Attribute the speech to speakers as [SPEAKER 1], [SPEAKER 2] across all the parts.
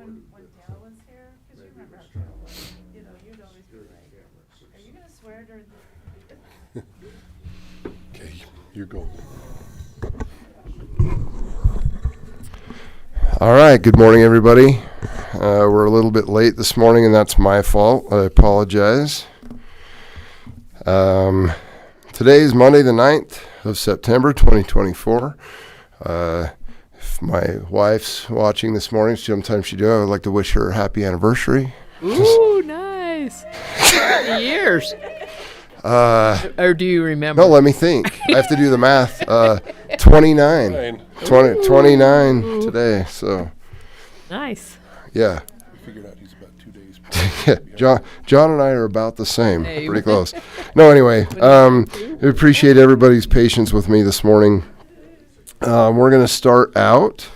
[SPEAKER 1] when Dale was here, because you remember how Dale was, you know, you'd always be like, are you gonna swear during the?
[SPEAKER 2] Okay, you're golden. All right, good morning, everybody. We're a little bit late this morning, and that's my fault. I apologize. Today is Monday, the 9th of September, 2024. If my wife's watching this morning, sometimes she does, I would like to wish her a happy anniversary.
[SPEAKER 3] Ooh, nice. 30 years. Or do you remember?
[SPEAKER 2] No, let me think. I have to do the math. 29. 29 today, so.
[SPEAKER 3] Nice.
[SPEAKER 2] Yeah.
[SPEAKER 4] We figured out he's about 2 days.
[SPEAKER 2] Yeah, John and I are about the same,
[SPEAKER 3] Hey.
[SPEAKER 2] pretty close. No, anyway, I appreciate everybody's patience with me this morning. We're going to start out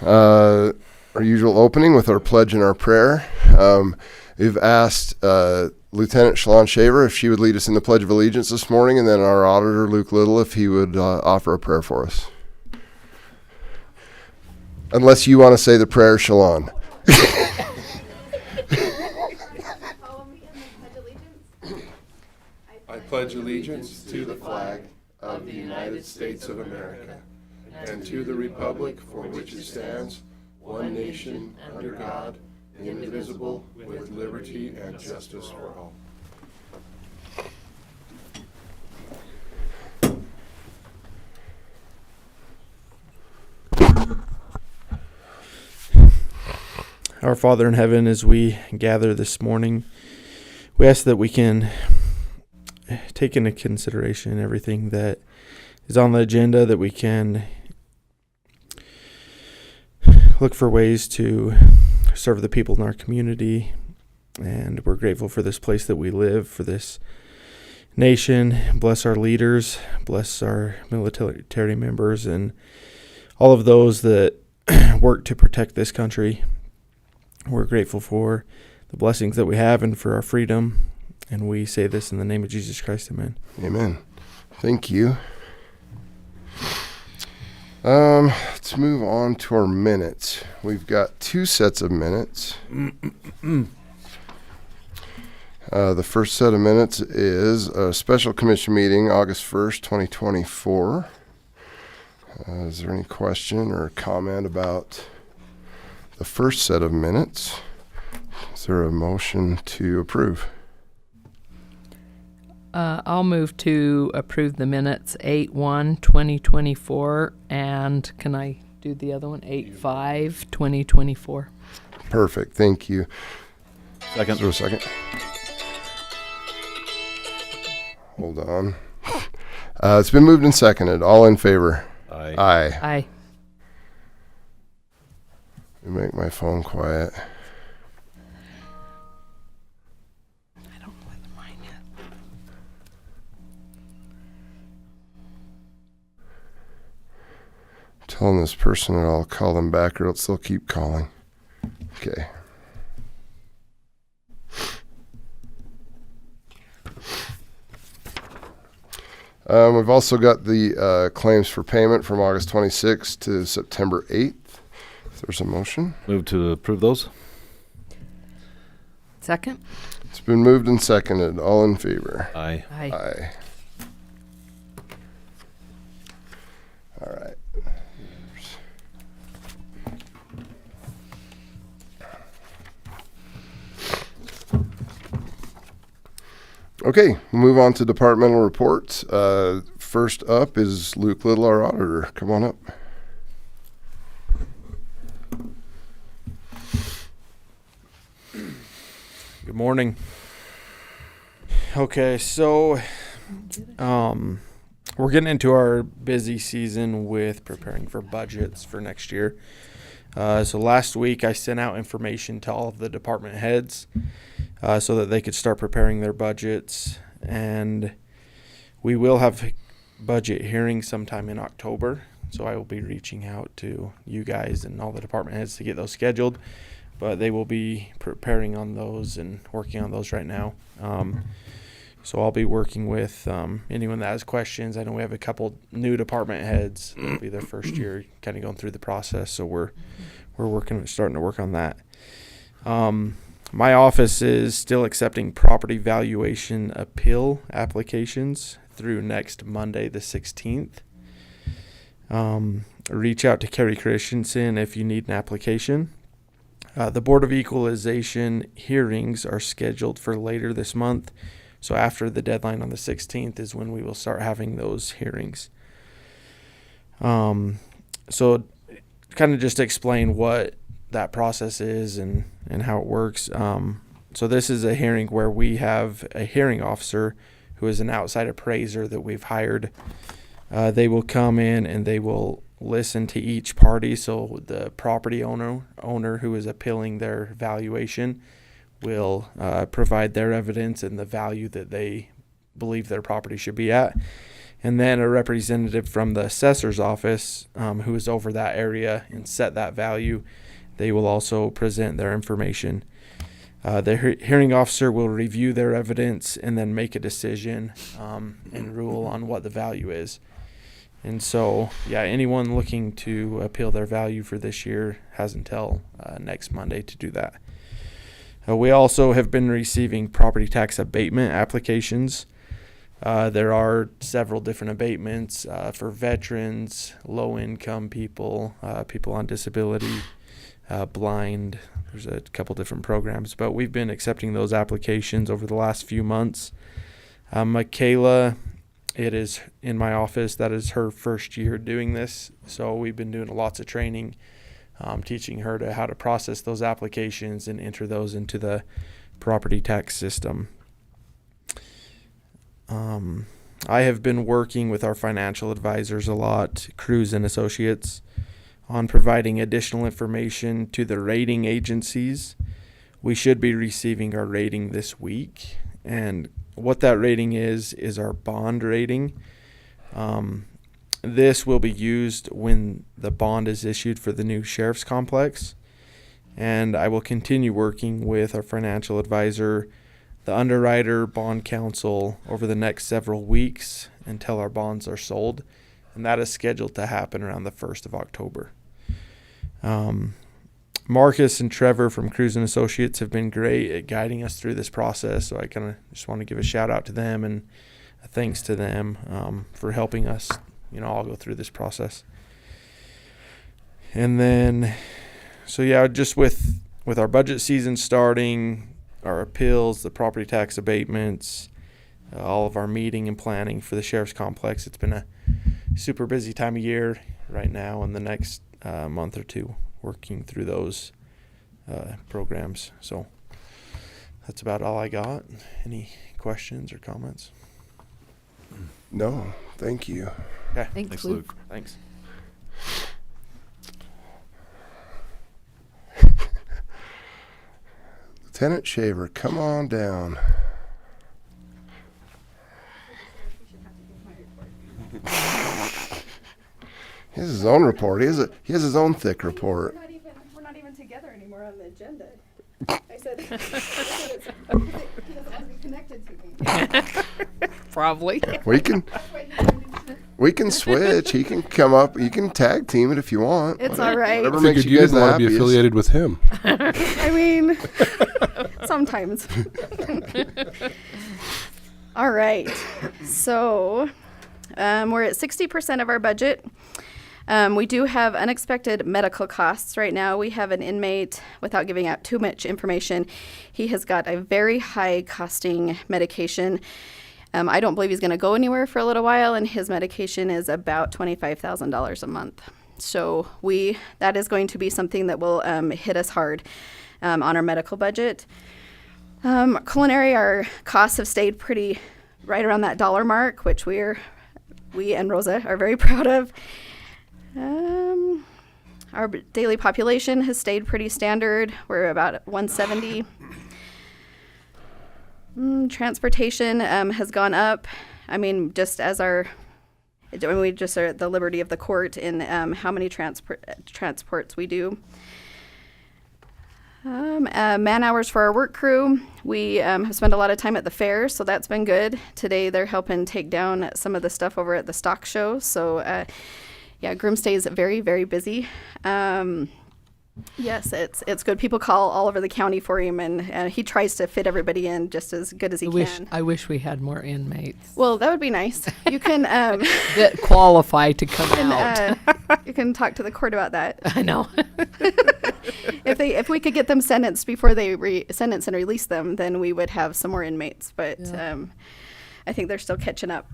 [SPEAKER 2] our usual opening with our pledge and our prayer. We've asked Lieutenant Shalon Shaver if she would lead us in the Pledge of Allegiance this morning, and then our auditor, Luke Little, if he would offer a prayer for us. Unless you want to say the prayer, Shalon.
[SPEAKER 5] Follow me in the Pledge Allegiance.
[SPEAKER 4] I pledge allegiance to the flag of the United States of America and to the republic for which it stands, one nation, under God, indivisible, with liberty and justice for all.
[SPEAKER 6] Our Father in heaven, as we gather this morning, we ask that we can take into consideration everything that is on the agenda, that we can look for ways to serve the people in our community. And we're grateful for this place that we live, for this nation. Bless our leaders, bless our military members, and all of those that work to protect this country. We're grateful for the blessings that we have and for our freedom. And we say this in the name of Jesus Christ. Amen.
[SPEAKER 2] Amen. Thank you. Let's move on to our minutes. We've got two sets of minutes. The first set of minutes is a special commission meeting, August 1st, 2024. Is there any question or comment about the first set of minutes? Is there a motion to approve?
[SPEAKER 3] I'll move to approve the minutes 8/1/2024, and can I do the other one? 8/5/2024.
[SPEAKER 2] Perfect. Thank you.
[SPEAKER 4] Second.
[SPEAKER 2] Is there a second? Hold on. It's been moved and seconded. All in favor?
[SPEAKER 4] Aye.
[SPEAKER 2] Aye.
[SPEAKER 3] Aye.
[SPEAKER 2] Make my phone quiet.
[SPEAKER 3] I don't know whether mine yet.
[SPEAKER 2] Telling this person that I'll call them back or else they'll keep calling. Okay. We've also got the claims for payment from August 26th to September 8th. If there's a motion.
[SPEAKER 7] Move to approve those.
[SPEAKER 3] Second?
[SPEAKER 2] It's been moved and seconded. All in favor?
[SPEAKER 7] Aye.
[SPEAKER 3] Aye.
[SPEAKER 2] Aye. All right. Okay, we'll move on to departmental reports. First up is Luke Little, our auditor. Come on up.
[SPEAKER 6] Good morning. Okay, so we're getting into our busy season with preparing for budgets for next year. So last week I sent out information to all of the department heads so that they could start preparing their budgets. And we will have budget hearings sometime in October. So I will be reaching out to you guys and all the department heads to get those scheduled. But they will be preparing on those and working on those right now. So I'll be working with anyone that has questions. I know we have a couple new department heads. It'll be their first year kind of going through the process. So we're we're starting to work on that. My office is still accepting property valuation appeal applications through next Monday, the 16th. Reach out to Kerry Christensen if you need an application. The Board of Equalization hearings are scheduled for later this month. So after the deadline on the 16th is when we will start having those hearings. So kind of just explain what that process is and how it works. So this is a hearing where we have a hearing officer who is an outside appraiser that we've hired. They will come in and they will listen to each party. So the property owner who is appealing their valuation will provide their evidence and the value that they believe their property should be at. And then a representative from the assessor's office who is over that area and set that value, they will also present their information. The hearing officer will review their evidence and then make a decision and rule on what the value is. And so, yeah, anyone looking to appeal their value for this year has until next Monday to do that. We also have been receiving property tax abatement applications. There are several different abatements for veterans, low-income people, people on disability, blind. There's a couple different programs, but we've been accepting those applications over the last few months. Michaela, it is in my office. That is her first year doing this, so we've been doing lots of training, teaching her how to process those applications and enter those into the property tax system. I have been working with our financial advisors a lot, Cruz and Associates, on providing additional information to the rating agencies. We should be receiving our rating this week, and what that rating is our bond rating. This will be used when the bond is issued for the new sheriff's complex, and I will continue working with our financial advisor, the underwriter, bond counsel over the next several weeks until our bonds are sold, and that is scheduled to happen around the 1st of October. Marcus and Trevor from Cruz and Associates have been great at guiding us through this process, so I kind of just want to give a shout out to them and a thanks to them for helping us, all go through this process. And then, so yeah, just with our budget season starting, our appeals, the property tax abatements, all of our meeting and planning for the sheriff's complex, it's been a super busy time of year right now and the next month or two working through those programs. So that's about all I got. Any questions or comments?
[SPEAKER 2] No, thank you.
[SPEAKER 6] Okay.
[SPEAKER 3] Thanks, Luke.
[SPEAKER 6] Thanks.
[SPEAKER 2] Lieutenant Shaver, come on down. He has his own report. He has his own thick report.
[SPEAKER 5] We're not even together anymore on the agenda. I said it's because it has to be connected to me.
[SPEAKER 3] Probably.
[SPEAKER 2] We can switch. He can come up. You can tag team it if you want.
[SPEAKER 5] It's all right.
[SPEAKER 2] Whatever
[SPEAKER 4] I
[SPEAKER 2] makes
[SPEAKER 4] figured
[SPEAKER 2] you
[SPEAKER 4] you
[SPEAKER 2] guys
[SPEAKER 4] didn't
[SPEAKER 2] the
[SPEAKER 4] want to be
[SPEAKER 2] happiest.
[SPEAKER 4] affiliated with him.
[SPEAKER 5] I mean, sometimes. All right. So we're at 60% of our budget. We do have unexpected medical costs right now. We have an inmate, without giving out too much information, he has got a very high costing medication. I don't believe he's going to go anywhere for a little while, and his medication is about $25,000 a month. So that is going to be something that will hit us hard on our medical budget. Culinary, our costs have stayed pretty right around that dollar mark, which we and Rosa are very proud of. Our daily population has stayed pretty standard. We're about 170. Transportation has gone up. I mean, just as we just are at the liberty of the court in how many transports we do. Man hours for our work crew. We have spent a lot of time at the fair, so that's been good. Today they're helping take down some of the stuff over at the stock show. So yeah, Groom stays very, very busy. Yes, it's good. People call all over the county for him, and he tries to fit everybody in just as good as he can.
[SPEAKER 3] I wish we had more inmates
[SPEAKER 5] Well, that would be nice. You can
[SPEAKER 3] that qualify to come out.
[SPEAKER 5] you can talk to the court about that.
[SPEAKER 3] I know.
[SPEAKER 5] If we could get them sentenced before they sentence and release them, then we would have some more inmates. But I think they're still catching up.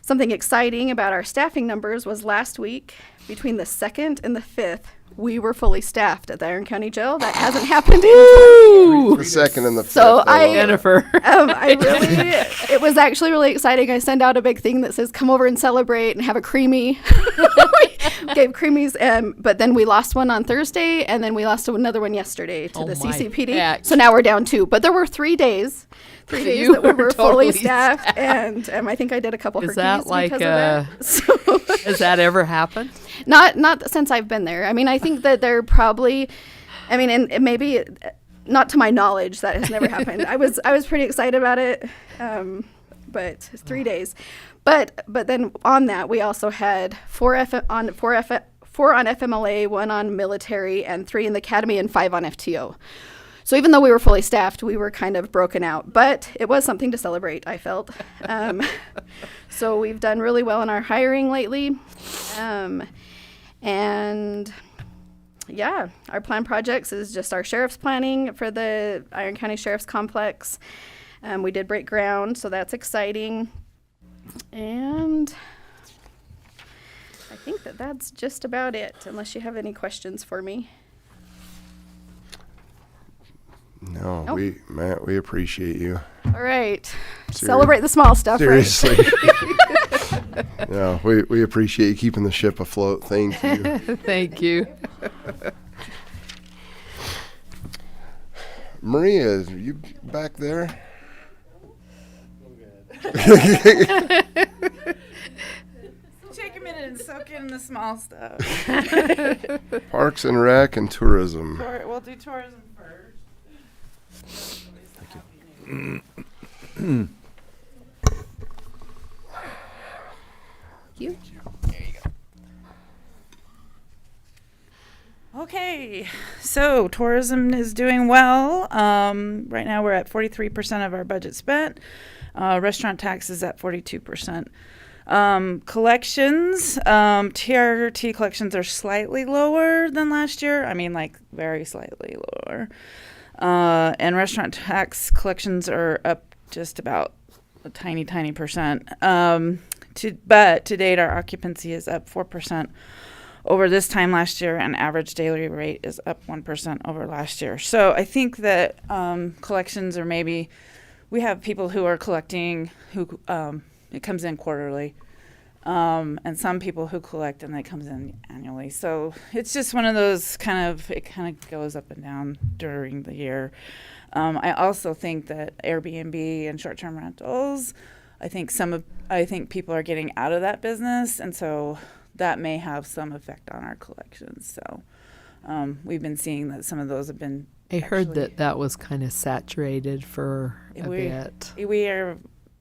[SPEAKER 5] Something exciting about our staffing numbers was last week, between the 2nd and the 5th, we were fully staffed at the Iron County Jail. That hasn't happened in
[SPEAKER 2] The second and the fifth.
[SPEAKER 5] So
[SPEAKER 3] Jennifer.
[SPEAKER 5] it was actually really exciting. I sent out a big thing that says, come over and celebrate and have a creamy. We gave creamies, but then we lost one on Thursday, and then we lost another one yesterday to
[SPEAKER 3] Oh
[SPEAKER 5] the
[SPEAKER 3] my
[SPEAKER 5] CCPD.
[SPEAKER 3] heck.
[SPEAKER 5] So now we're down 2. But there were 3 days. 3 days
[SPEAKER 3] You
[SPEAKER 5] that we
[SPEAKER 3] were
[SPEAKER 5] were fully
[SPEAKER 3] totally
[SPEAKER 5] staffed, and I think I did a couple
[SPEAKER 3] Is
[SPEAKER 5] Hercules
[SPEAKER 3] that like,
[SPEAKER 5] because of that. So
[SPEAKER 3] Has that ever happened?
[SPEAKER 5] not since I've been there. I mean, I think that they're probably, and maybe not to my knowledge, that has never happened. I was pretty excited about it, but 3 days. But then on that, we also had 4 on FMLA, 1 on military, and 3 in the academy, and 5 on FTO. So even though we were fully staffed, we were kind of broken out. But it was something to celebrate, I felt. So we've done really well in our hiring lately. And yeah, our planned projects is just our sheriff's planning for the Iron County Sheriff's Complex. We did break ground, so that's exciting. And I think that's just about it, unless you have any questions for me.
[SPEAKER 2] No,
[SPEAKER 5] Nope.
[SPEAKER 2] Matt, we appreciate you.
[SPEAKER 5] All right. Celebrate the small stuff,
[SPEAKER 2] Seriously. No, we appreciate you keeping the ship afloat. Thank you.
[SPEAKER 3] Thank you.
[SPEAKER 2] Maria, are you back there?
[SPEAKER 1] Take a minute and soak in the small stuff.
[SPEAKER 2] Parks and Rec and Tourism.
[SPEAKER 1] We'll do tourism first.
[SPEAKER 5] You.
[SPEAKER 1] Okay, so tourism is doing well. Right now we're at 43% of our budget spent. Restaurant tax is at 42%. Collections, TRT collections are slightly lower than last year. I mean, like very slightly lower. And restaurant tax collections are up just about a tiny percent. But to date, our occupancy is up 4% over this time last year, and average daily rate is up 1% over last year. So I think that collections are maybe, we have people who are collecting who it comes in quarterly, and some people who collect and it comes in annually. So it's just one of those it kind of goes up and down during the year. I also think that Airbnb and short-term rentals, I think people are getting out of that business, and so that may have some effect on our collections. So we've been seeing that some of those have been.
[SPEAKER 3] I heard that was kind of saturated for a bit.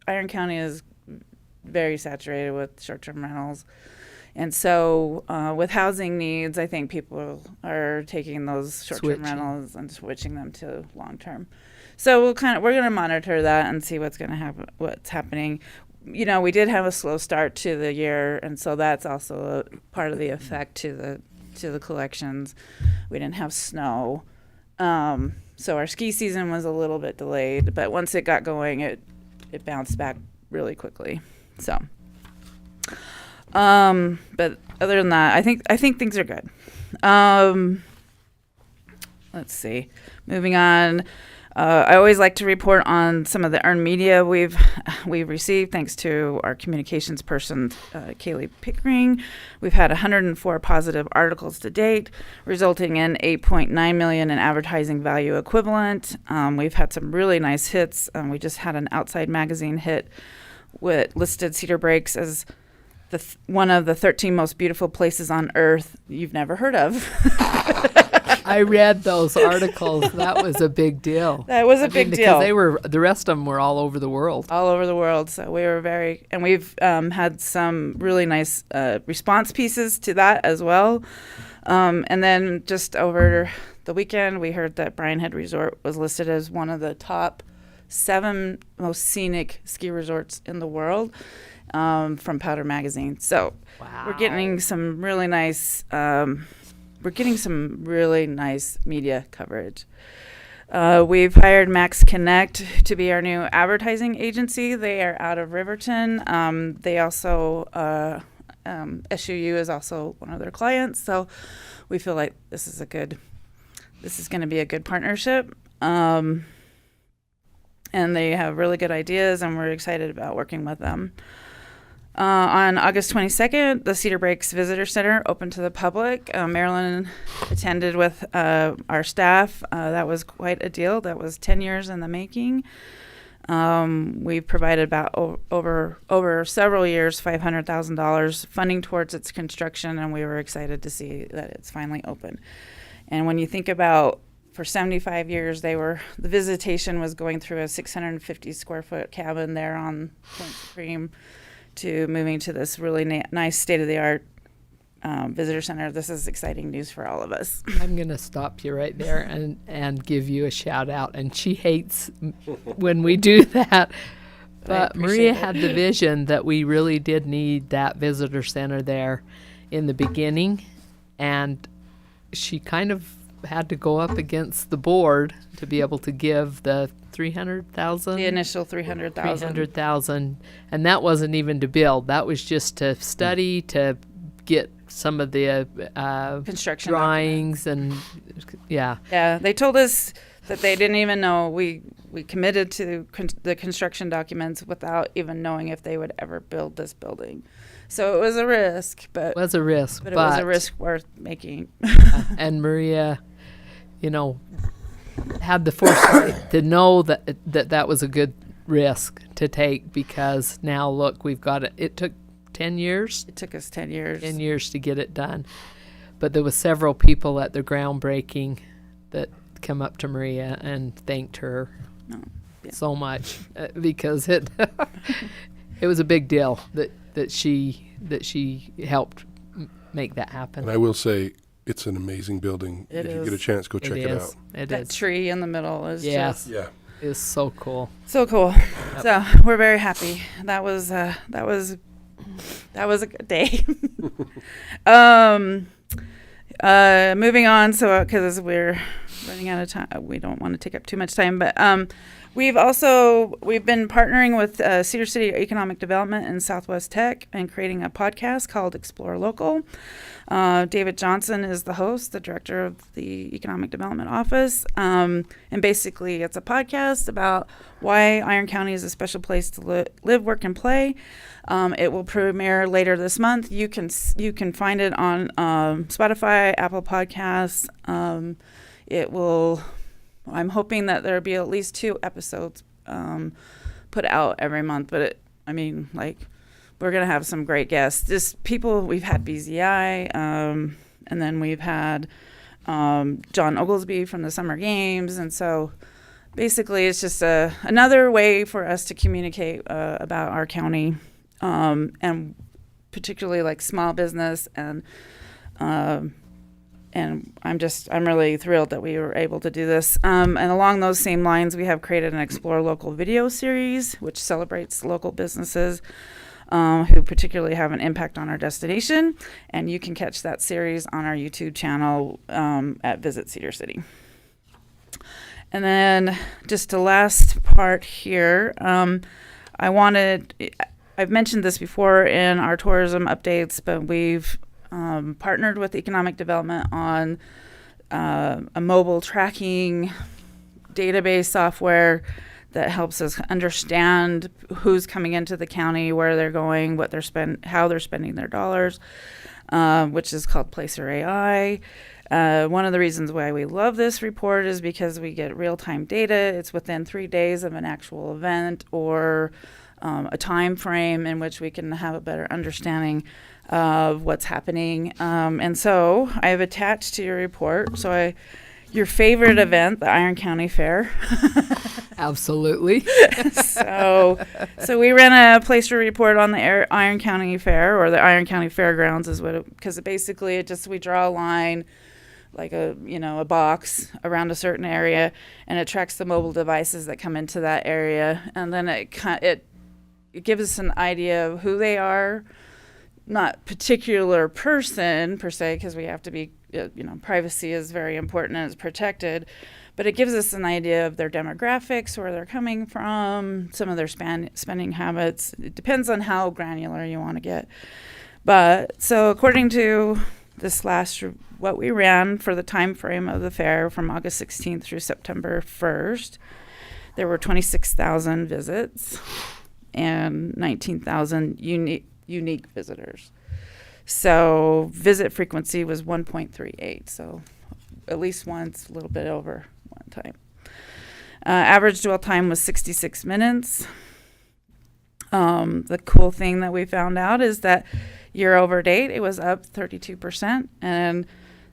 [SPEAKER 1] Iron County is very saturated with short-term rentals. And so with housing needs, I think people are taking those short-term rentals and switching them to long-term. So we're going to monitor that and see what's happening. You know, we did have a slow start to the year, and so that's also a part of the effect to the collections. We didn't have snow. So our ski season was a little bit delayed, but once it got going, it bounced back really quickly. So, but other than that, I think things are good. Let's see. Moving on. I always like to report on some of the earned media we've received, thanks to our communications person, Kaylee Pickering. We've had 104 positive articles to date, resulting in $8.9 million in advertising value equivalent. We've had some really nice hits. We just had an Outside Magazine hit with listed Cedar Breaks as one of the 13 most beautiful places on Earth you've never heard of.
[SPEAKER 3] I read those articles. That was a big deal.
[SPEAKER 5] That was a big deal.
[SPEAKER 3] Because the rest of them were all over the world.
[SPEAKER 1] All over the world. So we were and we've had some really nice response pieces to that as well. And then just over the weekend, we heard that Bryan Head Resort was listed as one of the top 7 most scenic ski resorts in the world from Powder Magazine. So
[SPEAKER 3] Wow.
[SPEAKER 1] we're getting some really nice media coverage. We've hired Max Connect to be our new advertising agency. They are out of Riverton. They also SUU is also one of their clients, so we feel like this is going to be a good partnership. And they have really good ideas, and we're excited about working with them. On August 22nd, the Cedar Breaks Visitor Center opened to the public. Marilyn attended with our staff. That was quite a deal. That was 10 years in the making. We've provided about over several years $500,000 funding towards its construction, and we were excited to see that it's finally open. And when you think about, for 75 years, the visitation was going through a 650 square foot cabin there on Point Supreme, to moving to this really nice state-of-the-art visitor center. This is exciting news for all of us.
[SPEAKER 3] I'm going to stop you right there and give you a shout out. And she hates when we do that. But Maria
[SPEAKER 1] appreciate it.
[SPEAKER 3] had the vision that we really did need that visitor center there in the beginning. And she kind of had to go up against the board to be able to give the 300,000.
[SPEAKER 1] The initial 300,000.
[SPEAKER 3] 300,000, and that wasn't even to build. That was just to study, to get some of the
[SPEAKER 1] Construction
[SPEAKER 3] drawings, and yeah.
[SPEAKER 1] Yeah, they told us that they didn't even know we committed to the construction documents without even knowing if they would ever build this building. So it was a risk, but
[SPEAKER 3] It was a risk,
[SPEAKER 1] it was a risk worth making.
[SPEAKER 3] And Maria, had the foresight to know that was a good risk to take, because now look, we've got it. It took 10 years.
[SPEAKER 1] It took us 10 years.
[SPEAKER 3] 10 years to get it done. But there was several people at the groundbreaking that come up to Maria and thanked her so much because it it was a big deal that she helped make that happen.
[SPEAKER 4] And I will say, it's an amazing building.
[SPEAKER 1] It
[SPEAKER 4] If you
[SPEAKER 1] is.
[SPEAKER 4] get a chance, go check it out.
[SPEAKER 3] It
[SPEAKER 1] That
[SPEAKER 3] is.
[SPEAKER 1] tree in the middle is
[SPEAKER 3] Yes.
[SPEAKER 1] just
[SPEAKER 4] Yeah.
[SPEAKER 3] It's so cool.
[SPEAKER 1] so cool. So we're very happy. That was a good day. Moving on, so because we're running out of time, we don't want to take up too much time. But we've been partnering with Cedar City Economic Development and Southwest Tech and creating a podcast called Explore Local. David Johnson is the host, the director of the Economic Development Office. And basically, it's a podcast about why Iron County is a special place to live, work, and play. It will premiere later this month. You can find it on Spotify, Apple Podcasts. I'm hoping that there'll be at least 2 episodes put out every month. But we're gonna have some great guests. Just people we've had BZI, and then we've had John Oglesby from the Summer Games, and so basically it's just another way for us to communicate about our county, and particularly like small business, and I'm really thrilled that we were able to do this. And along those same lines, we have created an Explore Local video series, which celebrates local businesses who particularly have an impact on our destination. And you can catch that series on our YouTube channel at Visit Cedar City. And then just the last part here, I've mentioned this before in our tourism updates, but we've partnered with economic development on a mobile tracking database software that helps us understand who's coming into the county, where they're going, how they're spending their dollars, which is called Placer AI. One of the reasons why we love this report is because we get real-time data. It's within 3 days of an actual event or a time frame in which we can have a better understanding of what's happening. And so I have attached to your report, so your favorite event, the Iron County Fair.
[SPEAKER 3] Absolutely.
[SPEAKER 1] so we ran a place to report on the Iron County Fair, or the Iron County Fairgrounds is what, because basically we draw a line, like a box around a certain area, and it tracks the mobile devices that come into that area, and then it gives us an idea of who they are, not particular person per se, because we have to be, privacy is very important and it's protected, but it gives us an idea of their demographics, where they're coming from, some of their spending habits. It depends on how granular you want to get. But so according to this what we ran for the time frame of the fair from August 16th through September 1st, there were 26,000 visits and 19,000 unique visitors. So visit frequency was 1.38, so at least once, a little bit over one time. Average dwell time was 66 minutes. The cool thing that we found out is that year over date, it was up 32%, and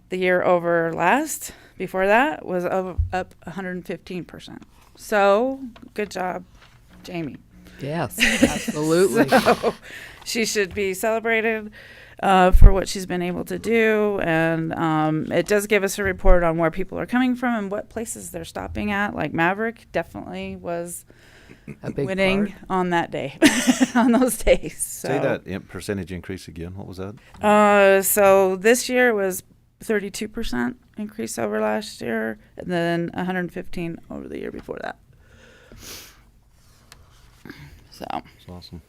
[SPEAKER 1] the year over last, before that, was up 115%. So good job, Jamie.
[SPEAKER 3] Yes, absolutely.
[SPEAKER 1] So she should be celebrated for what she's been able to do, and it does give us a report on where people are coming from and what places they're stopping at. Like Maverick definitely was
[SPEAKER 3] A big
[SPEAKER 1] winning
[SPEAKER 3] part.
[SPEAKER 1] on that day, on those days. So.
[SPEAKER 7] Say that percentage increase again. What was that?
[SPEAKER 1] So this year was 32% increase over last year, and then 115 over the year before that. So.
[SPEAKER 7] That's awesome.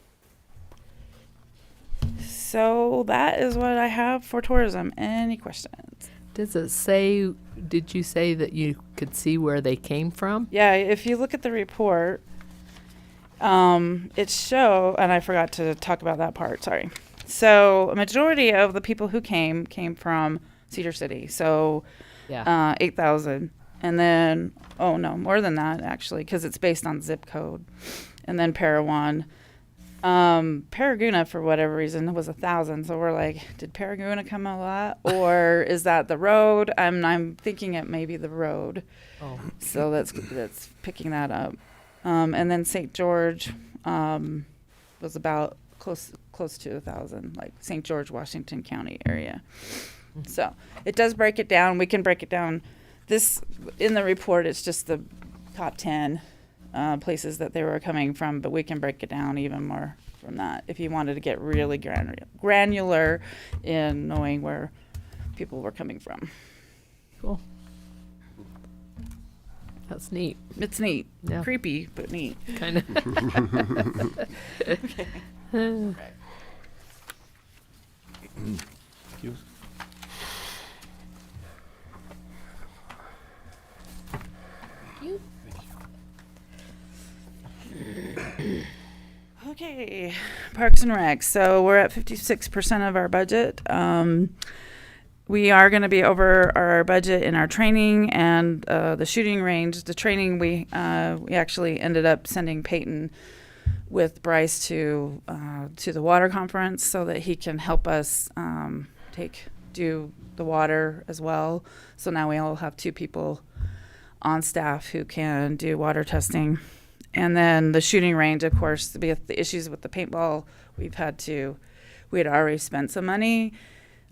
[SPEAKER 1] So that is what I have for tourism. Any questions?
[SPEAKER 3] Does it say, did you say that you could see where they came from?
[SPEAKER 1] Yeah, if you look at the report, and I forgot to talk about that part, sorry. So a majority of the people who came from Cedar City. So
[SPEAKER 3] Yeah.
[SPEAKER 1] 8,000. And then, more than that, actually, because it's based on zip code. And then Parawan. Paraguna, for whatever reason, was 1,000. So we're like, did Paraguna come a lot? Or is that the road? I'm thinking it may be the road.
[SPEAKER 3] Oh.
[SPEAKER 1] So that's picking that up. And then St. George was about close to 1,000, like St. George, Washington County area. So it does break it down. We can break it down. This in the report, it's just the top 10 places that they were coming from, but we can break it down even more from that if you wanted to get really granular in knowing where people were coming from.
[SPEAKER 3] Cool. That's neat.
[SPEAKER 1] It's neat.
[SPEAKER 3] Yeah.
[SPEAKER 1] Creepy, but neat.
[SPEAKER 3] Kind of.
[SPEAKER 7] Thank you.
[SPEAKER 1] Okay, Parks and Rec. So we're at 56% of our budget. We are going to be over our budget in our training and the shooting range. The training, we actually ended up sending Peyton with Bryce to the water conference so that he can help us do the water as well. So now we all have 2 people on staff who can do water testing. And then the shooting range, of course, with the issues with the paintball, we had already spent some money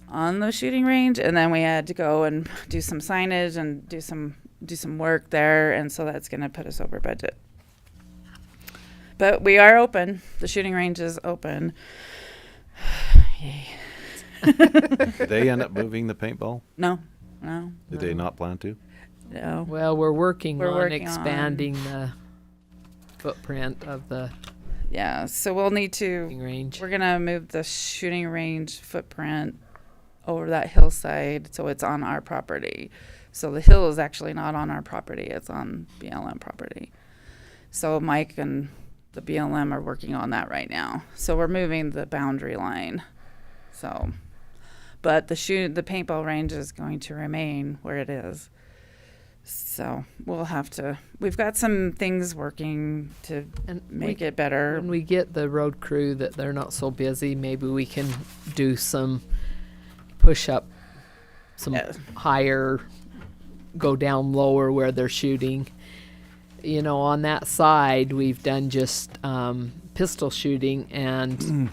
[SPEAKER 1] on the shooting range, and then we had to go and do some signage and do some work there, and so that's going to put us over budget. But we are open. The shooting range is open. Yay.
[SPEAKER 7] Did they end up moving the paintball?
[SPEAKER 1] No.
[SPEAKER 7] Did they not plan to?
[SPEAKER 1] No.
[SPEAKER 3] Well, we're working on
[SPEAKER 1] working
[SPEAKER 3] expanding the footprint of the
[SPEAKER 1] Yeah, so we'll need to.
[SPEAKER 3] shooting range.
[SPEAKER 1] We're gonna move the shooting range footprint over that hillside, so it's on our property. So the hill is actually not on our property; it's on BLM property. So Mike and the BLM are working on that right now. So we're moving the boundary line. So, but the paintball range is going to remain where it is. So we've got some things working to
[SPEAKER 3] And
[SPEAKER 1] make it better.
[SPEAKER 3] When we get the road crew that they're not so busy, maybe we can do some push up, some
[SPEAKER 1] Yeah.
[SPEAKER 3] higher go down lower where they're shooting. You know, on that side, we've done just pistol shooting, and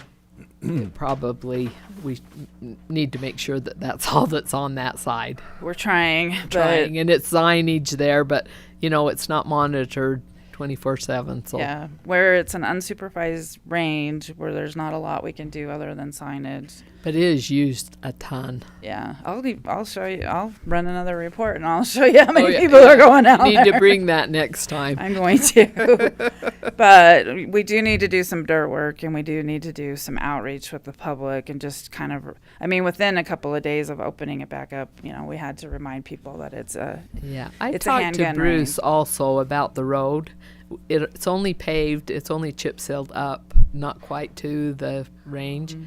[SPEAKER 3] probably we need to make sure that that's all that's on that side.
[SPEAKER 1] We're trying,
[SPEAKER 3] Trying, and it's signage there, but you know, it's not monitored 24/7. So
[SPEAKER 1] yeah, where it's an unsupervised range where there's not a lot we can do other than signage.
[SPEAKER 3] but it is used a ton.
[SPEAKER 1] Yeah, I'll show you. I'll run another report and I'll show you how many
[SPEAKER 3] yeah,
[SPEAKER 1] people are going out
[SPEAKER 3] Need
[SPEAKER 1] there.
[SPEAKER 3] to bring that next time.
[SPEAKER 1] I'm going to. But we do need to do some dirt work, and we do need to do some outreach with the public, and just kind of, I mean, within a couple of days of opening it back up, you know, we had to remind people that it's a,
[SPEAKER 3] Yeah, I
[SPEAKER 1] It's a
[SPEAKER 3] talked to
[SPEAKER 1] handgun
[SPEAKER 3] Bruce also about the road. It's only paved, it's only chip sealed up, not quite to the range.
[SPEAKER 1] Mm-hmm.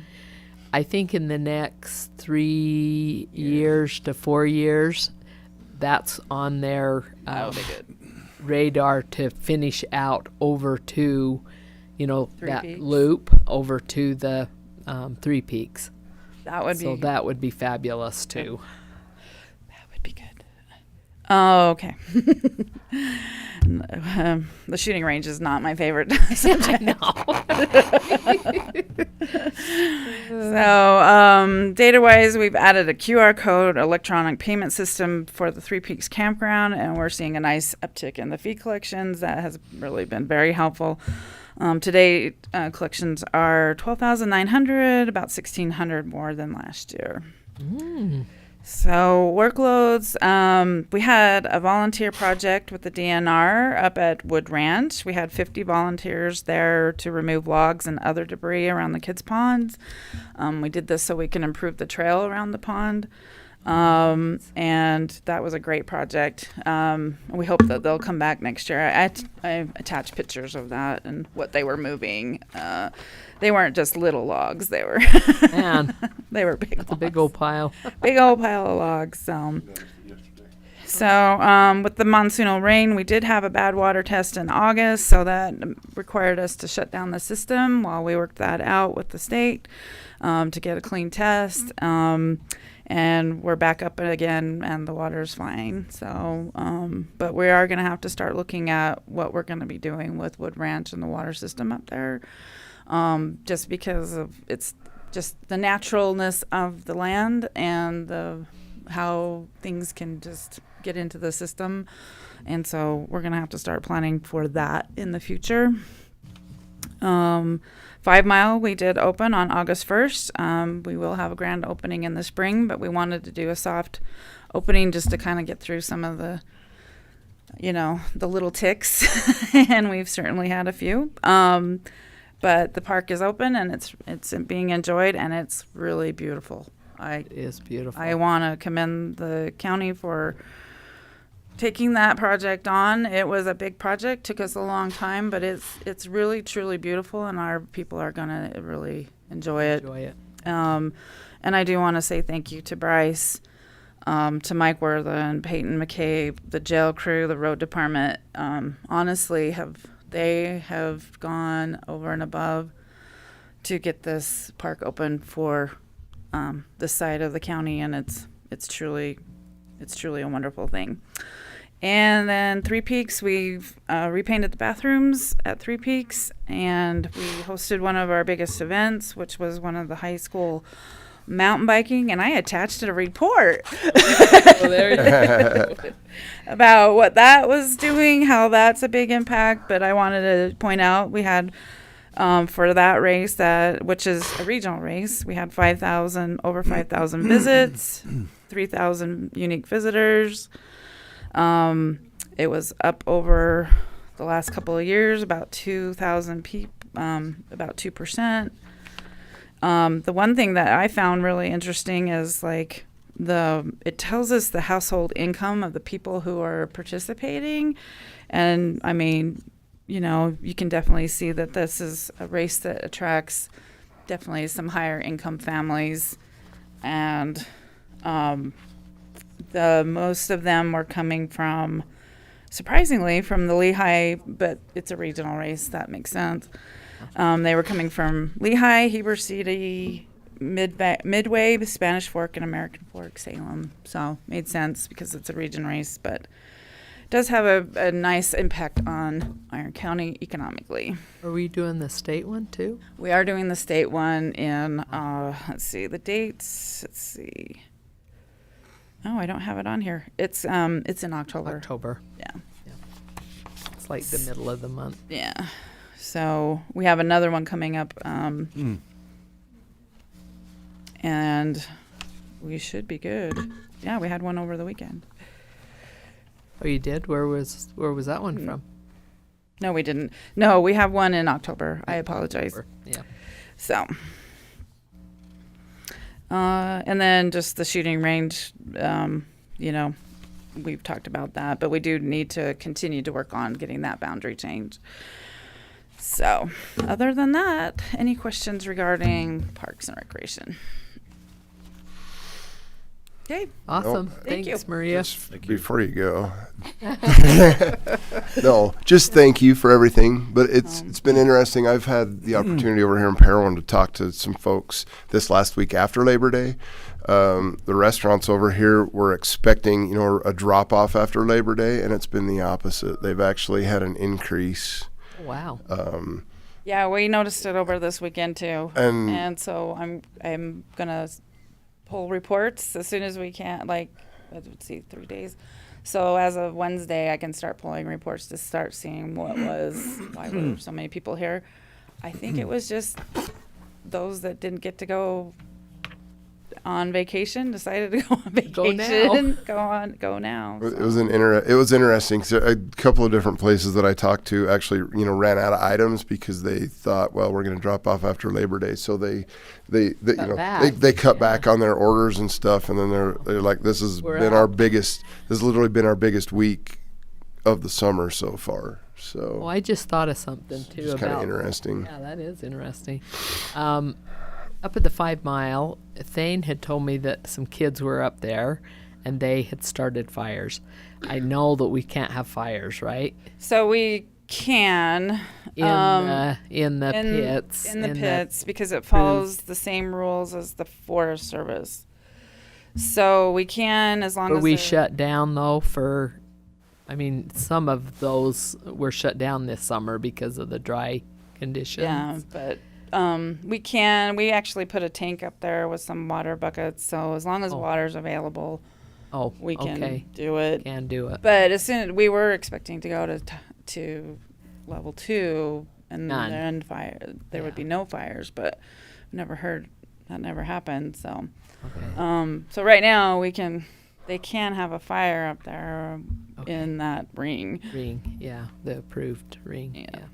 [SPEAKER 3] I think in the next 3 years to 4 years, that's on their radar to finish out over to, you know,
[SPEAKER 1] Three
[SPEAKER 3] that
[SPEAKER 1] Peaks.
[SPEAKER 3] loop over to the Three Peaks.
[SPEAKER 1] that would
[SPEAKER 3] So
[SPEAKER 1] be,
[SPEAKER 3] that would be fabulous too.
[SPEAKER 1] that would be good. Oh, okay. The shooting range is not my favorite subject. So, data-wise, we've added a QR code electronic payment system for the Three Peaks Campground, and we're seeing a nice uptick in the fee collections. That has really been very helpful. Today, collections are $12,900, about $1,600 more than last year. So workloads, we had a volunteer project with the DNR up at Wood Ranch. We had 50 volunteers there to remove logs and other debris around the kids' ponds. We did this so we can improve the trail around the pond. And that was a great project. We hope that they'll come back next year. I attached pictures of that and what they were moving. They weren't just little logs. They were
[SPEAKER 3] Man,
[SPEAKER 1] they were big
[SPEAKER 3] that's a
[SPEAKER 1] logs.
[SPEAKER 3] big old pile.
[SPEAKER 1] Big old pile of logs. So with the monsoonal rain, we did have a bad water test in August, so that required us to shut down the system while we worked that out with the state to get a clean test. And we're back up again, and the water's fine. So, but we are going to have to start looking at what we're going to be doing with Wood Ranch and the water system up there, just because of it's just the naturalness of the land and how things can just get into the system. And so we're going to have to start planning for that in the future. 5 Mile, we did open on August 1st. We will have a grand opening in the spring, but we wanted to do a soft opening just to kind of get through some of the, you know, the little ticks. And we've certainly had a few. But the park is open, and it's being enjoyed, and it's really beautiful.
[SPEAKER 3] It is beautiful.
[SPEAKER 1] I want to commend the county for taking that project on. It was a big project, took us a long time, but it's really truly beautiful, and our people are gonna really enjoy it. And I do want to say thank you to Bryce, to Mike Wertha and Peyton McCabe, the jail crew, the road department. Honestly, they have gone over and above to get this park open for this side of the county, and it's truly a wonderful thing. And then Three Peaks, we've repainted the bathrooms at Three Peaks, and we hosted one of our biggest events, which was one of the high school mountain biking, and I attached a report
[SPEAKER 3] There you go.
[SPEAKER 1] about what that was doing, how that's a big impact. But I wanted to point out we had for that race, which is a regional race, we had over 5,000 visits, 3,000 unique visitors. It was up over the last couple of years, about 2,000 people, about 2%. The one thing that I found really interesting is like it tells us the household income of the people who are participating. And I mean, you know, you can definitely see that this is a race that attracts definitely some higher income families. And, most of them were coming from, surprisingly, from the Lehigh, but it's a regional race. That makes sense. They were coming from Lehigh, Heber City, Midway, Spanish Fork, and American Fork, Salem. So made sense because it's a region race, but does have a nice impact on Iron County economically.
[SPEAKER 3] Are we doing the state one too?
[SPEAKER 1] We are doing the state one in, let's see, the dates. Let's see. Oh, I don't have it on here. It's in October.
[SPEAKER 3] October.
[SPEAKER 1] Yeah.
[SPEAKER 3] It's like the middle of the month.
[SPEAKER 1] Yeah. So we have another one coming up, and we should be good. Yeah, we had one over the weekend.
[SPEAKER 3] Oh, you did? Where was that one from?
[SPEAKER 1] No, we didn't. No, we have one in October. I apologize.
[SPEAKER 3] Yeah.
[SPEAKER 1] So, and then just the shooting range, we've talked about that, but we do need to continue to work on getting that boundary changed. So, other than that, any questions regarding parks and recreation? Okay.
[SPEAKER 3] Awesome.
[SPEAKER 1] Thank
[SPEAKER 3] Thanks,
[SPEAKER 1] you.
[SPEAKER 3] Maria.
[SPEAKER 2] Before you go, no, just thank you for everything. But it's been interesting. I've had the opportunity over here in Parowan to talk to some folks this last week after Labor Day. The restaurants over here were expecting, a drop off after Labor Day, and it's been the opposite. They've actually had an increase.
[SPEAKER 3] Wow.
[SPEAKER 1] Yeah, we noticed it over this weekend too, and so I'm gonna pull reports as soon as we can. Like, let's see, 3 days. So as of Wednesday, I can start pulling reports to start seeing why were so many people here. I think it was just those that didn't get to go on vacation decided to go on vacation. Go now.
[SPEAKER 2] It was it was interesting. So a couple of different places that I talked to actually, ran out of items because they thought, well, we're going to drop off after Labor Day, so they cut back on their orders and stuff, and then they're like, this has literally been our biggest week of the summer so far. So
[SPEAKER 3] Well, I just thought of something too
[SPEAKER 2] it's kind of
[SPEAKER 3] about.
[SPEAKER 2] interesting.
[SPEAKER 3] Yeah, that is interesting. Up at the 5 Mile, Thane had told me that some kids were up there and they had started fires. I know that we can't have fires, right?
[SPEAKER 1] So we can
[SPEAKER 3] In the pits.
[SPEAKER 1] In the pits because it follows the same rules as the Forest Service. So we can, as long
[SPEAKER 3] Were
[SPEAKER 1] as
[SPEAKER 3] we
[SPEAKER 1] they're-
[SPEAKER 3] shut down though some of those were shut down this summer because of the dry conditions.
[SPEAKER 1] Yeah, but we actually put a tank up there with some water buckets. So as long as water's available, we can do it.
[SPEAKER 3] Can do it.
[SPEAKER 1] But as soon we were expecting to go to level 2 and then there would be no fires, but never heard that never happened. So, so right now they can have a fire up there in that ring.
[SPEAKER 3] Yeah, the approved ring. Yeah.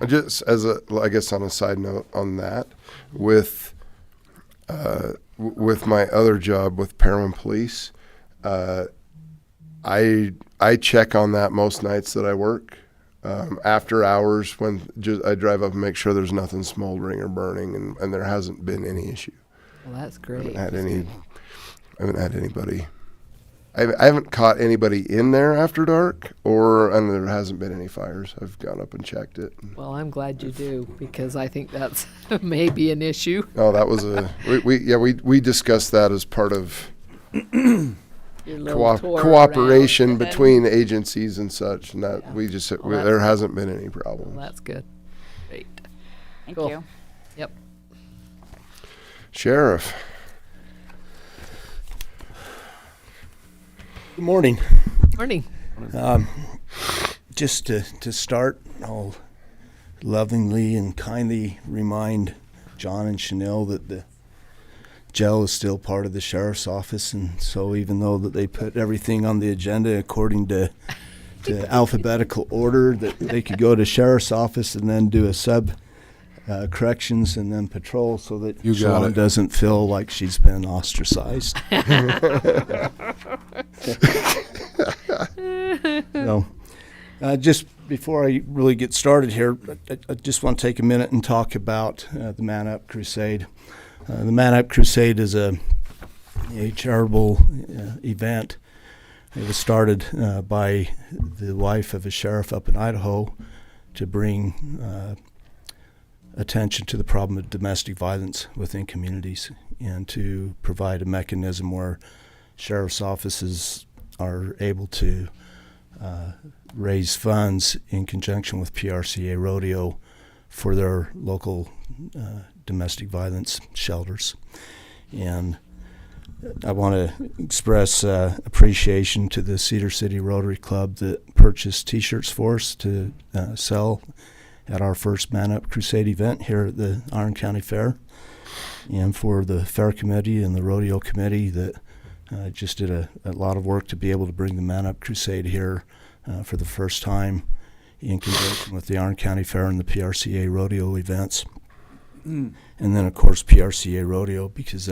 [SPEAKER 2] Just as I guess on a side note on that, with my other job with Parowan Police, I check on that most nights that I work. After hours, when I drive up and make sure there's nothing smoldering or burning, and there hasn't been any issue.
[SPEAKER 3] Well, that's great.
[SPEAKER 2] I haven't had anybody. I haven't caught anybody in there after dark, and there hasn't been any fires. I've gone up and checked it.
[SPEAKER 3] Well, I'm glad you do because I think that's maybe an issue.
[SPEAKER 2] No, that was we discussed that as part of
[SPEAKER 3] Your little tour
[SPEAKER 2] cooperation
[SPEAKER 3] around.
[SPEAKER 2] between agencies and such, and that there hasn't been any problems.
[SPEAKER 3] Well, that's good. Great.
[SPEAKER 1] Thank
[SPEAKER 3] Cool.
[SPEAKER 1] you.
[SPEAKER 3] Yep.
[SPEAKER 2] Sheriff.
[SPEAKER 8] Good morning.
[SPEAKER 3] Morning.
[SPEAKER 8] Just to start, I'll lovingly and kindly remind John and Chanel that the jail is still part of the sheriff's office, and so even though that they put everything on the agenda according to alphabetical order, that they could go to sheriff's office and then do a sub corrections and then patrol, so that Sean doesn't feel like she's been ostracized. So, just before I really get started here, I just want to take a minute and talk about the Man Up Crusade. The Man Up Crusade is a charitable event. It was started by the wife of a sheriff up in Idaho to bring attention to the problem of domestic violence within communities, and to provide a mechanism where sheriff's offices are able to raise funds in conjunction with PRCA Rodeo for their local domestic violence shelters. And I want to express appreciation to the Cedar City Rotary Club that purchased T-shirts for us to sell at our first Man Up Crusade event here at the Iron County Fair, and for the Fair Committee and the Rodeo Committee that just did a lot of work to be able to bring the Man Up Crusade here for the first time in conjunction with the Iron County Fair and the PRCA Rodeo events. And then, of course, PRCA Rodeo, because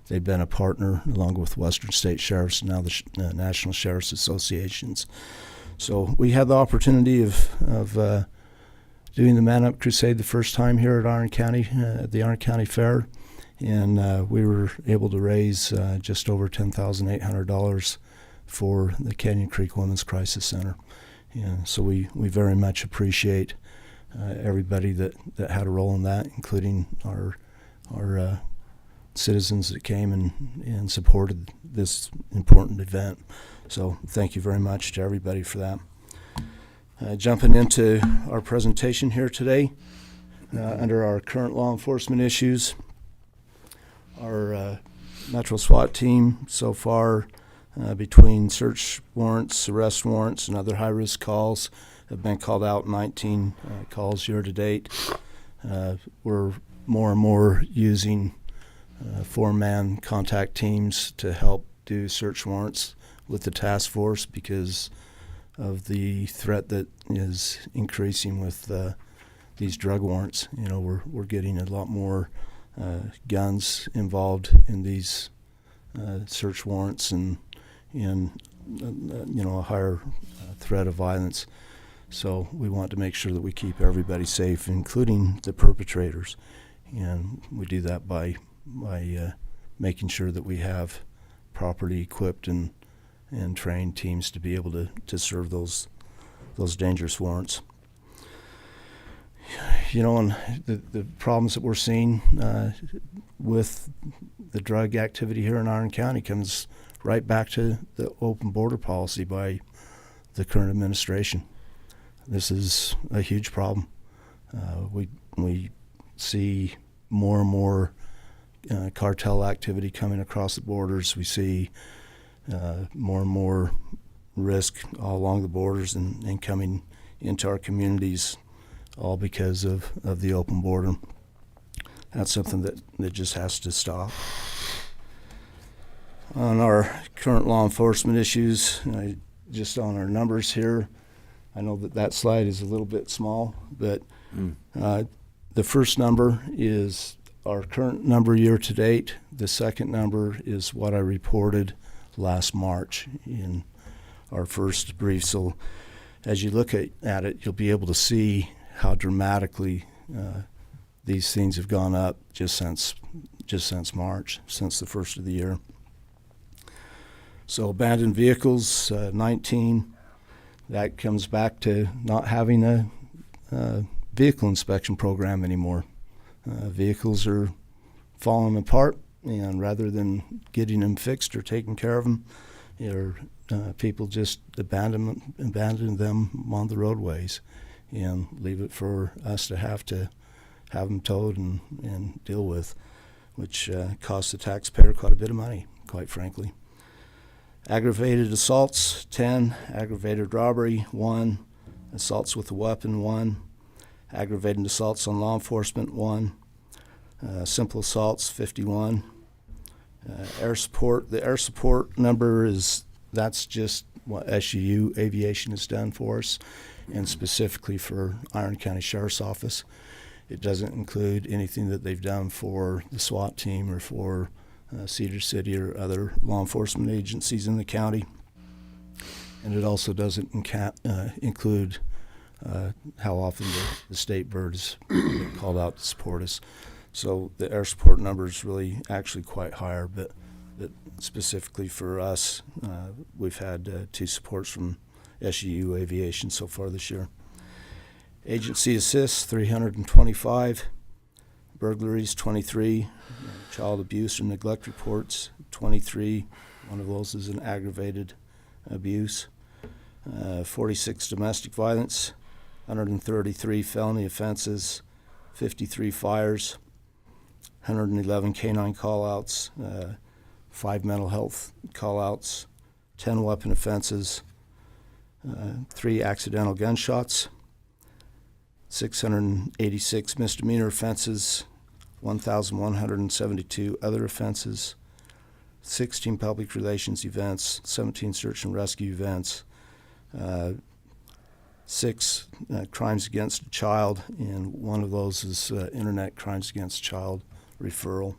[SPEAKER 8] they've been a partner along with Western State Sheriffs and now the National Sheriffs Associations. So we had the opportunity of doing the Man Up Crusade the first time here at Iron County, at the Iron County Fair, and we were able to raise just over $10,800 for the Canyon Creek Women's Crisis Center. And so we very much appreciate everybody that had a role in that, including our citizens that came and supported this important event. So thank you very much to everybody for that. Jumping into our presentation here today, under our current law enforcement issues, our Metro SWAT team so far, between search warrants, arrest warrants, and other high-risk calls, have been called out 19 calls year to date. We're more and more using four-man contact teams to help do search warrants with the task force because of the threat that is increasing with these drug warrants. You know, we're getting a lot more guns involved in these search warrants, and you know, a higher threat of violence. So we want to make sure that we keep everybody safe, including the perpetrators, and we do that by making sure that we have properly equipped and trained teams to be able to serve those dangerous warrants. You know, and the problems that we're seeing with the drug activity here in Iron County comes right back to the open border policy by the current administration. This is a huge problem. We see more and more cartel activity coming across the borders. We see more and more risk all along the borders and coming into our communities, all because of the open border. That's something that just has to stop. On our current law enforcement issues, just on our numbers here, I know that slide is a little bit small, but the first number is our current number year to date. The second number is what I reported last March in our first brief. So as you look at it, you'll be able to see how dramatically these things have gone up just since March, since the first of the year. So abandoned vehicles, 19. That comes back to not having a vehicle inspection program anymore. Vehicles are falling apart, and rather than getting them fixed or taking care of them, people just abandon them on the roadways and leave it for us to have them towed and deal with, which costs the taxpayer quite a bit of money, quite frankly. Aggravated assaults, 10. Aggravated robbery, 1. Assaults with a weapon, 1. Aggravated assaults on law enforcement, 1. Simple assaults, 51. Air support, the air support number that's just what SUU Aviation has done for us, and specifically for Iron County Sheriff's Office. It doesn't include anything that they've done for the SWAT team or for Cedar City or other law enforcement agencies in the county. And it also doesn't include how often the state birds get called out to support us. So the air support number is really actually quite higher, but specifically for us, we've had 2 supports from SUU Aviation so far this year. Agency assists, 325. Burglaries, 23. Child abuse or neglect reports, 23. One of those is an aggravated abuse. 46 domestic violence, 133 felony offenses, 53 fires, 111 canine call-outs, 5 mental health call-outs, 10 weapon offenses, 3 accidental gunshots, 686 misdemeanor offenses, 1,172 other offenses, 16 public relations events, 17 search and rescue events, 6 crimes against a child, and one of those is internet crimes against a child referral.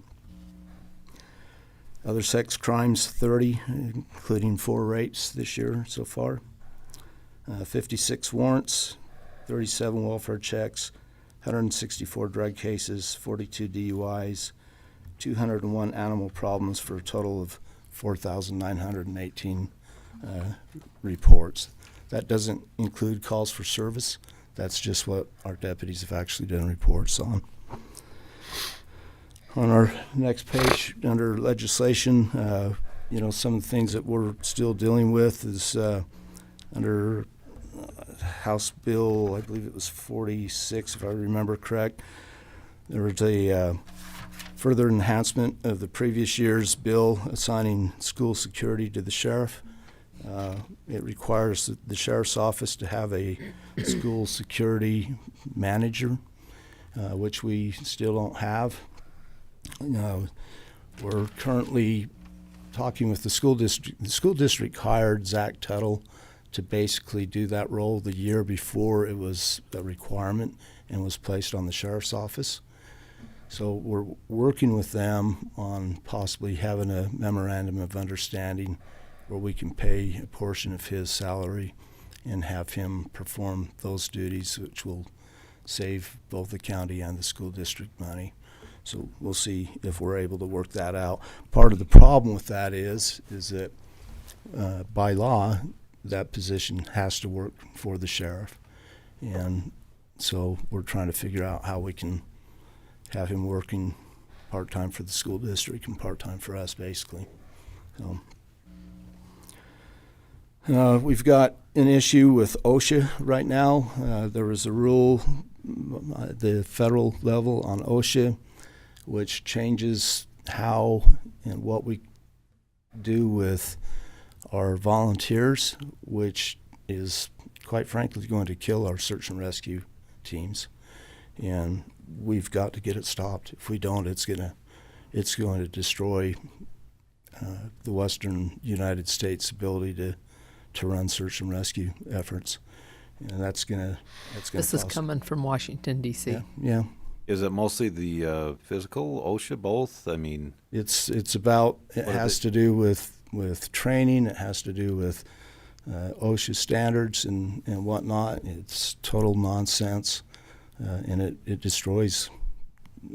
[SPEAKER 8] Other sex crimes, 30, including 4 rapes this year so far. 56 warrants, 37 welfare checks, 164 drug cases, 42 DUIs, 201 animal problems for a total of 4,918 reports. That doesn't include calls for service. That's just what our deputies have actually done reports on. On our next page, under legislation, some of the things that we're still dealing with is under House Bill, I believe it was 46, if I remember correct. There was a further enhancement of the previous year's bill assigning school security to the sheriff. It requires the sheriff's office to have a school security manager, which we still don't have. We're currently talking with the school district. The school district hired Zach Tuttle to basically do that role the year before it was a requirement and was placed on the sheriff's office. So we're working with them on possibly having a memorandum of understanding where we can pay a portion of his salary and have him perform those duties, which will save both the county and the school district money. So we'll see if we're able to work that out. Part of the problem with that is that by law, that position has to work for the sheriff. And so we're trying to figure out how we can have him working part-time for the school district and part-time for us, basically. So, we've got an issue with OSHA right now. There was a rule at the federal level on OSHA which changes how and what we do with our volunteers, which is quite frankly going to kill our search and rescue teams. And we've got to get it stopped. If we don't, it's going to destroy the Western United States' ability to run search and rescue efforts, and that's going to.
[SPEAKER 3] This is coming from Washington, D.C.
[SPEAKER 8] Yeah.
[SPEAKER 7] Is it mostly the physical, OSHA, both? I mean,
[SPEAKER 8] It's about. It has to do with training. It has to do with OSHA standards and whatnot. It's total nonsense, and it destroys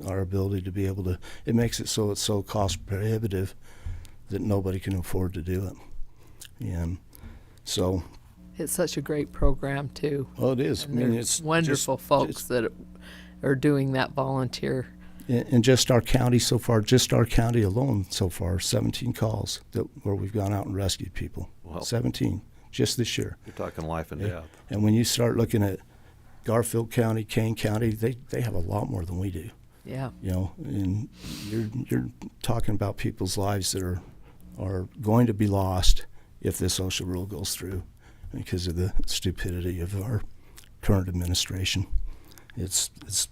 [SPEAKER 8] our ability to be able to. It makes it so it's so cost prohibitive that nobody can afford to do it. And so
[SPEAKER 3] It's such a great program too.
[SPEAKER 8] well, it is.
[SPEAKER 3] And there's wonderful folks that are doing that volunteer.
[SPEAKER 8] In just our county so far, just our county alone so far, 17 calls where we've gone out and rescued people.
[SPEAKER 7] Wow.
[SPEAKER 8] 17 just this year.
[SPEAKER 7] you're talking life and
[SPEAKER 8] Yeah.
[SPEAKER 7] death.
[SPEAKER 8] And when you start looking at Garfield County, Kane County, they have a lot more than we do.
[SPEAKER 3] Yeah.
[SPEAKER 8] And you're talking about people's lives that are going to be lost if this OSHA rule goes through because of the stupidity of our current administration. It's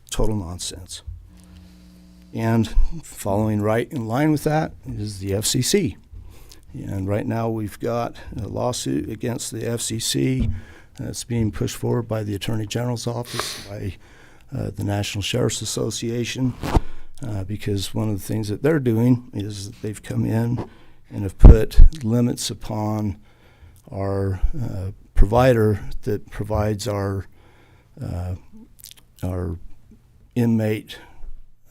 [SPEAKER 8] total nonsense. And following right in line with that is the FCC. And right now we've got a lawsuit against the FCC that's being pushed forward by the Attorney General's office, by the National Sheriff's Association, because one of the things that they're doing is that they've come in and have put limits upon our provider that provides our inmate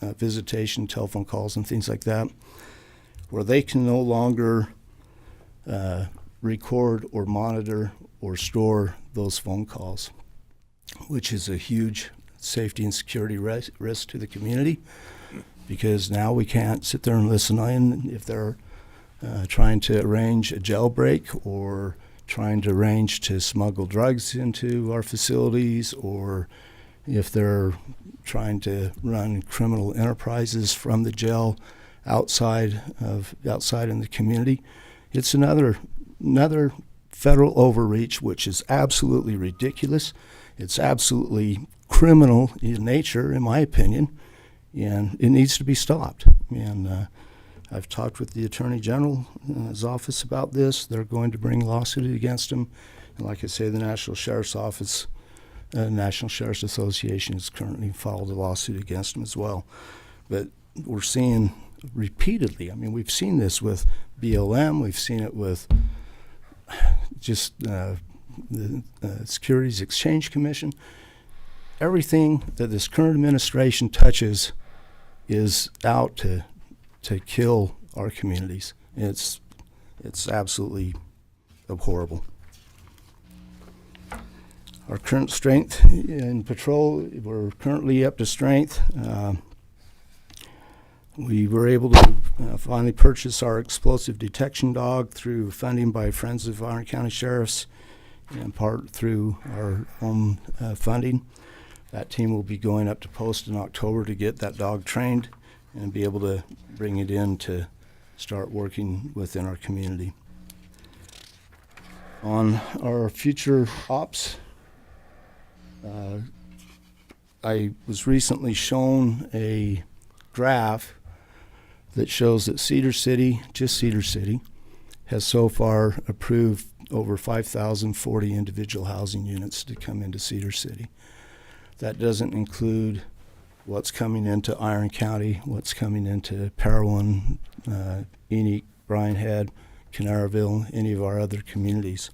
[SPEAKER 8] visitation, telephone calls, and things like that, where they can no longer record or monitor or store those phone calls. which is a huge safety and security risk to the community, because now we can't sit there and listen in if they're trying to arrange a jailbreak or trying to arrange to smuggle drugs into our facilities, or if they're trying to run criminal enterprises from the jail outside in the community. It's another federal overreach, which is absolutely ridiculous. It's absolutely criminal in nature, in my opinion, and it needs to be stopped. And I've talked with the Attorney General's office about this. They're going to bring a lawsuit against him. And like I say, the National Sheriff's Office, National Sheriff's Association has currently filed a lawsuit against him as well. But we're seeing repeatedly, I mean, we've seen this with BLM, we've seen it with just the Securities Exchange Commission. Everything that this current administration touches is out to kill our communities. It's absolutely horrible. Our current strength in patrol, we're currently up to strength. We were able to finally purchase our explosive detection dog through funding by Friends of Iron County Sheriffs, in part through our own funding. That team will be going up to post in October to get that dog trained and be able to bring it in to start working within our community. On our future ops, I was recently shown a graph that shows that Cedar City, just Cedar City, has so far approved over 5,040 individual housing units to come into Cedar City. That doesn't include what's coming into Iron County, what's coming into Parowan, Enoch, Bryan Head, Canaraville, any of our other communities.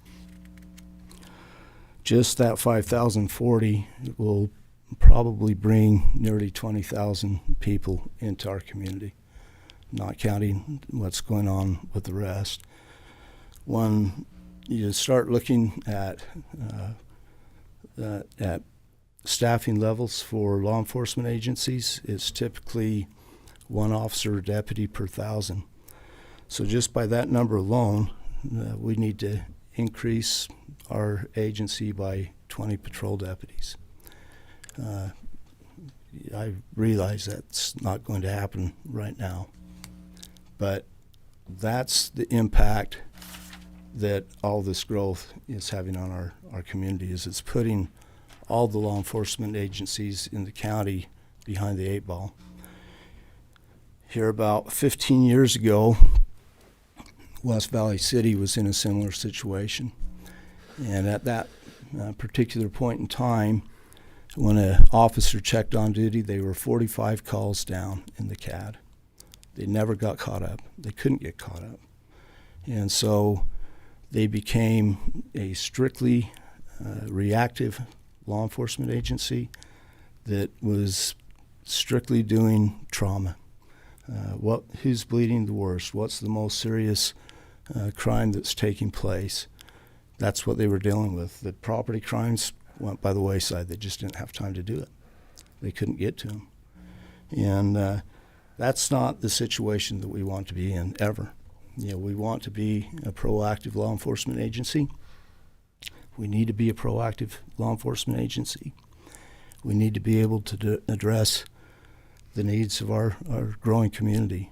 [SPEAKER 8] Just that 5,040 will probably bring nearly 20,000 people into our community, not counting what's going on with the rest. When you start looking at staffing levels for law enforcement agencies, it's typically one officer or deputy per 1,000. So just by that number alone, we need to increase our agency by 20 patrol deputies. I realize that's not going to happen right now, but that's the impact that all this growth is having on our community, is it's putting all the law enforcement agencies in the county behind the 8 ball. Here about 15 years ago, West Valley City was in a similar situation. And at that particular point in time, when an officer checked on duty, they were 45 calls down in the CAD. They never got caught up. They couldn't get caught up. And so they became a strictly reactive law enforcement agency that was strictly doing trauma. Who's bleeding the worst? What's the most serious crime that's taking place? That's what they were dealing with. The property crimes went by the wayside. They just didn't have time to do it. They couldn't get to them. And that's not the situation that we want to be in ever. You know, we want to be a proactive law enforcement agency. We need to be a proactive law enforcement agency. We need to be able to address the needs of our growing community.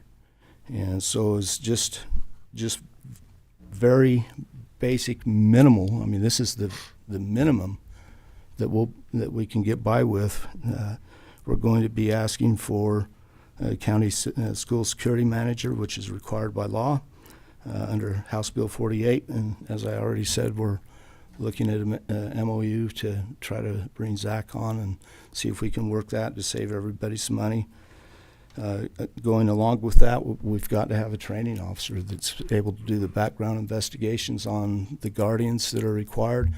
[SPEAKER 8] And so it's just very basic, minimal. I mean, this is the minimum that we can get by with. We're going to be asking for a county school security manager, which is required by law under House Bill 48. And as I already said, we're looking at a MOU to try to bring Zach on and see if we can work that to save everybody some money. Going along with that, we've got to have a training officer that's able to do the background investigations on the guardians that are required.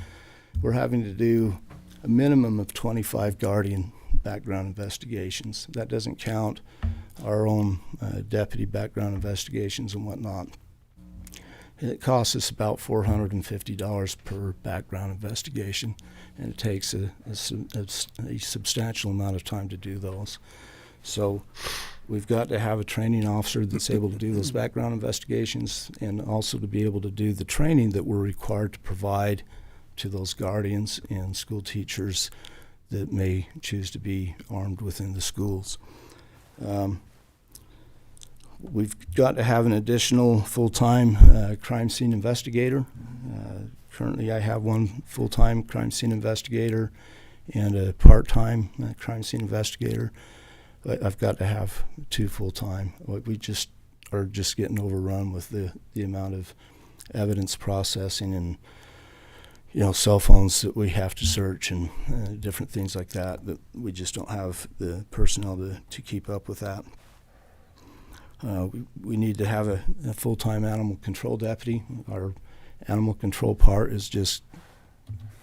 [SPEAKER 8] We're having to do a minimum of 25 guardian background investigations. That doesn't count our own deputy background investigations and whatnot. It costs us about $450 per background investigation, and it takes a substantial amount of time to do those. So we've got to have a training officer that's able to do those background investigations, and also to be able to do the training that we're required to provide to those guardians and school teachers that may choose to be armed within the schools. We've got to have an additional full-time crime scene investigator. Currently, I have one full-time crime scene investigator and a part-time crime scene investigator. I've got to have 2 full-time. We just are just getting overrun with the amount of evidence processing and cell phones that we have to search and different things like that we just don't have the personnel to keep up with that. We need to have a full-time animal control deputy. Our animal control part is just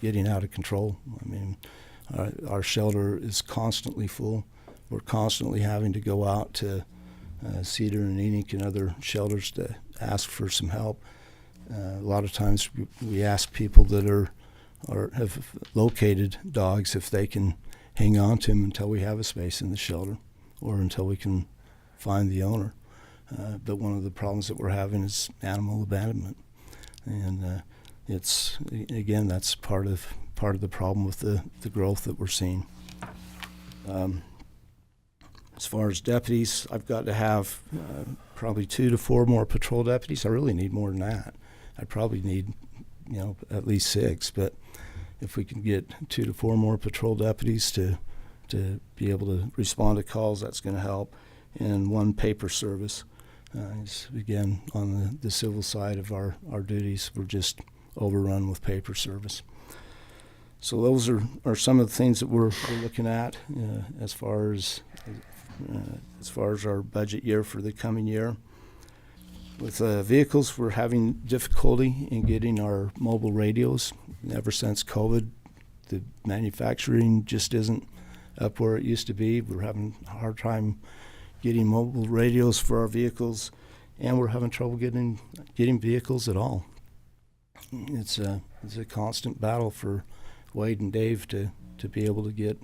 [SPEAKER 8] getting out of control. I mean, our shelter is constantly full. We're constantly having to go out to Cedar and Enoch and other shelters to ask for some help. A lot of times we ask people that have located dogs if they can hang on to them until we have a space in the shelter or until we can find the owner. But one of the problems that we're having is animal abandonment, and it's again that's part of the problem with the growth that we're seeing. As far as deputies, I've got to have probably 2 to 4 more patrol deputies. I really need more than that. I probably need at least 6, but if we can get 2 to 4 more patrol deputies to be able to respond to calls, that's going to help. And 1 paper service. Again, on the civil side of our duties, we're just overrun with paper service. So those are some of the things that we're looking at as far as our budget year for the coming year. With vehicles, we're having difficulty in getting our mobile radios. Ever since COVID, the manufacturing just isn't up where it used to be. We're having a hard time getting mobile radios for our vehicles, and we're having trouble getting vehicles at all. It's a constant battle for Wade and Dave to be able to get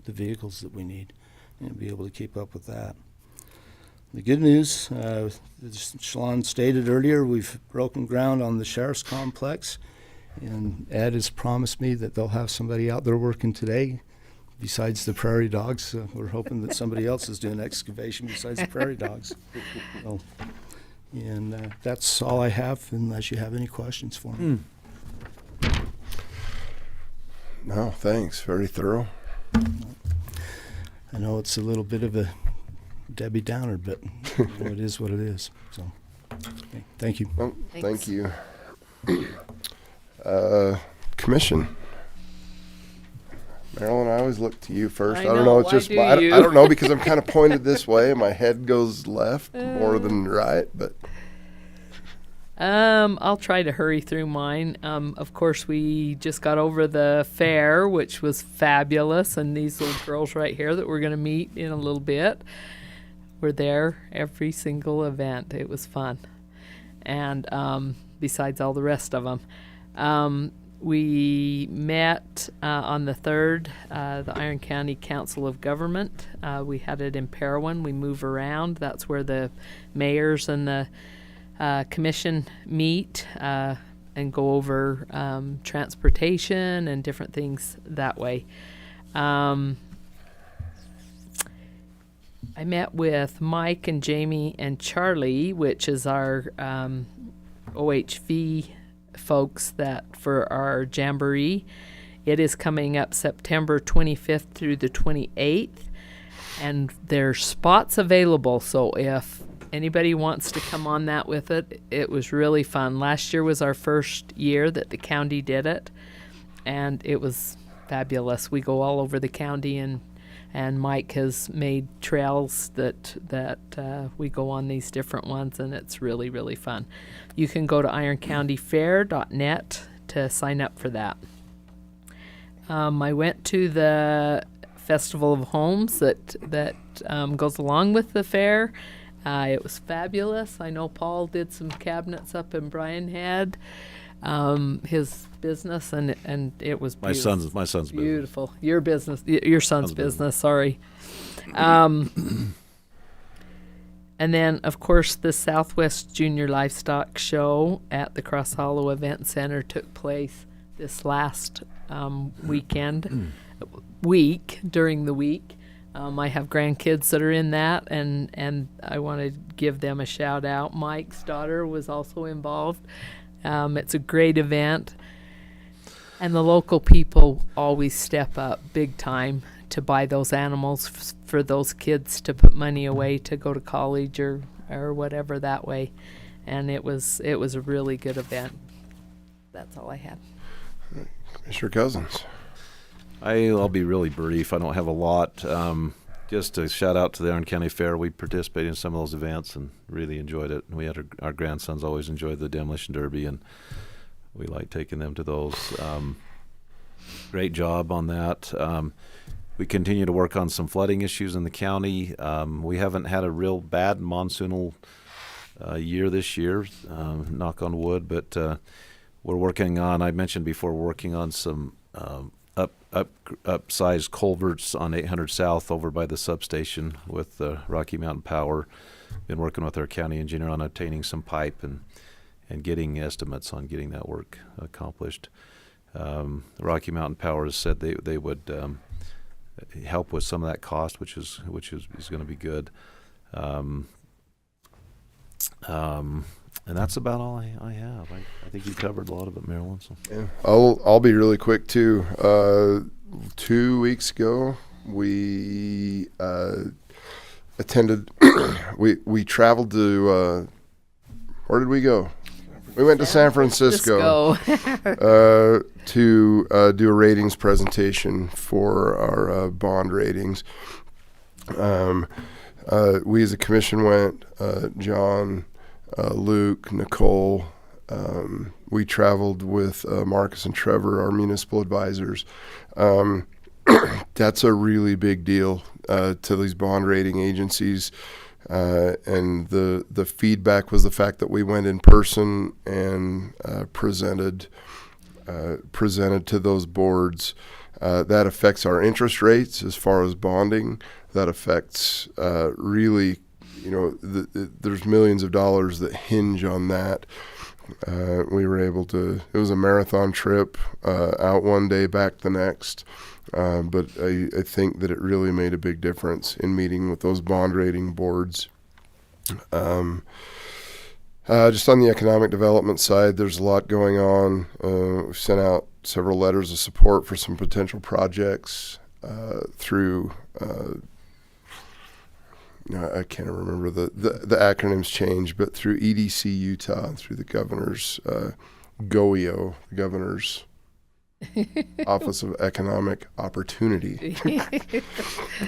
[SPEAKER 8] the vehicles that we need and be able to keep up with that. The good news, as Shalon stated earlier, we've broken ground on the Sheriff's Complex, and Ed has promised me that they'll have somebody out there working today besides the prairie dogs. We're hoping that somebody else is doing excavation besides the prairie dogs. And that's all I have, unless you have any questions for me.
[SPEAKER 2] No, thanks. Very thorough.
[SPEAKER 8] I know it's a little bit of a Debbie Downer, but it is what it is. So, okay, thank you.
[SPEAKER 2] Oh, thank you. Commission. Marilyn, I always look to you first.
[SPEAKER 3] I
[SPEAKER 2] don't
[SPEAKER 3] know,
[SPEAKER 2] know. It's
[SPEAKER 3] why
[SPEAKER 2] just
[SPEAKER 3] do
[SPEAKER 2] I
[SPEAKER 3] you?
[SPEAKER 2] don't know because I'm kind of pointed this way. My head goes left more than right, but
[SPEAKER 3] I'll try to hurry through mine. Of course, we just got over the fair, which was fabulous, and these little girls right here that we're going to meet in a little bit were there every single event. It was fun, and besides all the rest of them. We met on the 3rd, the Iron County Council of Government. We had it in Parowan. We move around. That's where the mayors and the commission meet and go over transportation and different things that way. I met with Mike and Jamie and Charlie, which is our OHV folks that for our jamboree. It is coming up September 25th through the 28th, and there's spots available, so if anybody wants to come on that with it, it was really fun. Last year was our first year that the county did it, and it was fabulous. We go all over the county, and Mike has made trails that we go on these different ones, and it's really, really fun. You can go to ironcountyfair.net to sign up for that. I went to the Festival of Homes that goes along with the fair, It was fabulous. I know Paul did some cabinets up in Bryan Head, his business, and it was
[SPEAKER 7] My son's business.
[SPEAKER 3] beautiful. Your business, your son's business. Sorry. And then, of course, the Southwest Junior Livestock Show at the Cross Hollow Event Center took place this last week during the week. I have grandkids that are in that, and I want to give them a shout out. Mike's daughter was also involved. It's a great event, and the local people always step up big time to buy those animals for those kids to put money away to go to college or whatever that way. And it was a really good event. That's all I had.
[SPEAKER 2] Commissioner Cousins.
[SPEAKER 7] I'll be really brief. I don't have a lot. Just a shout out to the Iron County Fair. We participated in some of those events and really enjoyed it. We had our grandsons always enjoyed the Demolition Derby, and we like taking them to those. Great job on that. We continue to work on some flooding issues in the county. We haven't had a real bad monsoonal year this year, knock on wood, but we're working on, I mentioned before, we're working on some upsized culverts on 800 South over by the substation with Rocky Mountain Power. Been working with our county engineer on obtaining some pipe and getting estimates on getting that work accomplished. Rocky Mountain Power has said they would help with some of that cost, which is going to be good. And that's about all I have. I think you covered a lot of it, Marilyn. So.
[SPEAKER 2] Yeah, I'll be really quick too. 2 weeks ago, we attended. we traveled to. Where did we go? We went to San Francisco to do a ratings presentation for our bond ratings. We as a commission went. John. Luke, Nicole, we traveled with Marcus and Trevor, our municipal advisors. That's a really big deal to these bond rating agencies. And the feedback was the fact that we went in person and presented to those boards. That affects our interest rates as far as bonding. That affects really there's millions of dollars that hinge on that. We were able to, it was a marathon trip, out one day, back the next. But I think that it really made a big difference in meeting with those bond rating boards. Just on the economic development side, there's a lot going on. We've sent out several letters of support for some potential projects through I can't remember the acronyms change, but through EDC Utah, through the governor's GOEO, the governor's Office of Economic Opportunity.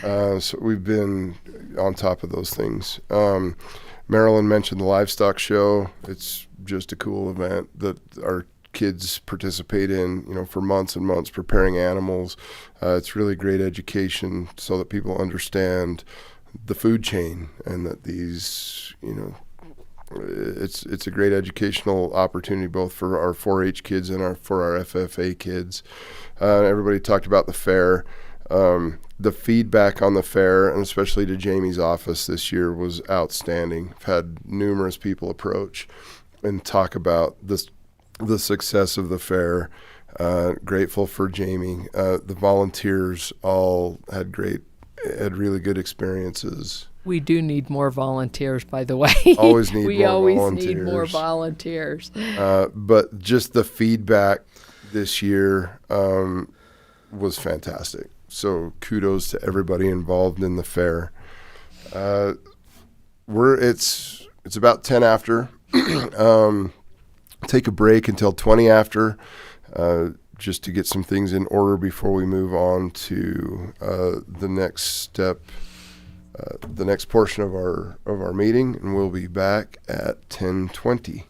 [SPEAKER 2] So we've been on top of those things. Marilyn mentioned the livestock show. It's just a cool event that our kids participate in, for months and months, preparing animals. It's really great education so that people understand the food chain, and that these, it's a great educational opportunity both for our 4-H kids and for our FFA kids. Everybody talked about the fair. The feedback on the fair, and especially to Jamie's office this year, was outstanding. I've had numerous people approach and talk about the success of the fair. Grateful for Jamie. The volunteers all had really good experiences.
[SPEAKER 3] We do need more volunteers, by the way.
[SPEAKER 2] Always need
[SPEAKER 3] we
[SPEAKER 2] more
[SPEAKER 3] always
[SPEAKER 2] volunteers.
[SPEAKER 3] need more volunteers.
[SPEAKER 2] But just the feedback this year was fantastic. So kudos to everybody involved in the fair. It's about 10 after. Take a break until 20 after. Just to get some things in order before we move on to the next step, the next portion of our meeting, and we'll be back at 10:20.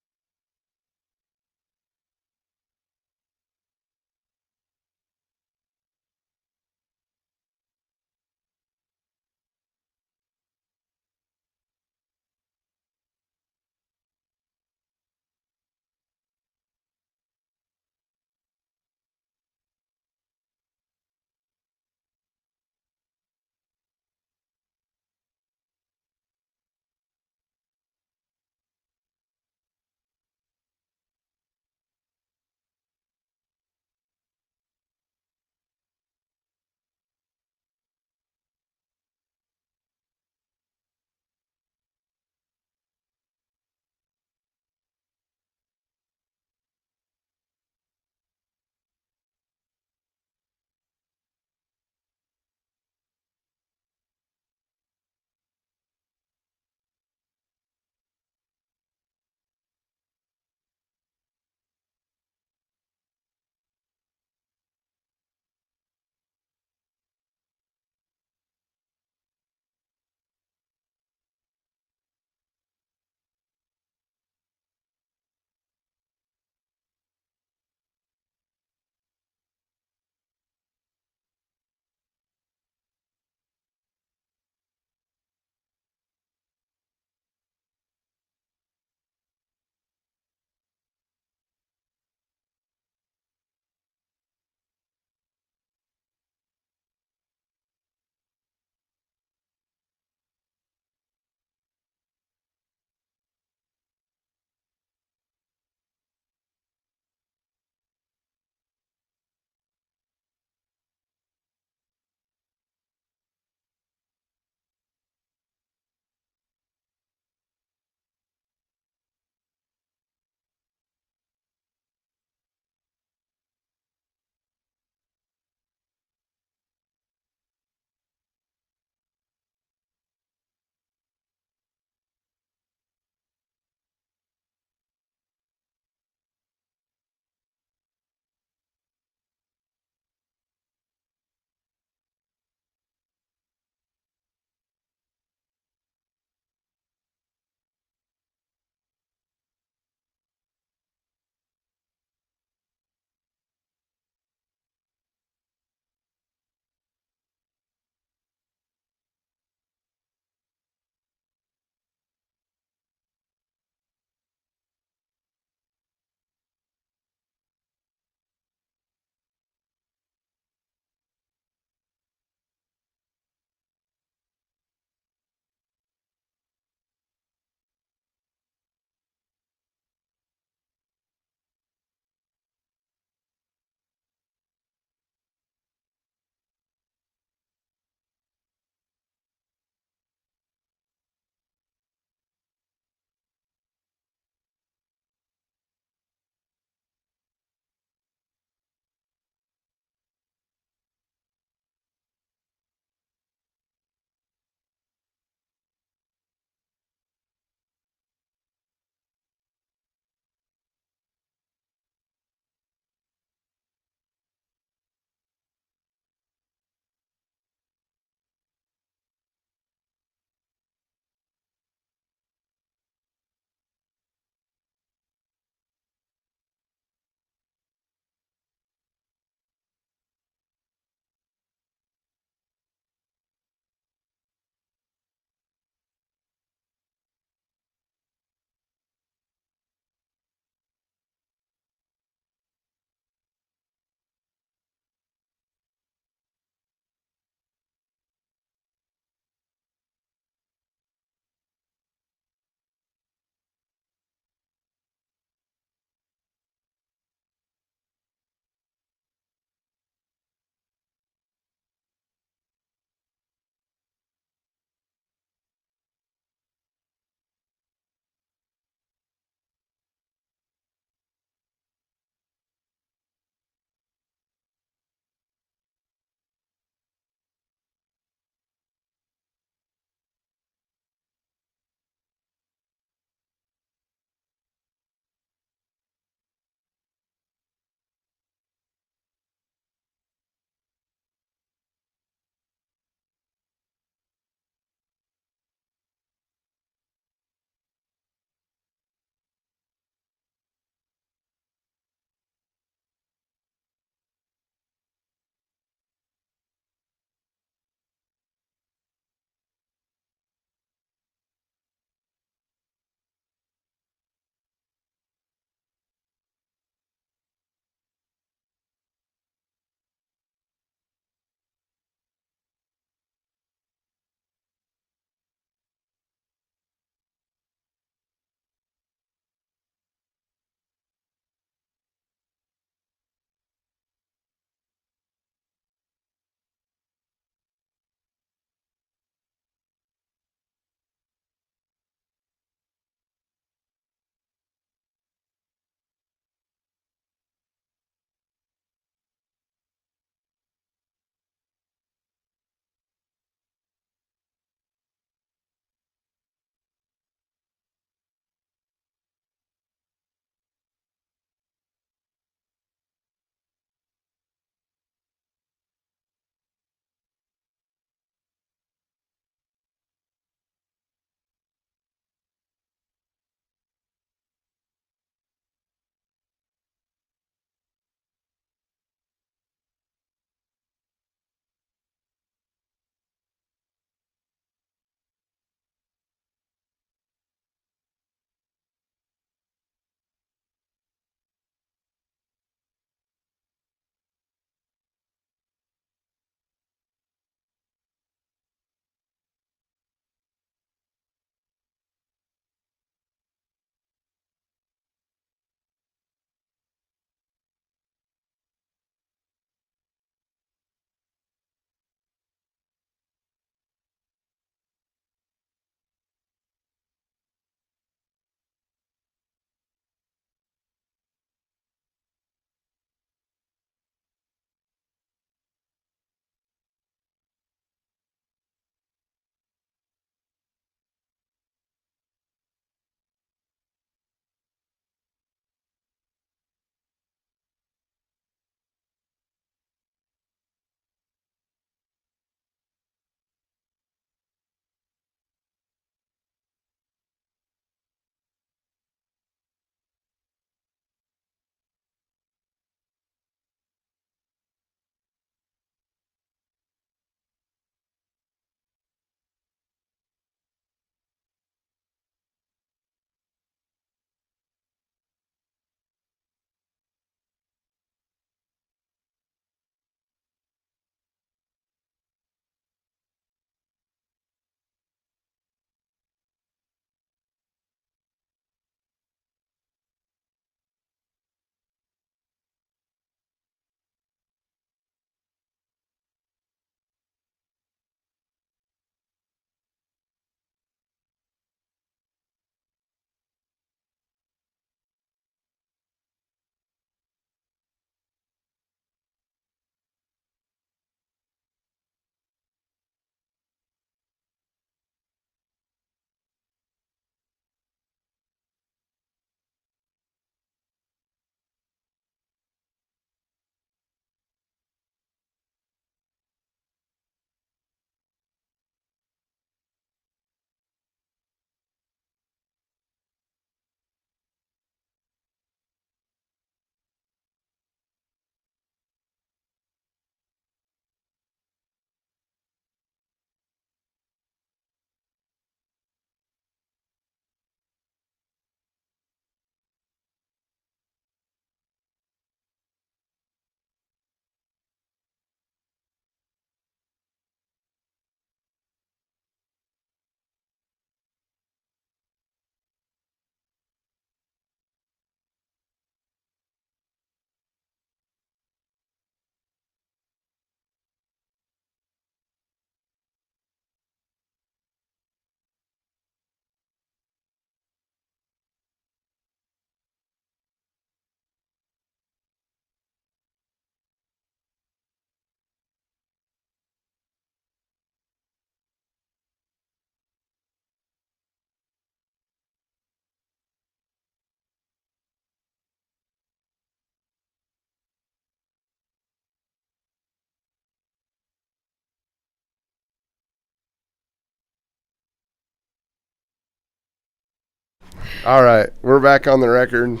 [SPEAKER 2] All right, we're back on the record.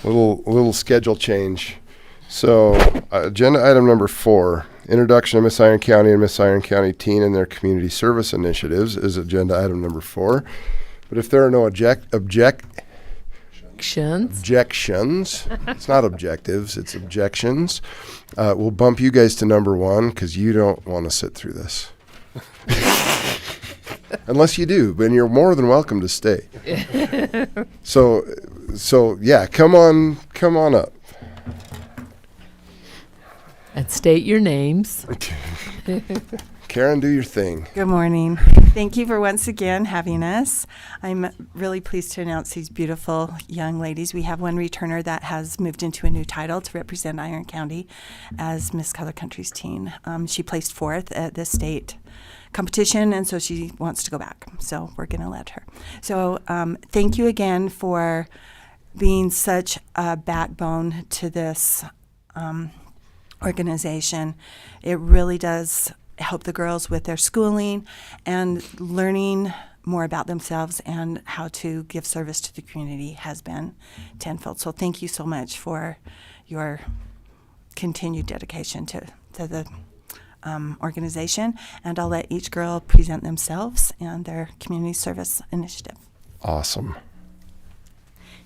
[SPEAKER 2] Little schedule change. So, agenda item number 4, introduction of Miss Iron County and Miss Iron County Teen and their community service initiatives is agenda item number 4. But if there are no objections, it's not objectives, it's objections, we'll bump you guys to number 1 because you don't want to sit through this. Unless you do, then you're more than welcome to stay. So yeah, come on up.
[SPEAKER 3] And state your names.
[SPEAKER 2] Karen, do your thing.
[SPEAKER 9] Good morning. Thank you for once again having us. I'm really pleased to announce these beautiful young ladies. We have one returner that has moved into a new title to represent Iron County as Miss Color Country's teen. She placed 4th at the state competition, and so she wants to go back. So we're going to let her. So thank you again for being such a backbone to this organization. It really does help the girls with their schooling and learning more about themselves and how to give service to the community has been tenfold. So thank you so much for your continued dedication to the organization. And I'll let each girl present themselves and their community service initiative.
[SPEAKER 2] Awesome.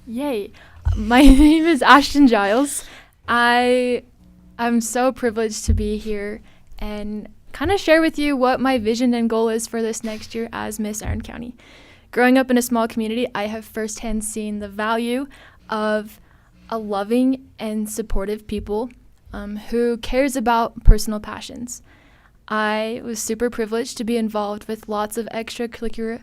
[SPEAKER 10] Yay. My name is Ashton Giles. I'm so privileged to be here and kind of share with you what my vision and goal is for this next year as Miss Iron County. Growing up in a small community, I have firsthand seen the value of a loving and supportive people who cares about personal passions. I was super privileged to be involved with lots of extracurricular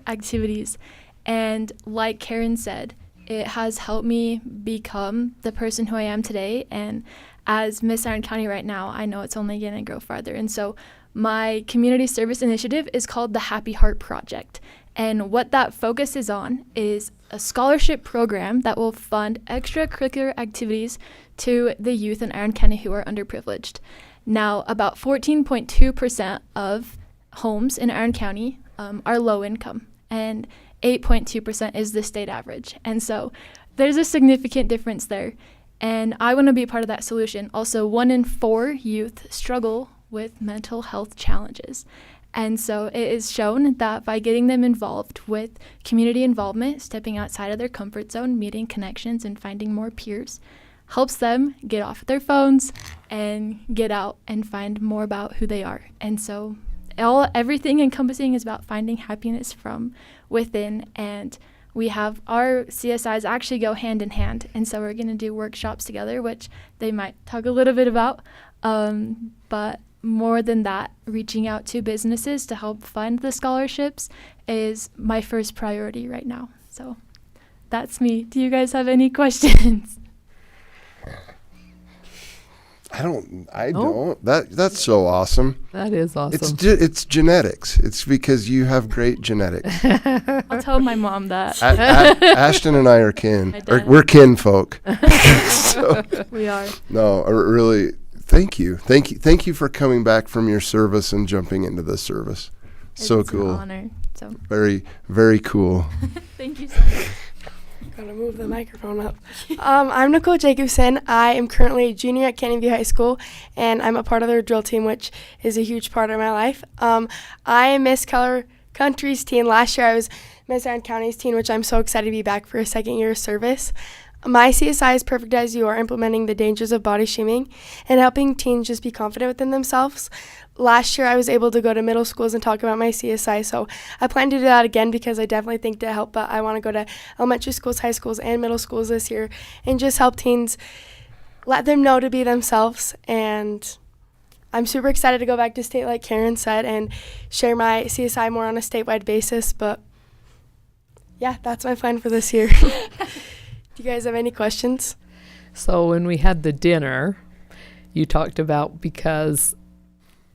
[SPEAKER 10] activities, and like Karen said, it has helped me become the person who I am today. And as Miss Iron County right now, I know it's only going to grow farther. And so my community service initiative is called the Happy Heart Project. And what that focuses on is a scholarship program that will fund extracurricular activities to the youth in Iron County who are underprivileged. Now, about 14.2% of homes in Iron County are low income, and 8.2% is the state average. And so there's a significant difference there. And I want to be part of that solution. Also, 1 in 4 youth struggle with mental health challenges. And so it is shown that by getting them involved with community involvement, stepping outside of their comfort zone, meeting connections, and finding more peers, helps them get off their phones and get out and find more about who they are. And so everything encompassing is about finding happiness from within. And we have our CSIs actually go hand in hand. And so we're going to do workshops together, which they might talk a little bit about. But more than that, reaching out to businesses to help fund the scholarships is my first priority right now. So that's me. Do you guys have any questions?
[SPEAKER 2] I don't. That's so awesome.
[SPEAKER 3] That is awesome.
[SPEAKER 2] It's genetics. It's because you have great genetics.
[SPEAKER 10] I'll tell my mom that.
[SPEAKER 2] Ashton and I are kin.
[SPEAKER 10] My dad.
[SPEAKER 2] We're kinfolk. So,
[SPEAKER 10] We are.
[SPEAKER 2] no, really, thank you for coming back from your service and jumping into this service. So
[SPEAKER 10] It's
[SPEAKER 2] cool.
[SPEAKER 10] an honor. So
[SPEAKER 2] Very, very cool.
[SPEAKER 10] thank you so much.
[SPEAKER 11] Gotta move the microphone up. I'm Nicole Jacobson. I am currently a junior at Canyon View High School, and I'm a part of their drill team, which is a huge part of my life. I am Miss Color Country's teen. Last year I was Miss Iron County's teen, which I'm so excited to be back for a second year of service. My CSI is Perfect As You Are, implementing the dangers of body shaming and helping teens just be confident within themselves. Last year I was able to go to middle schools and talk about my CSI, so I plan to do that again because I definitely think to help, but I want to go to elementary schools, high schools, and middle schools this year and just help teens, let them know to be themselves. And I'm super excited to go back to state like Karen said and share my CSI more on a statewide basis, but yeah, that's my plan for this year. Do you guys have any questions?
[SPEAKER 3] So when we had the dinner, you talked about because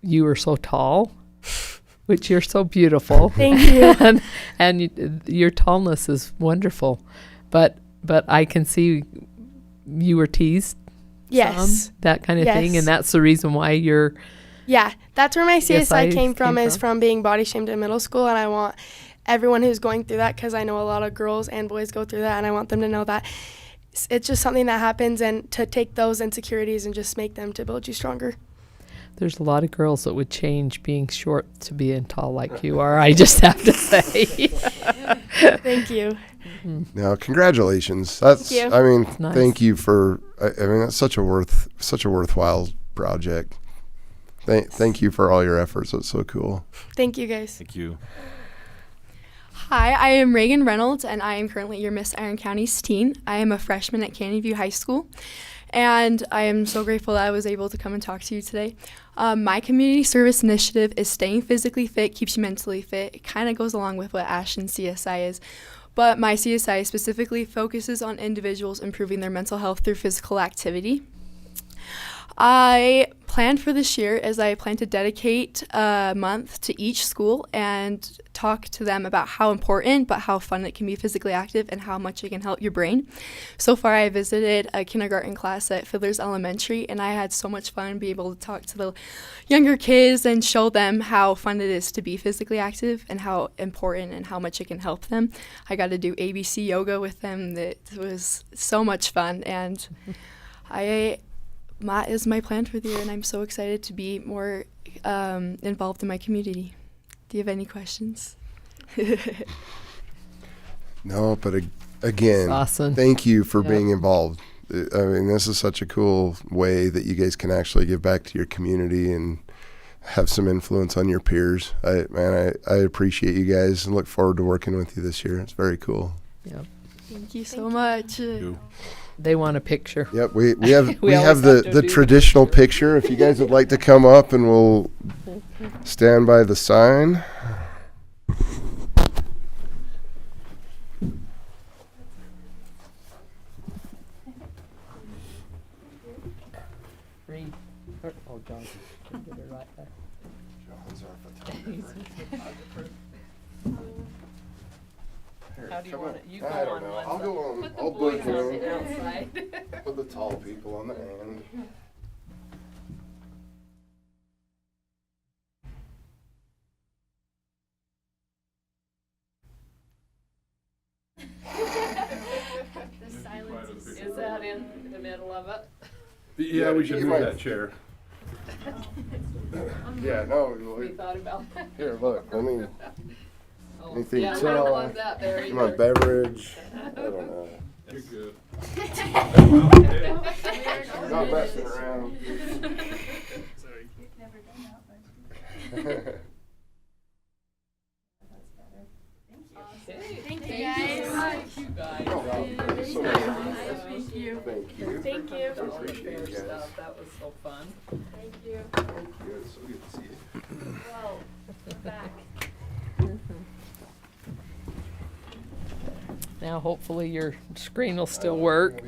[SPEAKER 3] you were so tall, which you're so beautiful.
[SPEAKER 11] Thank you.
[SPEAKER 3] and your tallness is wonderful. But I can see you were teased.
[SPEAKER 11] Yes.
[SPEAKER 3] Some, that kind of thing.
[SPEAKER 11] Yes.
[SPEAKER 3] And that's the reason why
[SPEAKER 11] Yeah, that's where my CSI
[SPEAKER 3] CSI
[SPEAKER 11] came from,
[SPEAKER 3] came
[SPEAKER 11] is from being body shamed in middle school, and I want everyone who's going through that, because I know a lot of girls and boys go through that, and I want them to know that it's just something that happens, and to take those insecurities and just make them to build you stronger.
[SPEAKER 3] There's a lot of girls that would change being short to being tall like you are, I just have to say.
[SPEAKER 11] Thank you.
[SPEAKER 2] Now, congratulations. That's,
[SPEAKER 11] Thank you.
[SPEAKER 2] I mean,
[SPEAKER 3] Nice.
[SPEAKER 2] thank you for, I mean, that's such a worthwhile project. Thank you for all your efforts. That's so cool.
[SPEAKER 11] Thank you, guys.
[SPEAKER 7] Thank you.
[SPEAKER 12] Hi, I am Reagan Reynolds, and I am currently your Miss Iron County's teen. I am a freshman at Canyon View High School, and I am so grateful that I was able to come and talk to you today. My community service initiative is Staying Physically Fit Keeps You Mentally Fit. It kind of goes along with what Ashton's CSI is, but my CSI specifically focuses on individuals improving their mental health through physical activity. I planned for this year as I plan to dedicate a month to each school and talk to them about how important but how fun it can be physically active and how much it can help your brain. So far, I visited a kindergarten class at Fiddler's Elementary, and I had so much fun being able to talk to the younger kids and show them how fun it is to be physically active and how important and how much it can help them. I got to do ABC yoga with them. That was so much fun, and that is my plan for the year, and I'm so excited to be more involved in my community. Do you have any questions?
[SPEAKER 2] No, but again,
[SPEAKER 3] Awesome.
[SPEAKER 2] thank you for
[SPEAKER 3] Yeah.
[SPEAKER 2] being involved. I mean, this is such a cool way that you guys can actually give back to your community and have some influence on your peers. I appreciate you guys and look forward to working with you this year. It's very cool.
[SPEAKER 3] Yep.
[SPEAKER 12] Thank you so much.
[SPEAKER 3] They want a picture.
[SPEAKER 2] Yep, we have
[SPEAKER 3] We
[SPEAKER 2] we
[SPEAKER 3] always
[SPEAKER 2] have
[SPEAKER 3] have to
[SPEAKER 2] the
[SPEAKER 3] do
[SPEAKER 2] traditional picture. If you guys would like to come up, and we'll stand by the sign.
[SPEAKER 3] Read. Oh, John, can get her right back. How do you want it? You go
[SPEAKER 2] I don't
[SPEAKER 3] on
[SPEAKER 2] know.
[SPEAKER 3] one.
[SPEAKER 2] I'll go on.
[SPEAKER 3] Put the
[SPEAKER 2] I'll
[SPEAKER 3] boys
[SPEAKER 2] book
[SPEAKER 3] on
[SPEAKER 2] in.
[SPEAKER 3] the outside.
[SPEAKER 2] Put the tall people on the end.
[SPEAKER 3] Is that in the middle of it?
[SPEAKER 4] Yeah, we should
[SPEAKER 2] You
[SPEAKER 4] move
[SPEAKER 2] might-
[SPEAKER 4] that chair.
[SPEAKER 2] Yeah, no.
[SPEAKER 3] We thought about that.
[SPEAKER 2] Here, look. Let me.
[SPEAKER 3] Oh,
[SPEAKER 2] Anything
[SPEAKER 3] yeah,
[SPEAKER 2] to-
[SPEAKER 3] we don't want that there
[SPEAKER 2] You want
[SPEAKER 3] either.
[SPEAKER 2] beverage? I don't know.
[SPEAKER 4] You're good.
[SPEAKER 2] Not messing around.
[SPEAKER 3] Thank you guys. Thank you guys.
[SPEAKER 2] Thank you. Thank you.
[SPEAKER 11] Thank you.
[SPEAKER 2] Appreciate you guys.
[SPEAKER 3] That was so fun.
[SPEAKER 11] Thank you.
[SPEAKER 2] Good. So good to see you.
[SPEAKER 11] Well, back.
[SPEAKER 3] Now hopefully your screen will still work.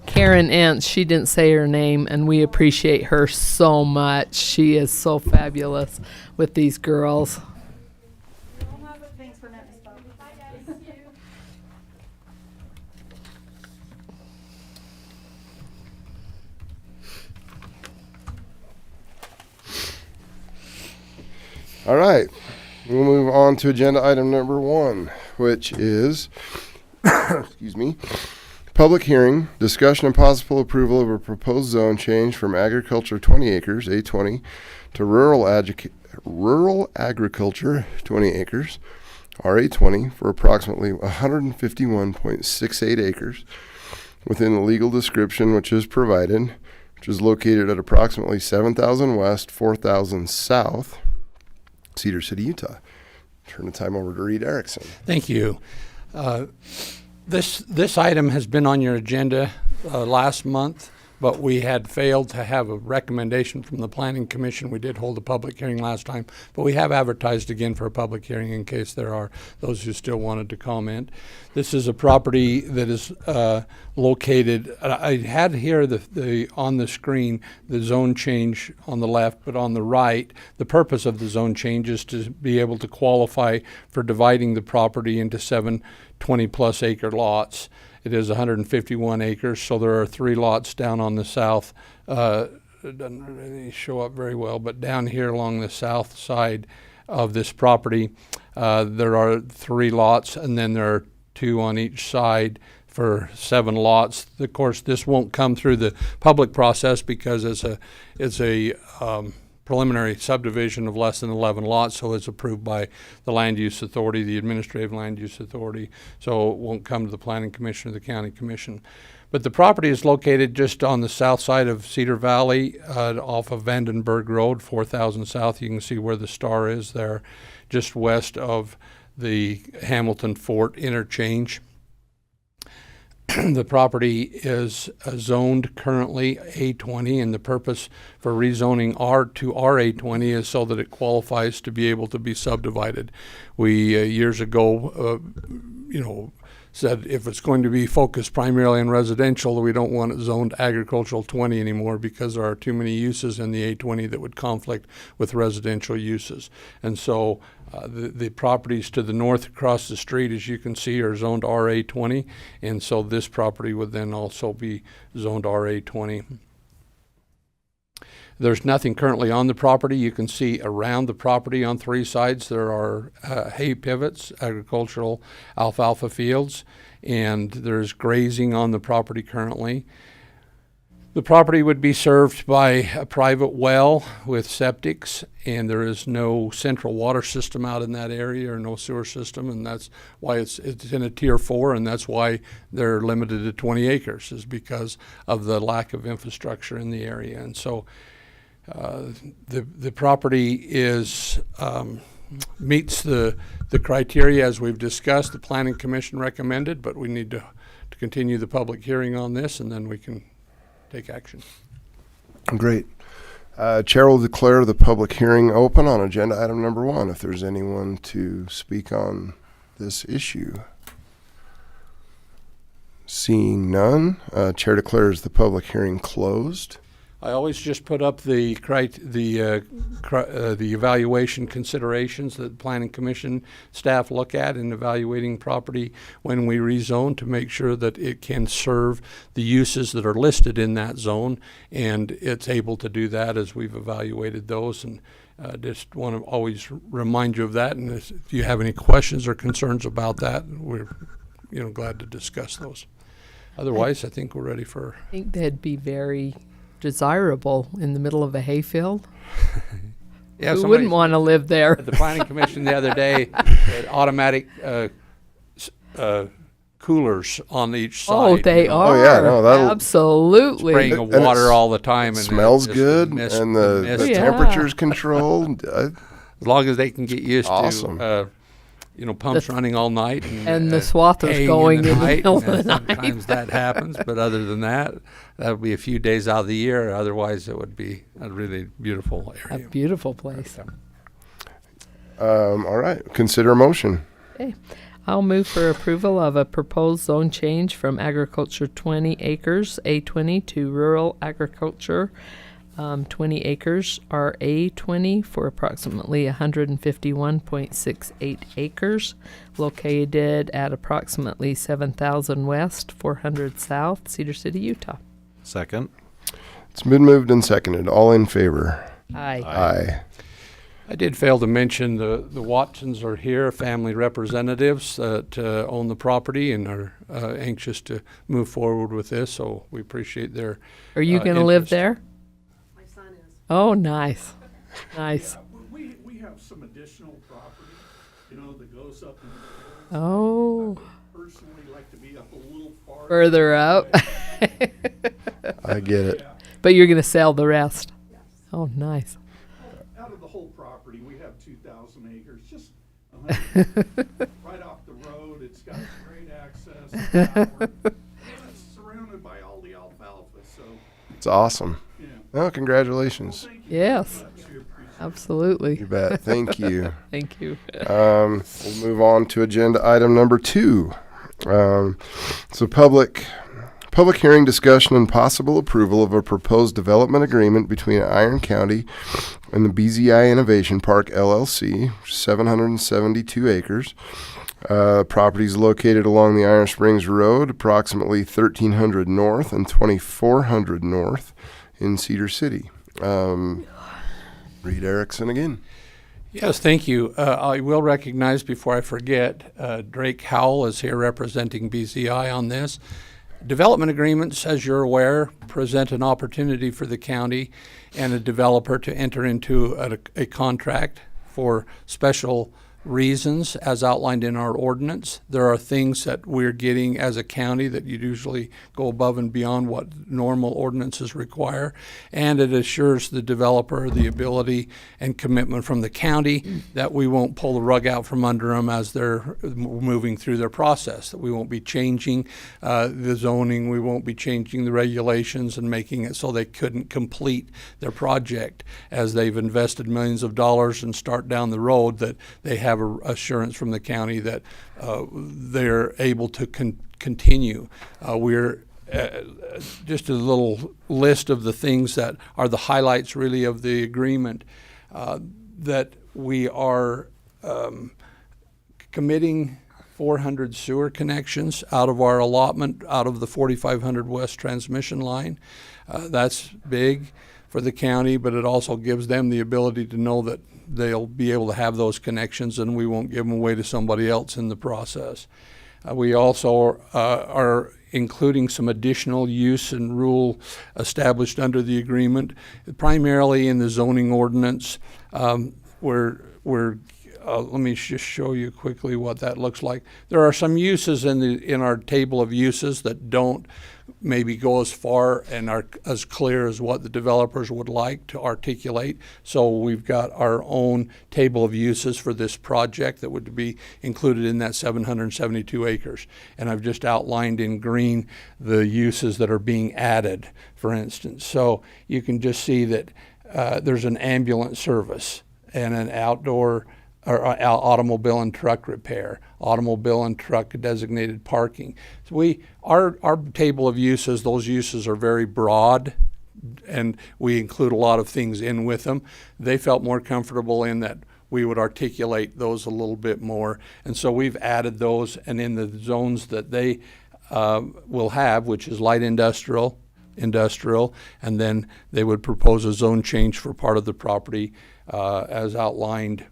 [SPEAKER 3] Karen Entz, she didn't say her name, and we appreciate her so much. She is so fabulous with these girls.
[SPEAKER 2] All right. We'll move on to agenda item number 1, which is, excuse me, public hearing, discussion and possible approval of a proposed zone change from agriculture 20 acres, A20, to rural agriculture 20 acres, RA20, for approximately 151.68 acres within the legal description which is provided, which is located at approximately 7,000 west, 4,000 south, Cedar City, Utah. Turn the time over to Reed Erickson.
[SPEAKER 13] Thank you. This item has been on your agenda last month, but we had failed to have a recommendation from the Planning Commission. We did hold a public hearing last time, but we have advertised again for a public hearing in case there are those who still wanted to comment. This is a property that is located, I had here the on the screen the zone change on the left, but on the right, the purpose of the zone change is to be able to qualify for dividing the property into 7 20-plus acre lots. It is 151 acres, so there are 3 lots down on the south it doesn't really show up very well, but down here along the south side of this property, there are 3 lots, and then there are 2 on each side for 7 lots. Of course, this won't come through the public process because it's a preliminary subdivision of less than 11 lots, so it's approved by the Land Use Authority, the Administrative Land Use Authority, so it won't come to the Planning Commission or the County Commission. But the property is located just on the south side of Cedar Valley, off of Vandenberg Road, 4000 South. You can see where the star is there, just west of the Hamilton Fort interchange. The property is zoned currently A20, and the purpose for rezoning R to RA20 is so that it qualifies to be able to be subdivided. We years ago, said if it's going to be focused primarily on residential, we don't want it zoned agricultural 20 anymore because there are too many uses in the A20 that would conflict with residential uses. And so the properties to the north across the street, as you can see, are zoned RA20, and so this property would then also be zoned RA20. There's nothing currently on the property. You can see around the property on 3 sides there are hay pivots, agricultural alfalfa fields, and there's grazing on the property currently. The property would be served by a private well with septics, and there is no central water system out in that area or no sewer system, and that's why it's in a Tier 4, and that's why they're limited to 20 acres, is because of the lack of infrastructure in the area. And so the property is meets the criteria as we've discussed. The Planning Commission recommended, but we need to continue the public hearing on this, and then we can take action.
[SPEAKER 2] Great. Chair will declare the public hearing open on agenda item number 1. If there's anyone to speak on this issue. Seeing none, Chair declares the public hearing closed.
[SPEAKER 13] I always just put up the evaluation considerations that Planning Commission staff look at in evaluating property when we rezone, to make sure that it can serve the uses that are listed in that zone, and it's able to do that as we've evaluated those. And just want to always remind you of that, and if you have any questions or concerns about that, we're glad to discuss those. Otherwise, I think we're ready for.
[SPEAKER 3] I think that'd be very desirable in the middle of a hayfield.
[SPEAKER 13] Yeah,
[SPEAKER 3] who wouldn't want to live there?
[SPEAKER 13] At the Planning Commission the other day, had automatic coolers on each side.
[SPEAKER 3] Oh, they are.
[SPEAKER 2] Oh, yeah, no, that'll
[SPEAKER 3] absolutely
[SPEAKER 13] spraying of water all the time, and
[SPEAKER 2] smells
[SPEAKER 13] just
[SPEAKER 2] good,
[SPEAKER 13] mist,
[SPEAKER 2] and the
[SPEAKER 13] mist.
[SPEAKER 2] temperature's controlled.
[SPEAKER 13] As long as they can get used
[SPEAKER 2] Awesome.
[SPEAKER 13] to pumps running all night,
[SPEAKER 3] and the swathers going in the middle of the night.
[SPEAKER 13] Sometimes that happens, but other than that would be a few days out of the year. Otherwise, it would be a really beautiful area.
[SPEAKER 3] A beautiful place.
[SPEAKER 2] All right, consider a motion.
[SPEAKER 3] Okay. I'll move for approval of a proposed zone change from agriculture 20 acres, A20, to rural agriculture 20 acres, RA20, for approximately 151.68 acres, located at approximately 7,000 West, 400 South, Cedar City, Utah.
[SPEAKER 7] Second.
[SPEAKER 2] It's been moved and seconded. All in favor?
[SPEAKER 3] Aye.
[SPEAKER 2] Aye.
[SPEAKER 13] I did fail to mention the Watsons are here, family representatives that own the property and are anxious to move forward with this, so we appreciate their
[SPEAKER 3] Are you going to live there?
[SPEAKER 14] My son is.
[SPEAKER 3] Oh, nice. Nice.
[SPEAKER 15] Yeah, we have some additional property, that goes up in the hills.
[SPEAKER 3] Oh.
[SPEAKER 15] I would personally like to be up a little
[SPEAKER 3] further up.
[SPEAKER 2] I get it.
[SPEAKER 3] But you're going to sell the rest?
[SPEAKER 14] Yes.
[SPEAKER 3] Oh, nice.
[SPEAKER 15] Out of the whole property, we have 2,000 acres, just right off the road. It's got great access. And it's surrounded by all the alfalfa, so.
[SPEAKER 2] It's awesome.
[SPEAKER 15] Yeah.
[SPEAKER 2] Oh, congratulations.
[SPEAKER 15] Well,
[SPEAKER 3] Yes. Absolutely.
[SPEAKER 2] You bet. Thank you.
[SPEAKER 3] Thank you.
[SPEAKER 2] We'll move on to agenda item number 2. So public hearing, discussion, and possible approval of a proposed development agreement between Iron County and the BZI Innovation Park, LLC, 772 acres. Property is located along the Iron Springs Road, approximately 1,300 north and 2,400 north in Cedar City. Reed Erickson again.
[SPEAKER 13] Yes, thank you. I will recognize before I forget, Drake Howell is here representing BZI on this. Development agreements, as you're aware, present an opportunity for the county and a developer to enter into a contract for special reasons as outlined in our ordinance. There are things that we're getting as a county that you'd usually go above and beyond what normal ordinances require, and it assures the developer the ability and commitment from the county that we won't pull the rug out from under them as they're moving through their process, that we won't be changing the zoning, we won't be changing the regulations and making it so they couldn't complete their project as they've invested millions of dollars and start down the road, that they have assurance from the county that they're able to continue. We're just a little list of the things that are the highlights really of the agreement, that we are committing 400 sewer connections out of our allotment, out of the 4500 West transmission line. That's big for the county, but it also gives them the ability to know that they'll be able to have those connections and we won't give them away to somebody else in the process. We also are including some additional use and rule established under the agreement, primarily in the zoning ordinance. Let me just show you quickly what that looks like. There are some uses in our table of uses that don't maybe go as far and are as clear as what the developers would like to articulate. So we've got our own table of uses for this project that would be included in that 772 acres. And I've just outlined in green the uses that are being added, for instance. So you can just see that there's an ambulance service and an outdoor or automobile and truck repair, automobile and truck designated parking. So our table of uses, those uses are very broad, and we include a lot of things in with them. They felt more comfortable in that we would articulate those a little bit more, and so we've added those, and in the zones that they will have, which is light industrial, and then they would propose a zone change for part of the property as outlined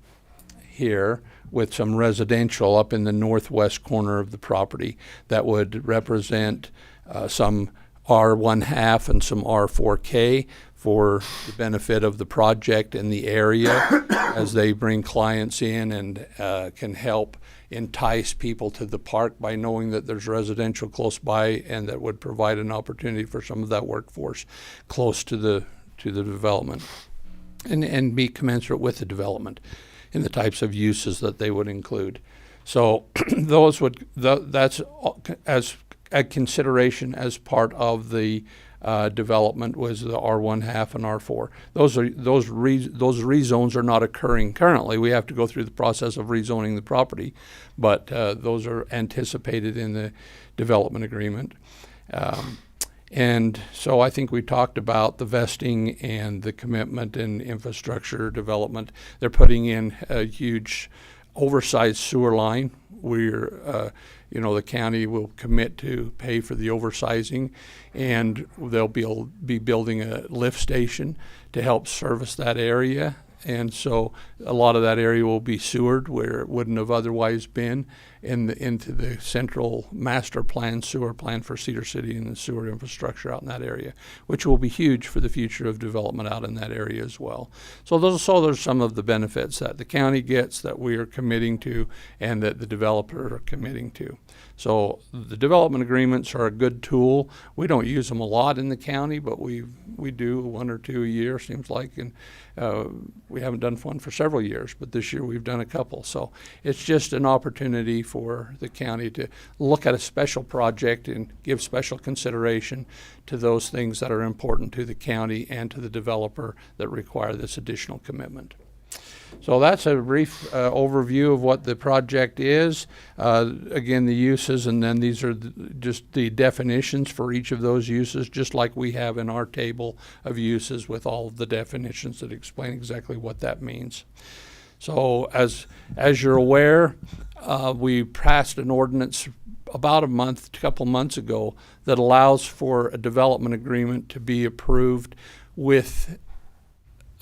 [SPEAKER 13] here, with some residential up in the northwest corner of the property that would represent some R1/2 and some R4K for the benefit of the project and the area as they bring clients in and can help entice people to the park by knowing that there's residential close by, and that would provide an opportunity for some of that workforce close to the development and be commensurate with the development in the types of uses that they would include. So that's as a consideration as part of the development was the R1/2 and R4. Those rezones are not occurring currently. We have to go through the process of rezoning the property, but those are anticipated in the development agreement. And so I think we talked about the vesting and the commitment and infrastructure development. They're putting in a huge oversized sewer line. The county will commit to pay for the oversizing, and they'll be building a lift station to help service that area. And so a lot of that area will be sewered where it wouldn't have otherwise been into the central master plan, sewer plan for Cedar City and the sewer infrastructure out in that area, which will be huge for the future of development out in that area as well. So those are some of the benefits that the county gets, that we are committing to, and that the developer are committing to. So the development agreements are a good tool. We don't use them a lot in the county, but we do 1 or 2 a year, seems like, and we haven't done one for several years, but this year we've done a couple. So it's just an opportunity for the county to look at a special project and give special consideration to those things that are important to the county and to the developer that require this additional commitment. So that's a brief overview of what the project is. Again, the uses, and then these are just the definitions for each of those uses, just like we have in our table of uses with all of the definitions that explain exactly what that means. So as you're aware, we passed an ordinance about a couple months ago that allows for a development agreement to be approved with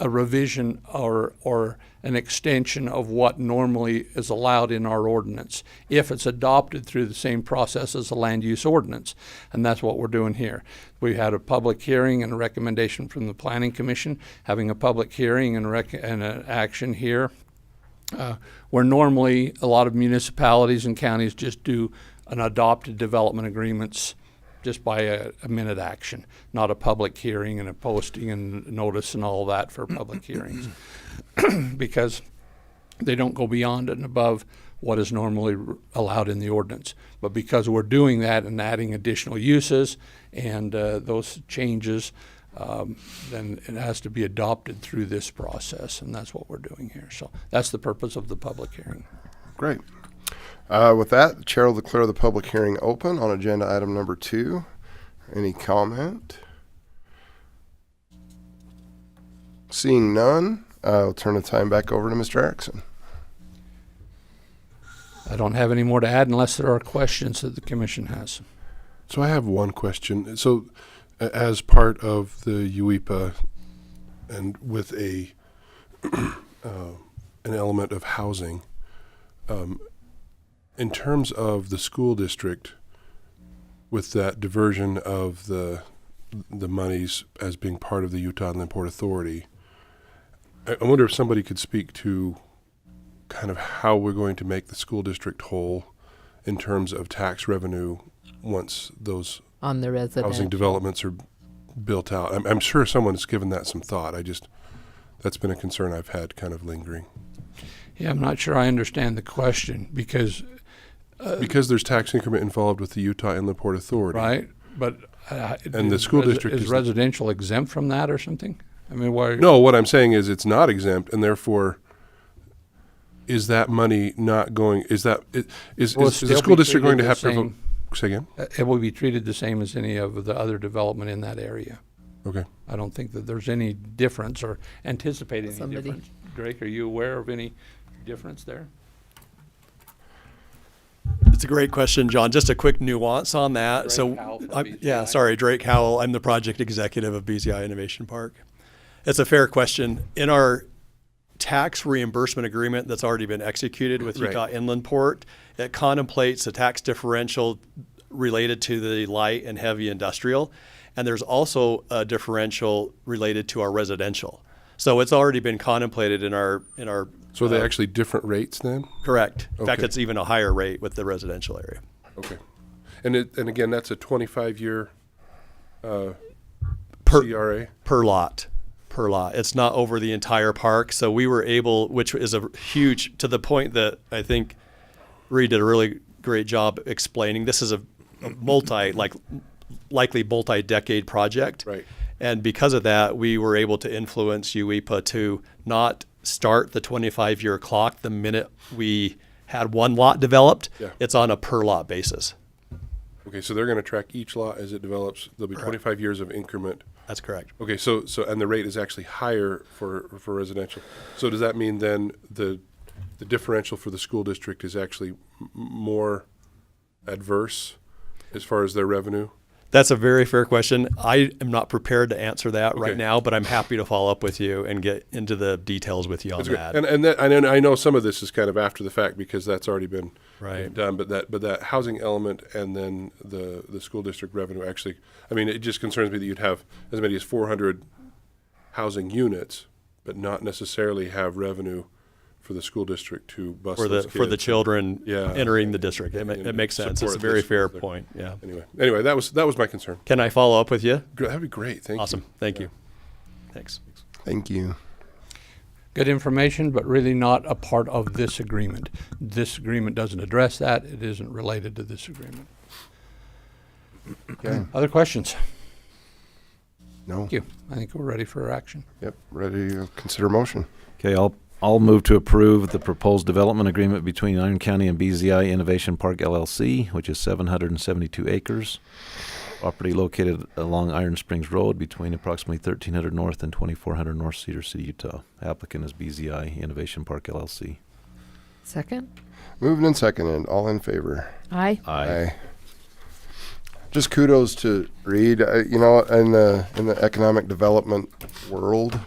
[SPEAKER 13] a revision or an extension of what normally is allowed in our ordinance if it's adopted through the same process as a land use ordinance. And that's what we're doing here. We had a public hearing and a recommendation from the Planning Commission, having a public hearing and an action here. Where normally a lot of municipalities and counties just do an adopted development agreements just by a minute action, not a public hearing and a posting and notice and all that for public hearings, because they don't go beyond and above what is normally allowed in the ordinance. But because we're doing that and adding additional uses and those changes, then it has to be adopted through this process, and that's what we're doing here. So that's the purpose of the public hearing.
[SPEAKER 2] Great. With that, the chair will declare the public hearing open on agenda item number 2. Any comment? Seeing none, I'll turn the time back over to Mr. Erickson.
[SPEAKER 13] I don't have any more to add unless there are questions that the commission has.
[SPEAKER 4] So I have one question. So as part of the UEPA and with an element of housing, in terms of the school district, with that diversion of the monies as being part of the Utah Inland Port Authority, I wonder if somebody could speak to kind of how we're going to make the school district whole in terms of tax revenue once those
[SPEAKER 3] On the residential.
[SPEAKER 4] housing developments are built out. I'm sure someone's given that some thought. That's been a concern I've had kind of lingering.
[SPEAKER 13] Yeah, I'm not sure I understand the question because
[SPEAKER 4] there's tax increment involved with the Utah Inland Port Authority.
[SPEAKER 13] right, but
[SPEAKER 4] And the school district
[SPEAKER 13] is
[SPEAKER 4] is
[SPEAKER 13] residential exempt from that or something? I mean, why?
[SPEAKER 4] No, what I'm saying is it's not exempt, and therefore, is that money not going? Is the school district going to have to vote? Say again?
[SPEAKER 13] It will be treated the same as any of the other development in that area.
[SPEAKER 4] Okay.
[SPEAKER 13] I don't think that there's any difference or anticipate any difference. Drake, are you aware of any difference there?
[SPEAKER 14] It's a great question, John. Just a quick nuance on that.
[SPEAKER 13] Drake Howell from BZI.
[SPEAKER 14] Drake Howell. I'm the project executive of BZI Innovation Park. It's a fair question. In our tax reimbursement agreement that's already been executed with Utah Inland Port, it contemplates a tax differential related to the light and heavy industrial, and there's also a differential related to our residential. So it's already been contemplated in our.
[SPEAKER 4] So are they actually different rates then?
[SPEAKER 14] Correct. In fact,
[SPEAKER 4] Okay.
[SPEAKER 14] it's even a higher rate with the residential area.
[SPEAKER 4] Okay. And again, that's a 25-year CRA
[SPEAKER 14] per lot. It's not over the entire park. So we were able, which is a huge, to the point that I think Reed did a really great job explaining. This is a likely multi-decade project.
[SPEAKER 4] Right.
[SPEAKER 14] And because of that, we were able to influence UEPA to not start the 25-year clock the minute we had one lot developed.
[SPEAKER 4] Yeah.
[SPEAKER 14] It's on a per lot basis.
[SPEAKER 4] Okay, so they're going to track each lot as it develops. There'll be 25 years of increment.
[SPEAKER 14] That's correct.
[SPEAKER 4] Okay, so and the rate is actually higher for residential. So does that mean then the differential for the school district is actually more adverse as far as their revenue?
[SPEAKER 14] That's a very fair question. I am not prepared to answer that right
[SPEAKER 4] Okay.
[SPEAKER 14] now, but I'm happy to follow up with you and get into the details with you on
[SPEAKER 4] That's great.
[SPEAKER 14] that.
[SPEAKER 4] And I know some of this is kind of after the fact because that's already been
[SPEAKER 14] Right.
[SPEAKER 4] done. But that housing element and then the school district revenue actually, I mean, it just concerns me that you'd have as many as 400 housing units, but not necessarily have revenue for the school district to bus
[SPEAKER 14] for
[SPEAKER 4] those
[SPEAKER 14] the
[SPEAKER 4] kids.
[SPEAKER 14] children
[SPEAKER 4] Yeah.
[SPEAKER 14] entering the district. It
[SPEAKER 4] And
[SPEAKER 14] makes sense. It's
[SPEAKER 4] support
[SPEAKER 14] a very
[SPEAKER 4] this
[SPEAKER 14] fair
[SPEAKER 4] further.
[SPEAKER 14] point. Yeah.
[SPEAKER 4] Anyway, that was my concern.
[SPEAKER 14] Can I follow up with you?
[SPEAKER 4] That'd be great. Thank you.
[SPEAKER 14] Awesome. Thank you. Thanks.
[SPEAKER 2] Thank you.
[SPEAKER 13] Good information, but really not a part of this agreement. This agreement doesn't address that. It isn't related to this agreement.
[SPEAKER 2] Okay.
[SPEAKER 13] Other questions?
[SPEAKER 2] No.
[SPEAKER 13] Thank you. I think we're ready for action.
[SPEAKER 2] Yep. Ready to consider motion.
[SPEAKER 7] Okay, I'll move to approve the proposed development agreement between Iron County and BZI Innovation Park LLC, which is 772 acres. Property located along Iron Springs Road between approximately 1300 North and 2400 North Cedar City, Utah. Applicant is BZI Innovation Park LLC.
[SPEAKER 3] Second?
[SPEAKER 2] Moved and seconded. All in favor?
[SPEAKER 3] Aye.
[SPEAKER 2] Aye. Just kudos to Reed. You know, in the economic development world,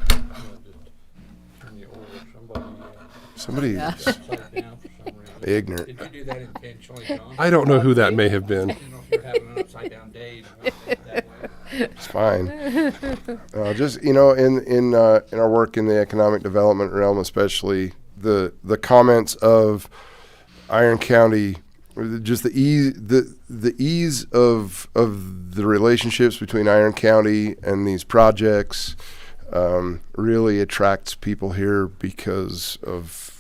[SPEAKER 2] somebody ignorant.
[SPEAKER 13] Did you do that intentionally, John?
[SPEAKER 4] I don't know who that may have been.
[SPEAKER 13] I don't know if you're having an upside down day.
[SPEAKER 2] It's fine. Just, you know, in our work in the economic development realm, especially the comments of Iron County, just the ease of the relationships between Iron County and these projects really attracts people here because of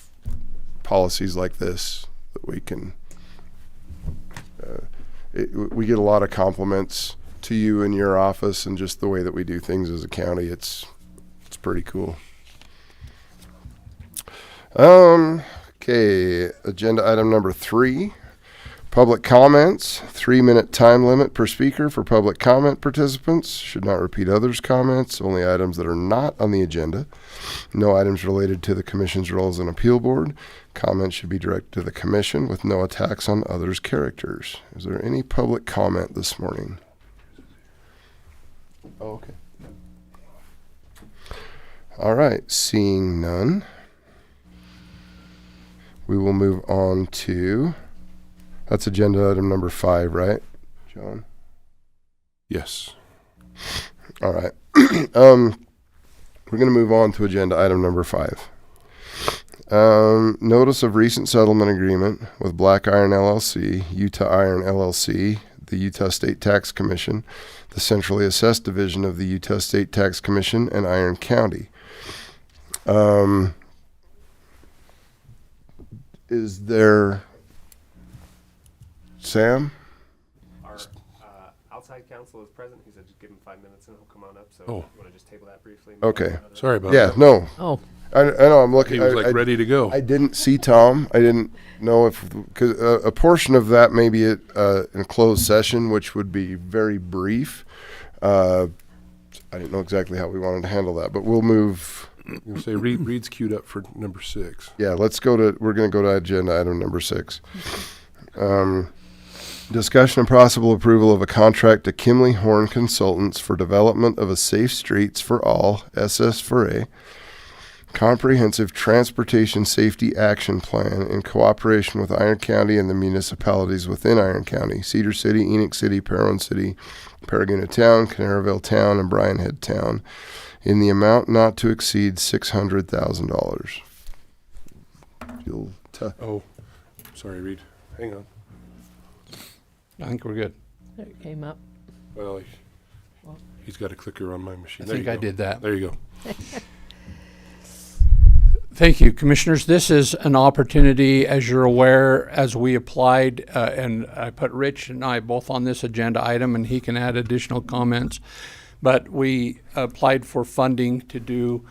[SPEAKER 2] policies like this that we can. We get a lot of compliments to you and your office, and just the way that we do things as a county. It's pretty cool. Okay, agenda item number 3. Public comments, 3-minute time limit per speaker for public comment participants. Should not repeat others' comments, only items that are not on the agenda. No items related to the commission's role as an appeal board. Comments should be directed to the commission with no attacks on others' characters. Is there any public comment this morning? Oh, okay. All right, seeing none, we will move on to, that's agenda item number 5, right, John?
[SPEAKER 4] Yes.
[SPEAKER 2] All right. We're going to move on to agenda item number 5. Notice of recent settlement agreement with Black Iron LLC, Utah Iron LLC, the Utah State Tax Commission, the Centrally Assessed Division of the Utah State Tax Commission, and Iron County. Is there, Sam?
[SPEAKER 16] Our outside counsel is present. He said just give him 5 minutes and he'll come on up. So
[SPEAKER 4] Oh.
[SPEAKER 16] you want to just table that briefly?
[SPEAKER 2] Okay.
[SPEAKER 4] Sorry about
[SPEAKER 2] Yeah,
[SPEAKER 4] that.
[SPEAKER 2] no.
[SPEAKER 3] Oh.
[SPEAKER 2] I know, I'm looking.
[SPEAKER 4] He was like ready to go.
[SPEAKER 2] I didn't see Tom. I didn't know if, because a portion of that may be in a closed session, which would be very brief. I didn't know exactly how we wanted to handle that, but we'll move.
[SPEAKER 4] You say Reed's queued up for number 6.
[SPEAKER 2] Yeah, we're going to go to agenda item number 6. Discussion and possible approval of a contract to Kimley Horn Consultants for development of a Safe Streets for All, SS4A, comprehensive transportation safety action plan in cooperation with Iron County and the municipalities within Iron County, Cedar City, Enoch City, Parowan City, Paraguna Town, Canaryville Town, and Bryan Head Town, in the amount not to exceed $600,000.
[SPEAKER 4] Oh, sorry, Reed. Hang on.
[SPEAKER 13] I think we're good.
[SPEAKER 3] There it came up.
[SPEAKER 4] Well, he's got a clicker on my machine.
[SPEAKER 13] I
[SPEAKER 4] There
[SPEAKER 13] think
[SPEAKER 4] you
[SPEAKER 13] I
[SPEAKER 4] go.
[SPEAKER 13] did that.
[SPEAKER 4] There you go.
[SPEAKER 13] Thank you, Commissioners. This is an opportunity, as you're aware, as we applied, and I put Rich and I both on this agenda item, and he can add additional comments. But we applied for funding to do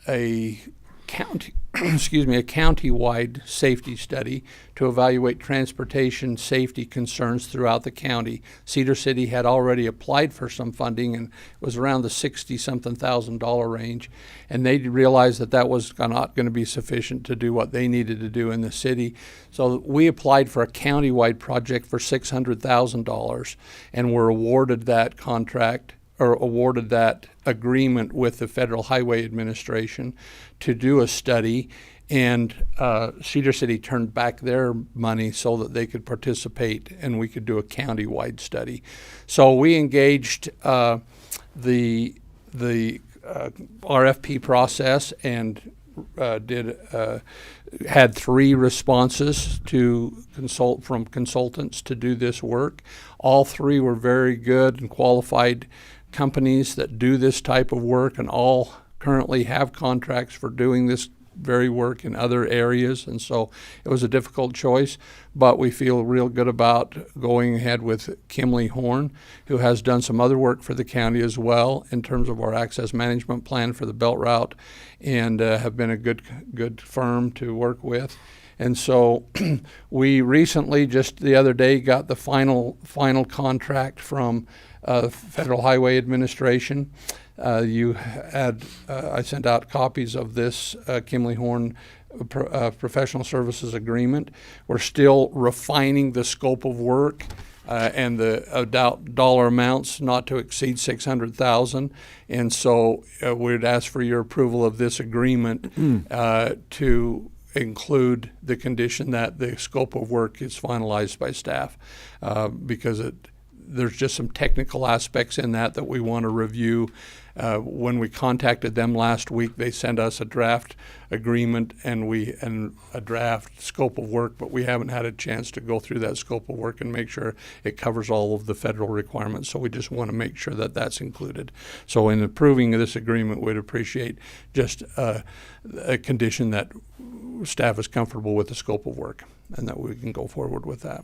[SPEAKER 13] a county, a county-wide safety study to evaluate transportation safety concerns throughout the county. Cedar City had already applied for some funding and was around the $60,000 range, and they realized that that was not going to be sufficient to do what they needed to do in the city. So we applied for a county-wide project for $600,000 and were awarded that contract, or awarded that agreement with the Federal Highway Administration to do a study, and Cedar City turned back their money so that they could participate and we could do a county-wide study. So we engaged the RFP process and had 3 responses from consultants to do this work. All 3 were very good and qualified companies that do this type of work, and all currently have contracts for doing this very work in other areas, and so it was a difficult choice, but we feel real good about going ahead with Kimley Horn, who has done some other work for the county as well in terms of our access management plan for the Belt Route, and have been a good firm to work with. And so we recently, just the other day, got the final contract from Federal Highway Administration. I sent out copies of this Kimley Horn professional services agreement. We're still refining the scope of work and the dollar amounts not to exceed $600,000, and so we'd ask for your approval of this agreement to include the condition that the scope of work is finalized by staff, because there's just some technical aspects in that we want to review. When we contacted them last week, they sent us a draft agreement and a draft scope of work, but we haven't had a chance to go through that scope of work and make sure it covers all of the federal requirements. So we just want to make sure that that's included. So in approving this agreement, we'd appreciate just a condition that staff is comfortable with the scope of work and that we can go forward with that.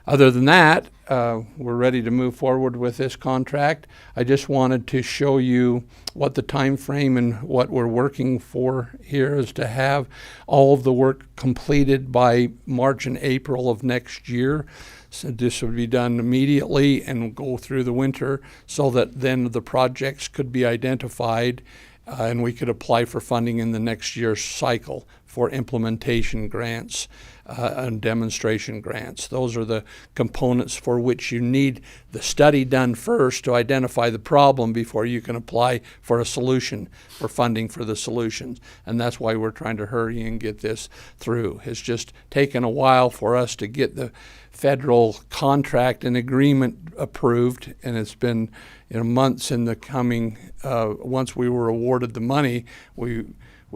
[SPEAKER 13] Other than that, we're ready to move forward with this contract. I just wanted to show you what the time frame and what we're working for here is to have all of the work completed by March and April of next year. So this would be done immediately and go through the winter so that then the projects could be identified and we could apply for funding in the next year's cycle for implementation grants and demonstration grants. Those are the components for which you need the study done first to identify the problem before you can apply for a solution, for funding for the solutions. And that's why we're trying to hurry and get this through. It's just taken a while for us to get the federal contract and agreement approved, and it's been months in the coming. Once we were awarded the money, we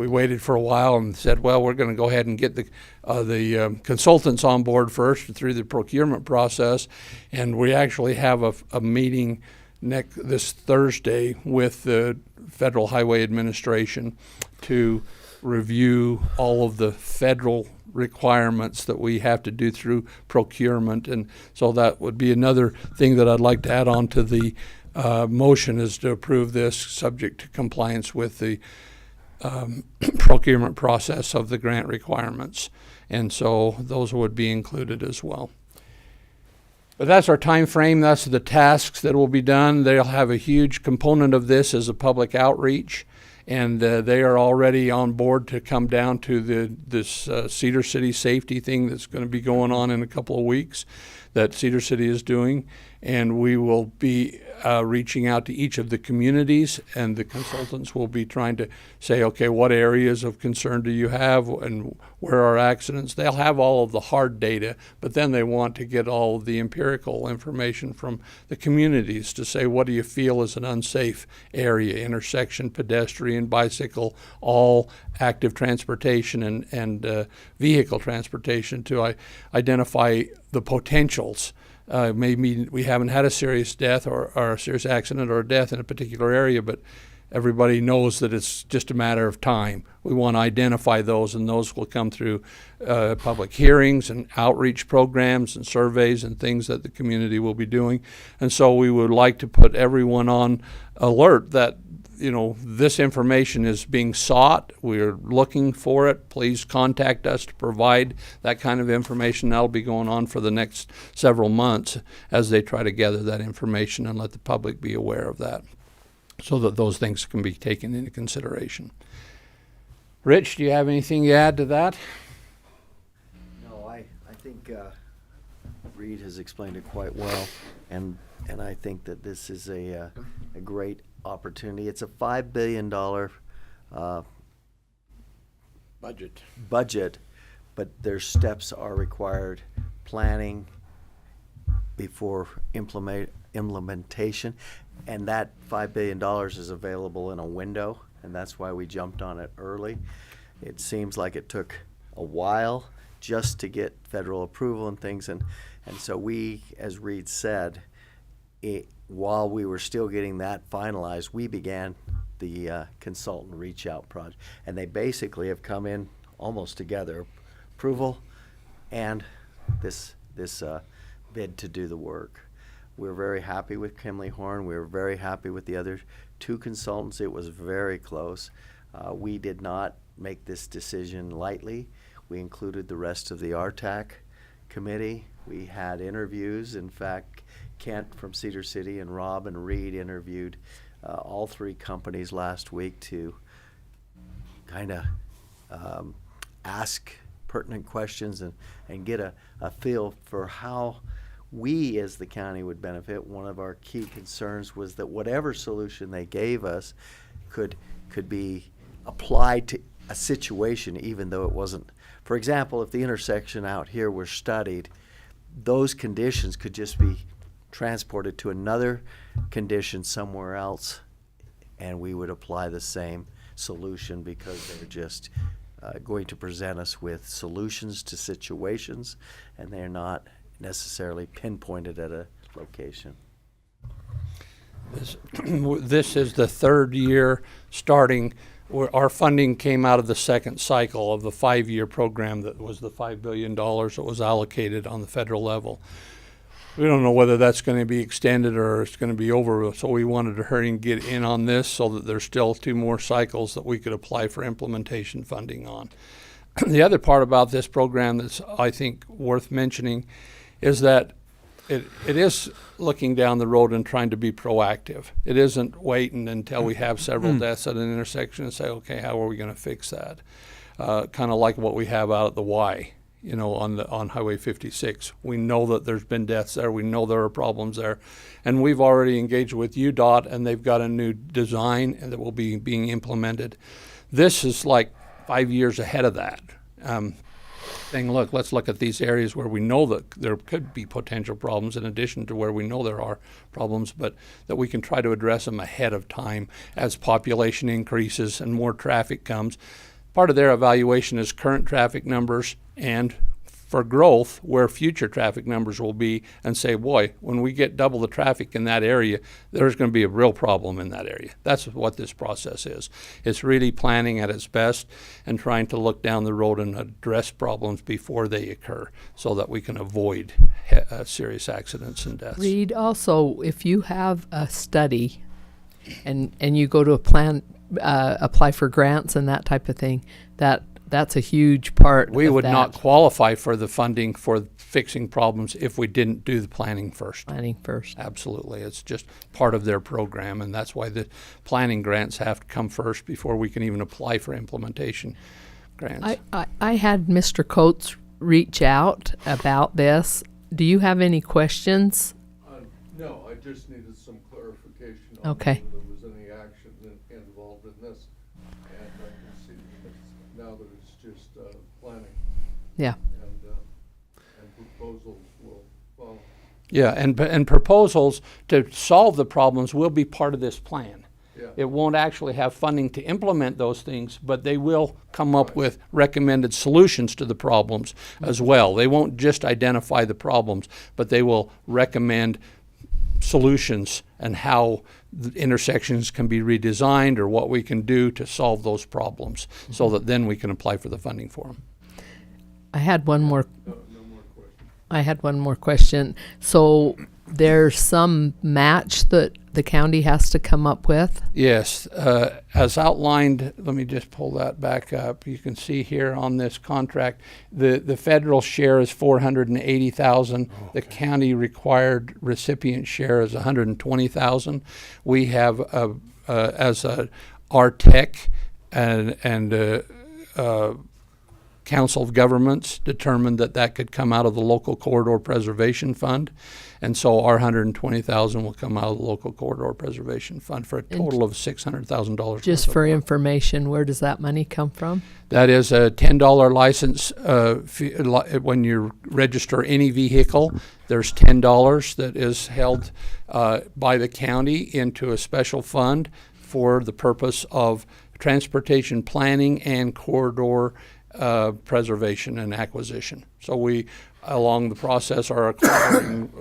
[SPEAKER 13] waited for a while and said, well, we're going to go ahead and get the consultants on board first through the procurement process, and we actually have a meeting this Thursday with the Federal Highway Administration to review all of the federal requirements that we have to do through procurement. And so that would be another thing that I'd like to add on to the motion, is to approve this subject to compliance with the procurement process of the grant requirements. And so those would be included as well. But that's our time frame. That's the tasks that will be done. They'll have a huge component of this as a public outreach, and they are already on board to come down to this Cedar City safety thing that's going to be going on in a couple of weeks that Cedar City is doing. And we will be reaching out to each of the communities, and the consultants will be trying to say, okay, what areas of concern do you have and where are accidents? They'll have all of the hard data, but then they want to get all of the empirical information from the communities to say, what do you feel is an unsafe area, intersection, pedestrian, bicycle, all active transportation and vehicle transportation, to identify the potentials. Maybe we haven't had a serious death or a serious accident or a death in a particular area, but everybody knows that it's just a matter of time. We want to identify those, and those will come through public hearings and outreach programs and surveys and things that the community will be doing. And so we would like to put everyone on alert that this information is being sought. We're looking for it. Please contact us to provide that kind of information. That'll be going on for the next several months as they try to gather that information and let the public be aware of that, so that those things can be taken into consideration. Rich, do you have anything to add to that?
[SPEAKER 17] No, I think Reed has explained it quite well, and I think that this is a great opportunity. It's a $5 billion budget, but their steps are required: planning before implementation, and that $5 billion is available in a window, and that's why we jumped on it early. It seems like it took a while just to get federal approval and things, and so we, as Reed said, while we were still getting that finalized, we began the consultant reach out project, and they basically have come in almost together: approval and this bid to do the work. We're very happy with Kimley Horn. We were very happy with the other two consultants. It was very close. We did not make this decision lightly. We included the rest of the RTAC committee. We had interviews. In fact, Kent from Cedar City and Rob and Reed interviewed all three companies last week to kind of ask pertinent questions and get a feel for how we as the county would benefit. One of our key concerns was that whatever solution they gave us could be applied to a situation, even though it wasn't. For example, if the intersection out here were studied, those conditions could just be transported to another condition somewhere else, and we would apply the same solution because they're just going to present us with solutions to situations, and they're not necessarily pinpointed at a location.
[SPEAKER 13] This is the third year starting. Our funding came out of the second cycle of the 5-year program that was the $5 billion that was allocated on the federal level. We don't know whether that's going to be extended or it's going to be over, so we wanted to hurry and get in on this so that there's still 2 more cycles that we could apply for implementation funding on. The other part about this program that's, I think, worth mentioning is that it is looking down the road and trying to be proactive. It isn't waiting until we have several deaths at an intersection and say, okay, how are we going to fix that? Kind of like what we have out at the Y, you know, on Highway 56. We know that there's been deaths there. We know there are problems there. And we've already engaged with UDOT, and they've got a new design that will be being implemented. This is like 5 years ahead of that. Saying, look, let's look at these areas where we know that there could be potential problems in addition to where we know there are problems, but that we can try to address them ahead of time as population increases and more traffic comes. Part of their evaluation is current traffic numbers and for growth where future traffic numbers will be, and say, boy, when we get double the traffic in that area, there's going to be a real problem in that area. That's what this process is. It's really planning at its best and trying to look down the road and address problems before they occur so that we can avoid serious accidents and deaths.
[SPEAKER 3] Reed, also, if you have a study and you go to a plan, apply for grants and that type of thing, that's a huge part.
[SPEAKER 13] We would
[SPEAKER 3] that.
[SPEAKER 13] not qualify for the funding for fixing problems if we didn't do the planning first.
[SPEAKER 3] Planning first.
[SPEAKER 13] Absolutely. It's just part of their program, and that's why the planning grants have to come first before we can even apply for implementation grants.
[SPEAKER 3] I had Mr. Coates reach out about this. Do you have any questions?
[SPEAKER 15] No, I just needed some clarification on
[SPEAKER 3] Okay.
[SPEAKER 15] whether there was any action involved in this. And I can see now that it's just planning.
[SPEAKER 3] Yeah.
[SPEAKER 15] And proposals will follow.
[SPEAKER 13] Yeah, and proposals to solve the problems will be part of this plan.
[SPEAKER 15] Yeah.
[SPEAKER 13] It won't actually have funding to implement those things, but they will come up with recommended solutions to the problems as well. They won't just identify the problems, but they will recommend solutions and how the intersections can be redesigned or what we can do to solve those problems so that then we can apply for the funding for them.
[SPEAKER 3] I had one more.
[SPEAKER 15] No more questions.
[SPEAKER 3] I had one more question. So there's some match that the county has to come up with?
[SPEAKER 13] Yes, as outlined, let me just pull that back up. You can see here on this contract, the federal share is $480,000. The county required recipient share is $120,000. We have as our tech and Council of Governments determined that could come out of the Local Corridor Preservation Fund. And so our $120,000 will come out of the Local Corridor Preservation Fund for a total of $600,000.
[SPEAKER 3] Just for information, where does that money come from?
[SPEAKER 13] That is a $10 license fee. When you register any vehicle, there's $10 that is held by the county into a special fund for the purpose of transportation planning and corridor preservation and acquisition. So we, along the process, are acquiring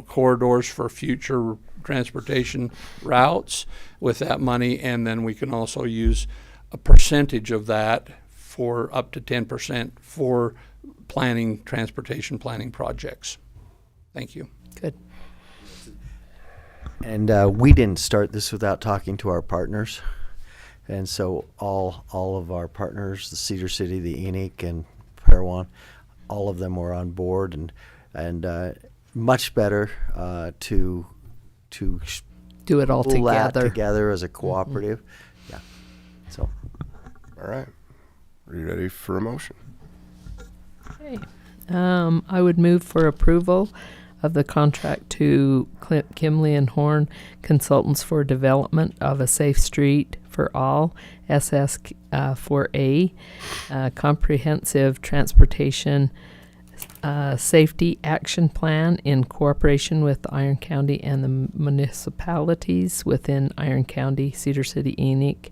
[SPEAKER 13] corridors for future transportation routes with that money, and then we can also use a percentage of that for up to 10% for planning, transportation planning projects. Thank you.
[SPEAKER 3] Good.
[SPEAKER 17] And we didn't start this without talking to our partners. And so all of our partners, the Cedar City, the ENIC, and Parowan, all of them were on board. And much better to
[SPEAKER 3] Do it all
[SPEAKER 17] pull that
[SPEAKER 3] together.
[SPEAKER 17] together as a cooperative. Yeah. So.
[SPEAKER 2] All right. Are you ready for a motion?
[SPEAKER 3] Okay. I would move for approval of the contract to Kimley and Horn Consultants for development of a safe street for all, SS 4A, comprehensive transportation safety action plan in cooperation with Iron County and the municipalities within Iron County, Cedar City, Enoch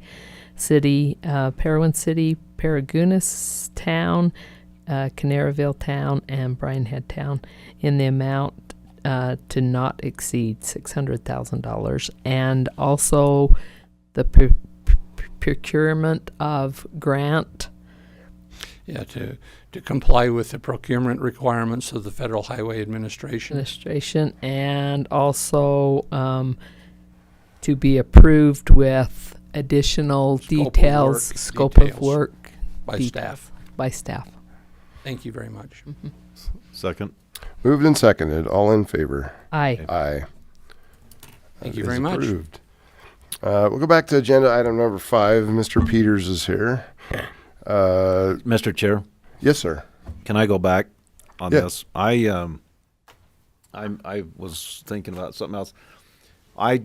[SPEAKER 3] City, Parowan City, Paragonis Town, Canaryville Town, and Bryan Head Town in the amount to not exceed $600,000, and also the procurement of grant.
[SPEAKER 13] Yeah, to comply with the procurement requirements of the Federal Highway Administration.
[SPEAKER 3] And also to be approved with additional scope of work
[SPEAKER 13] by staff.
[SPEAKER 3] By staff.
[SPEAKER 13] Thank you very much.
[SPEAKER 7] Second.
[SPEAKER 2] Moved and seconded. All in favor?
[SPEAKER 3] Aye.
[SPEAKER 2] Aye.
[SPEAKER 13] Thank
[SPEAKER 2] That
[SPEAKER 13] you
[SPEAKER 2] is
[SPEAKER 13] very much.
[SPEAKER 2] approved. We'll go back to agenda item number 5. Mr. Peters is here.
[SPEAKER 7] Mr. Chair.
[SPEAKER 2] Yes, sir.
[SPEAKER 7] Can I go back on
[SPEAKER 2] Yeah.
[SPEAKER 7] this? I was thinking about something else. I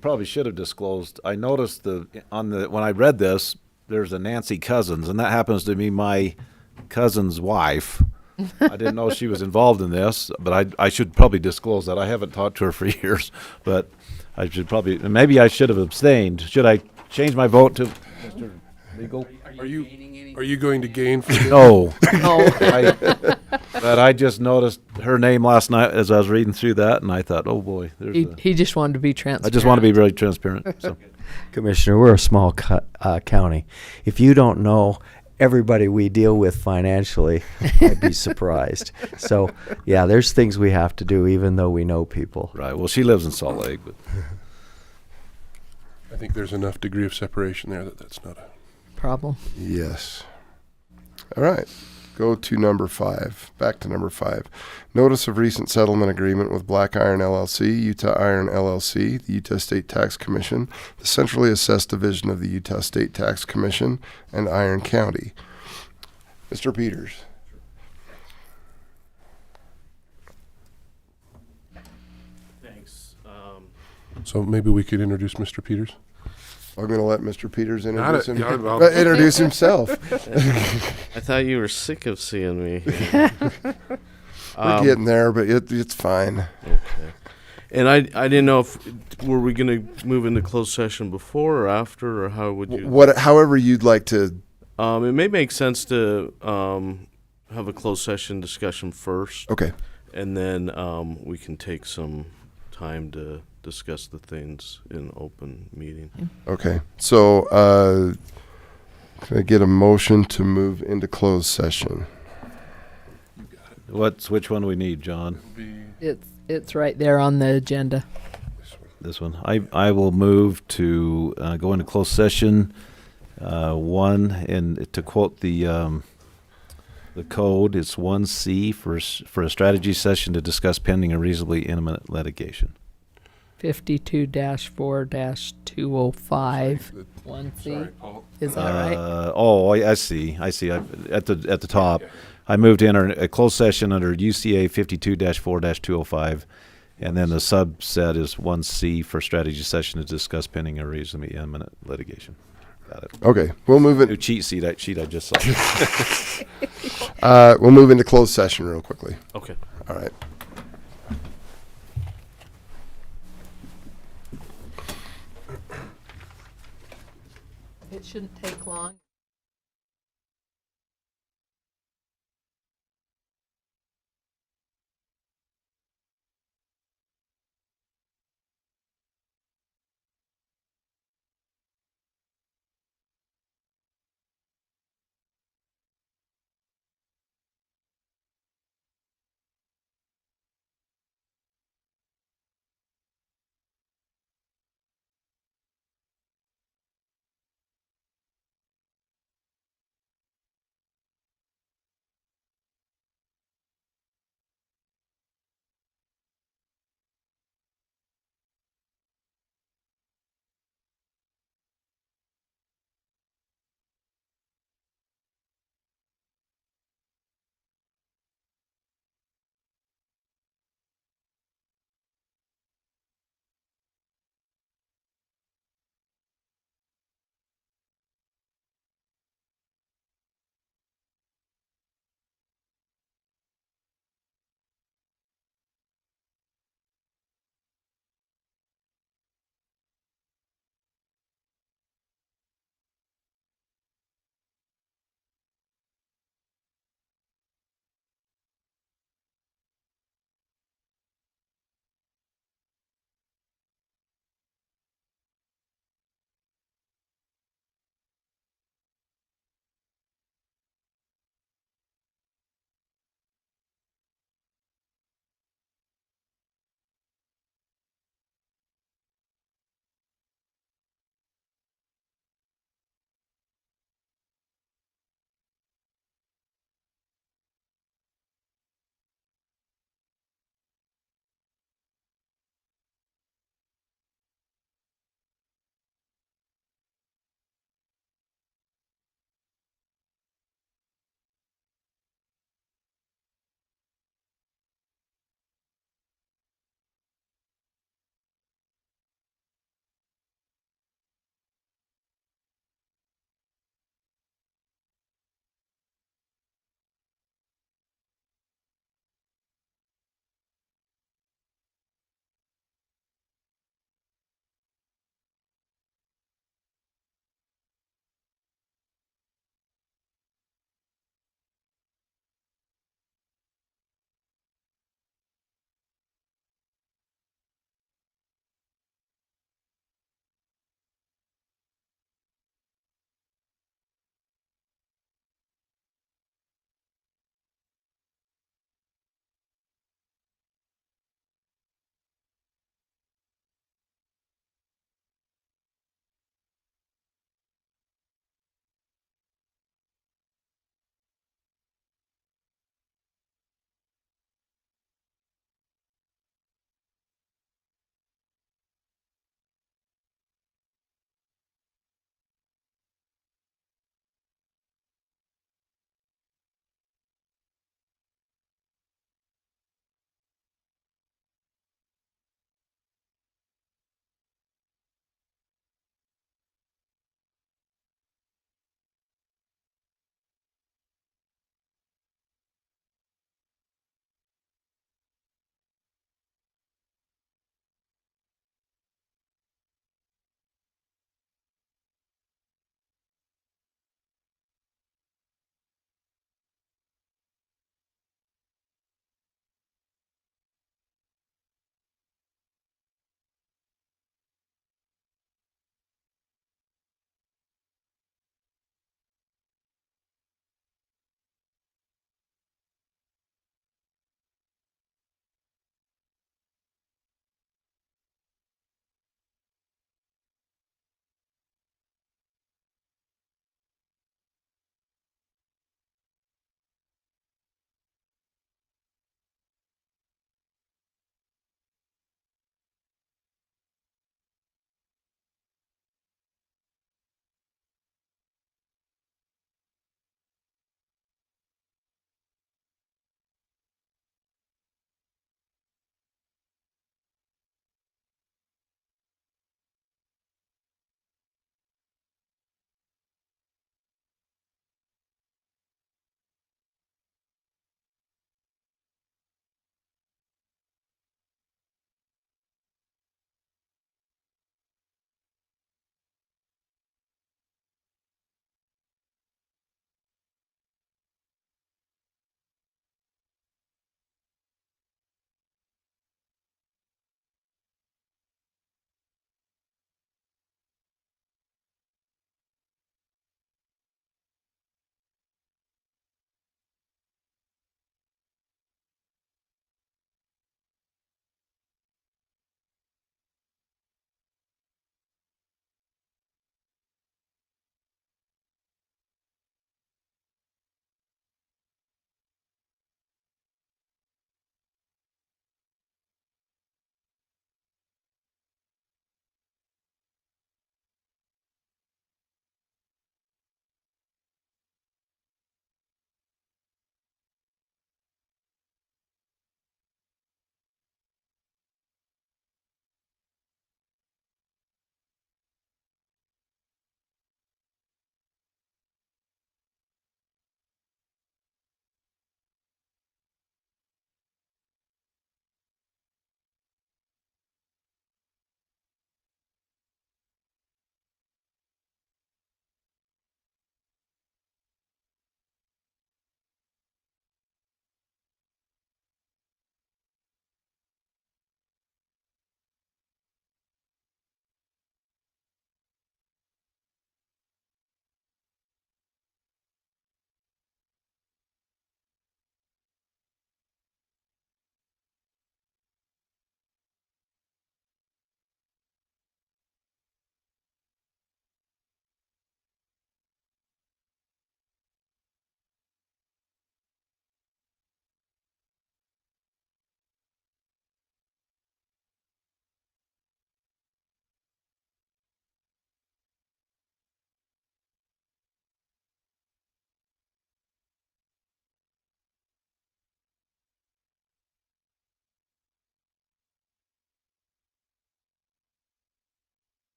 [SPEAKER 7] probably should have disclosed. I noticed when I read this, there's a Nancy Cousins, and that happens to be my cousin's wife. I didn't know she was involved in this, but I should probably disclose that. I haven't talked to her for years, but I should probably, maybe I should have abstained. Should I change my vote to Mr. Legal?
[SPEAKER 4] Are you going to gain from this?
[SPEAKER 7] No. But I just noticed her name last night as I was reading through that, and I thought, oh boy.
[SPEAKER 3] He just wanted to be transparent.
[SPEAKER 7] I just want to be really transparent. So.
[SPEAKER 17] Commissioner, we're a small county. If you don't know everybody we deal with financially, I'd be surprised. So, yeah, there's things we have to do even though we know people.
[SPEAKER 7] Right. Well, she lives in Salt Lake. But.
[SPEAKER 4] I think there's enough degree of separation there that's not a
[SPEAKER 3] problem.
[SPEAKER 2] Yes. All right. Go to number 5. Back to number 5. Notice of recent settlement agreement with Black Iron LLC, Utah Iron LLC, the Utah State Tax Commission, the Centrally Assessed Division of the Utah State Tax Commission, and Iron County. Mr. Peters.
[SPEAKER 16] Thanks.
[SPEAKER 4] So maybe we could introduce Mr. Peters.
[SPEAKER 2] I'm going to let Mr. Peters introduce
[SPEAKER 4] introduce
[SPEAKER 2] himself.
[SPEAKER 18] I thought you were sick of seeing me.
[SPEAKER 2] We're getting there, but it's fine.
[SPEAKER 18] Okay. And I didn't know if were we going to move into closed session before or after, or how would you?
[SPEAKER 2] However you'd like to.
[SPEAKER 18] It may make sense to have a closed session discussion first.
[SPEAKER 2] Okay.
[SPEAKER 18] And then we can take some time to discuss the things in open meeting.
[SPEAKER 2] Okay. So can I get a motion to move into closed session?
[SPEAKER 7] Which one do we need, John?
[SPEAKER 3] It's right there on the agenda.
[SPEAKER 7] This one. I will move to go into closed session. One, and to quote the code, it's 1C for a strategy session to discuss pending or reasonably imminent litigation.
[SPEAKER 3] 52-4-205. 1C. Is that right?
[SPEAKER 7] I see. At the top. I moved to enter a closed session under UCA 52-4-205, and then the subset is 1C for strategy session to discuss pending or reasonably imminent litigation. Got it.
[SPEAKER 2] Okay, we'll move it.
[SPEAKER 7] New cheat sheet I just saw.
[SPEAKER 2] We'll move into closed session real quickly.
[SPEAKER 18] Okay.
[SPEAKER 2] All right.
[SPEAKER 3] It shouldn't take long.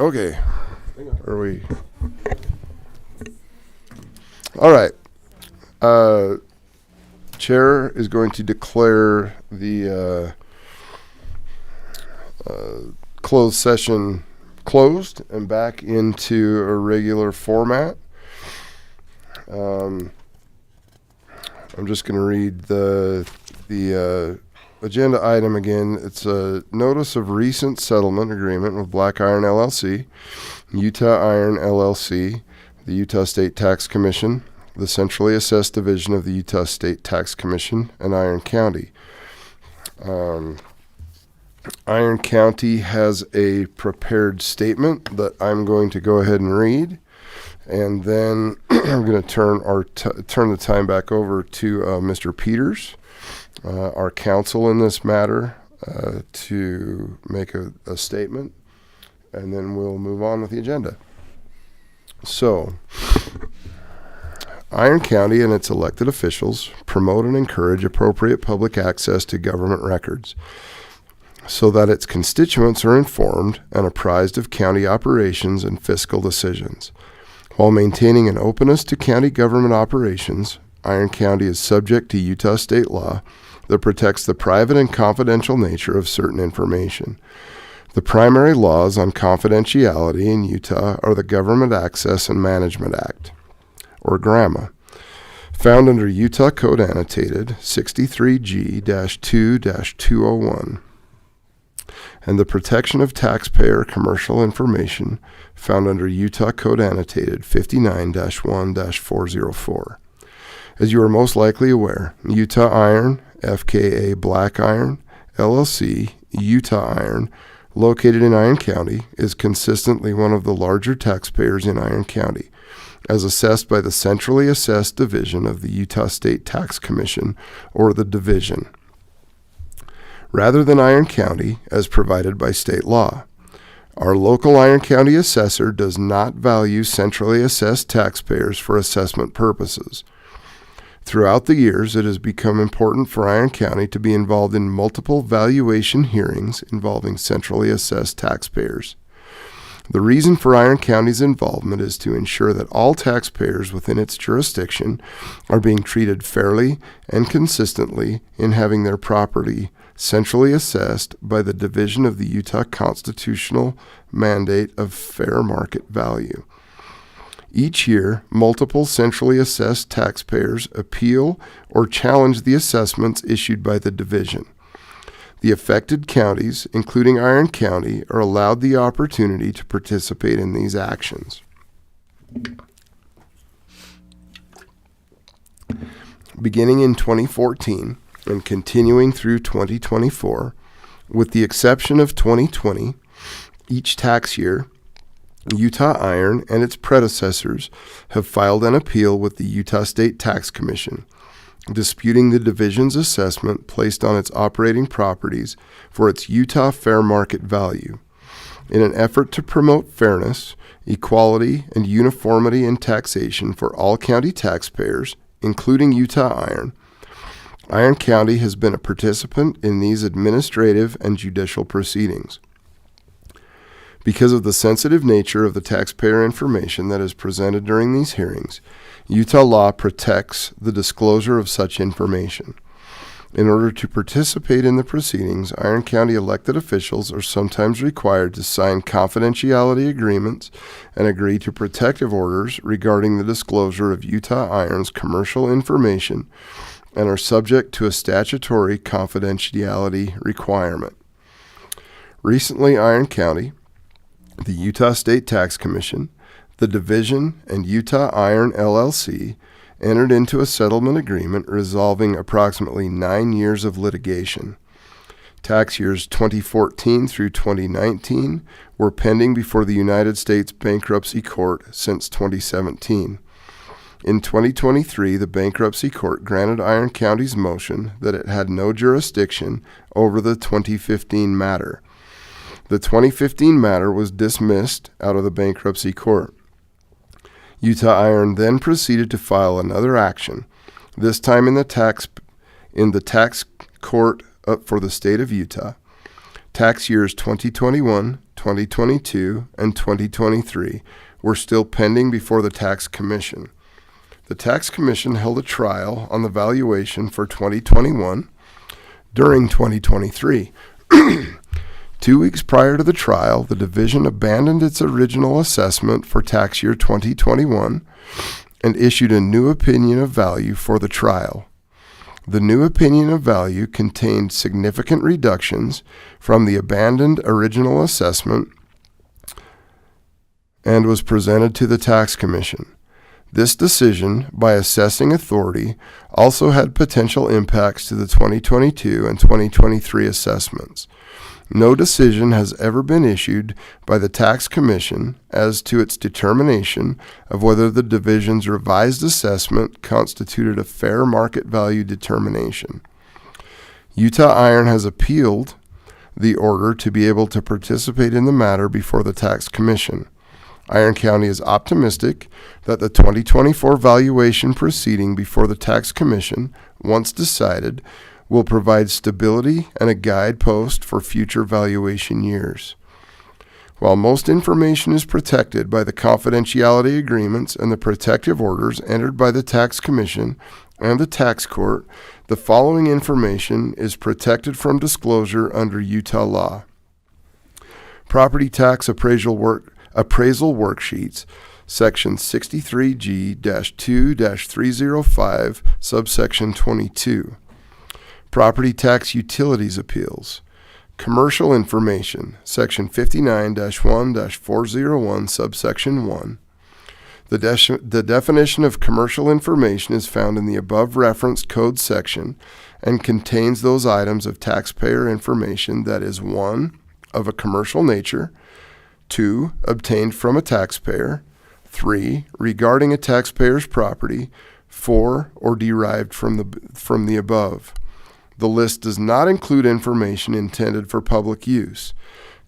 [SPEAKER 2] Okay. Are we? All right. Chair is going to declare the closed session closed and back into a regular format. I'm just going to read the agenda item again. It's a notice of recent settlement agreement with Black Iron LLC, Utah Iron LLC, the Utah State Tax Commission, the Centrally Assessed Division of the Utah State Tax Commission, and Iron County. Iron County has a prepared statement that I'm going to go ahead and read, and then I'm going to turn the time back over to Mr. Peters, our counsel in this matter, to make a statement, and then we'll move on with the agenda. So, Iron County and its elected officials promote and encourage appropriate public access to government records so that its constituents are informed and apprised of county operations and fiscal decisions. While maintaining an openness to county government operations, Iron County is subject to Utah state law that protects the private and confidential nature of certain information. The primary laws on confidentiality in Utah are the Government Access and Management Act, or GRAMA, found under Utah Code Annotated 63G-2-201, and the Protection of Taxpayer Commercial Information found under Utah Code Annotated 59-1-404. As you are most likely aware, Utah Iron, FKA Black Iron, LLC, Utah Iron, located in Iron County, is consistently one of the larger taxpayers in Iron County, as assessed by the Centrally Assessed Division of the Utah State Tax Commission, or the Division, rather than Iron County as provided by state law. Our local Iron County assessor does not value centrally assessed taxpayers for assessment purposes. Throughout the years, it has become important for Iron County to be involved in multiple valuation hearings involving centrally assessed taxpayers. The reason for Iron County's involvement is to ensure that all taxpayers within its jurisdiction are being treated fairly and consistently in having their property centrally assessed by the Division of the Utah Constitutional Mandate of Fair Market Value. Each year, multiple centrally assessed taxpayers appeal or challenge the assessments issued by the Division. The affected counties, including Iron County, are allowed the opportunity to participate in these actions. Beginning in 2014 and continuing through 2024, with the exception of 2020, each tax year, Utah Iron and its predecessors have filed an appeal with the Utah State Tax Commission, disputing the division's assessment placed on its operating properties for its Utah fair market value. In an effort to promote fairness, equality, and uniformity in taxation for all county taxpayers, including Utah Iron, Iron County has been a participant in these administrative and judicial proceedings. Because of the sensitive nature of the taxpayer information that is presented during these hearings, Utah law protects the disclosure of such information. In order to participate in the proceedings, Iron County elected officials are sometimes required to sign confidentiality agreements and agree to protective orders regarding the disclosure of Utah Iron's commercial information and are subject to a statutory confidentiality requirement. Recently, Iron County, the Utah State Tax Commission, the Division, and Utah Iron LLC entered into a settlement agreement resolving approximately 9 years of litigation. Tax years 2014 through 2019 were pending before the United States Bankruptcy Court since 2017. In 2023, the Bankruptcy Court granted Iron County's motion that it had no jurisdiction over the 2015 matter. The 2015 matter was dismissed out of the Bankruptcy Court. Utah Iron then proceeded to file another action, this time in the tax court for the state of Utah. Tax years 2021, 2022, and 2023 were still pending before the Tax Commission. The Tax Commission held a trial on the valuation for 2021 during 2023. 2 weeks prior to the trial, the division abandoned its original assessment for tax year 2021 and issued a new opinion of value for the trial. The new opinion of value contained significant reductions from the abandoned original assessment and was presented to the Tax Commission. This decision, by assessing authority, also had potential impacts to the 2022 and 2023 assessments. No decision has ever been issued by the Tax Commission as to its determination of whether the division's revised assessment constituted a fair market value determination. Utah Iron has appealed the order to be able to participate in the matter before the Tax Commission. Iron County is optimistic that the 2024 valuation proceeding before the Tax Commission, once decided, will provide stability and a guidepost for future valuation years. While most information is protected by the confidentiality agreements and the protective orders entered by the Tax Commission and the Tax Court, the following information is protected from disclosure under Utah law. Property tax appraisal worksheets, Section 63G-2-305, subsection 22. Property tax utilities appeals. Commercial information, Section 59-1-401, subsection 1. The definition of commercial information is found in the above referenced code section and contains those items of taxpayer information that is 1. Of a commercial nature, 2. Obtained from a taxpayer, 3. Regarding a taxpayer's property, 4. Or derived from the above. The list does not include information intended for public use.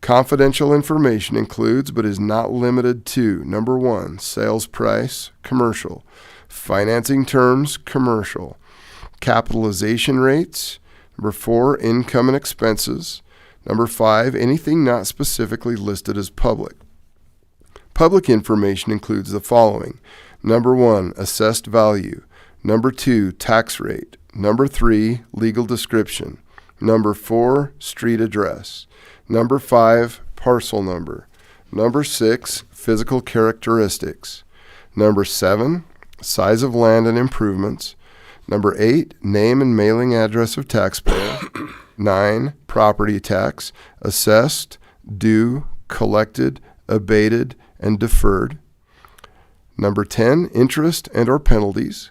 [SPEAKER 2] Confidential information includes, but is not limited to, number 1, sales price, commercial, financing terms, commercial, capitalization rates, number 4, income and expenses, number 5, anything not specifically listed as public. Public information includes the following: number 1, assessed value, number 2, tax rate, number 3, legal description, number 4, street address, number 5, parcel number, number 6, physical characteristics, number 7, size of land and improvements, number 8, name and mailing address of taxpayer, 9, property tax, assessed, due, collected, abated, and deferred, number 10, interest and or penalties,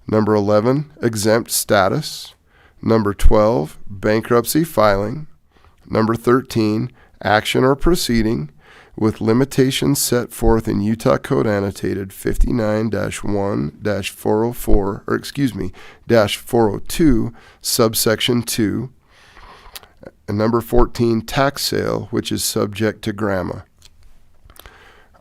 [SPEAKER 2] number 11, exempt status, number 12, bankruptcy filing, number 13, action or proceeding with limitations set forth in Utah Code Annotated 59-1-402, subsection 2, and number 14, tax sale, which is subject to GRAMA.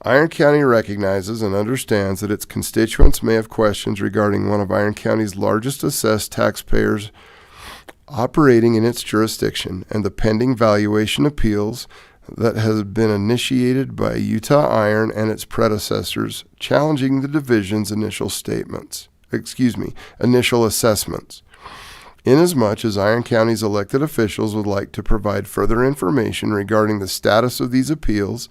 [SPEAKER 2] Iron County recognizes and understands that its constituents may have questions regarding one of Iron County's largest assessed taxpayers operating in its jurisdiction and the pending valuation appeals that has been initiated by Utah Iron and its predecessors challenging the division's initial assessments. Inasmuch as Iron County's elected officials would like to provide further information regarding the status of these appeals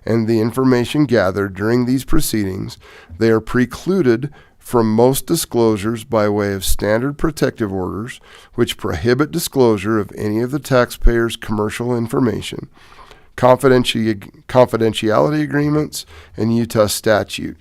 [SPEAKER 2] and the information gathered during these proceedings, they are precluded from most disclosures by way of standard protective orders, which prohibit disclosure of any of the taxpayer's commercial information, confidentiality agreements, and Utah statute.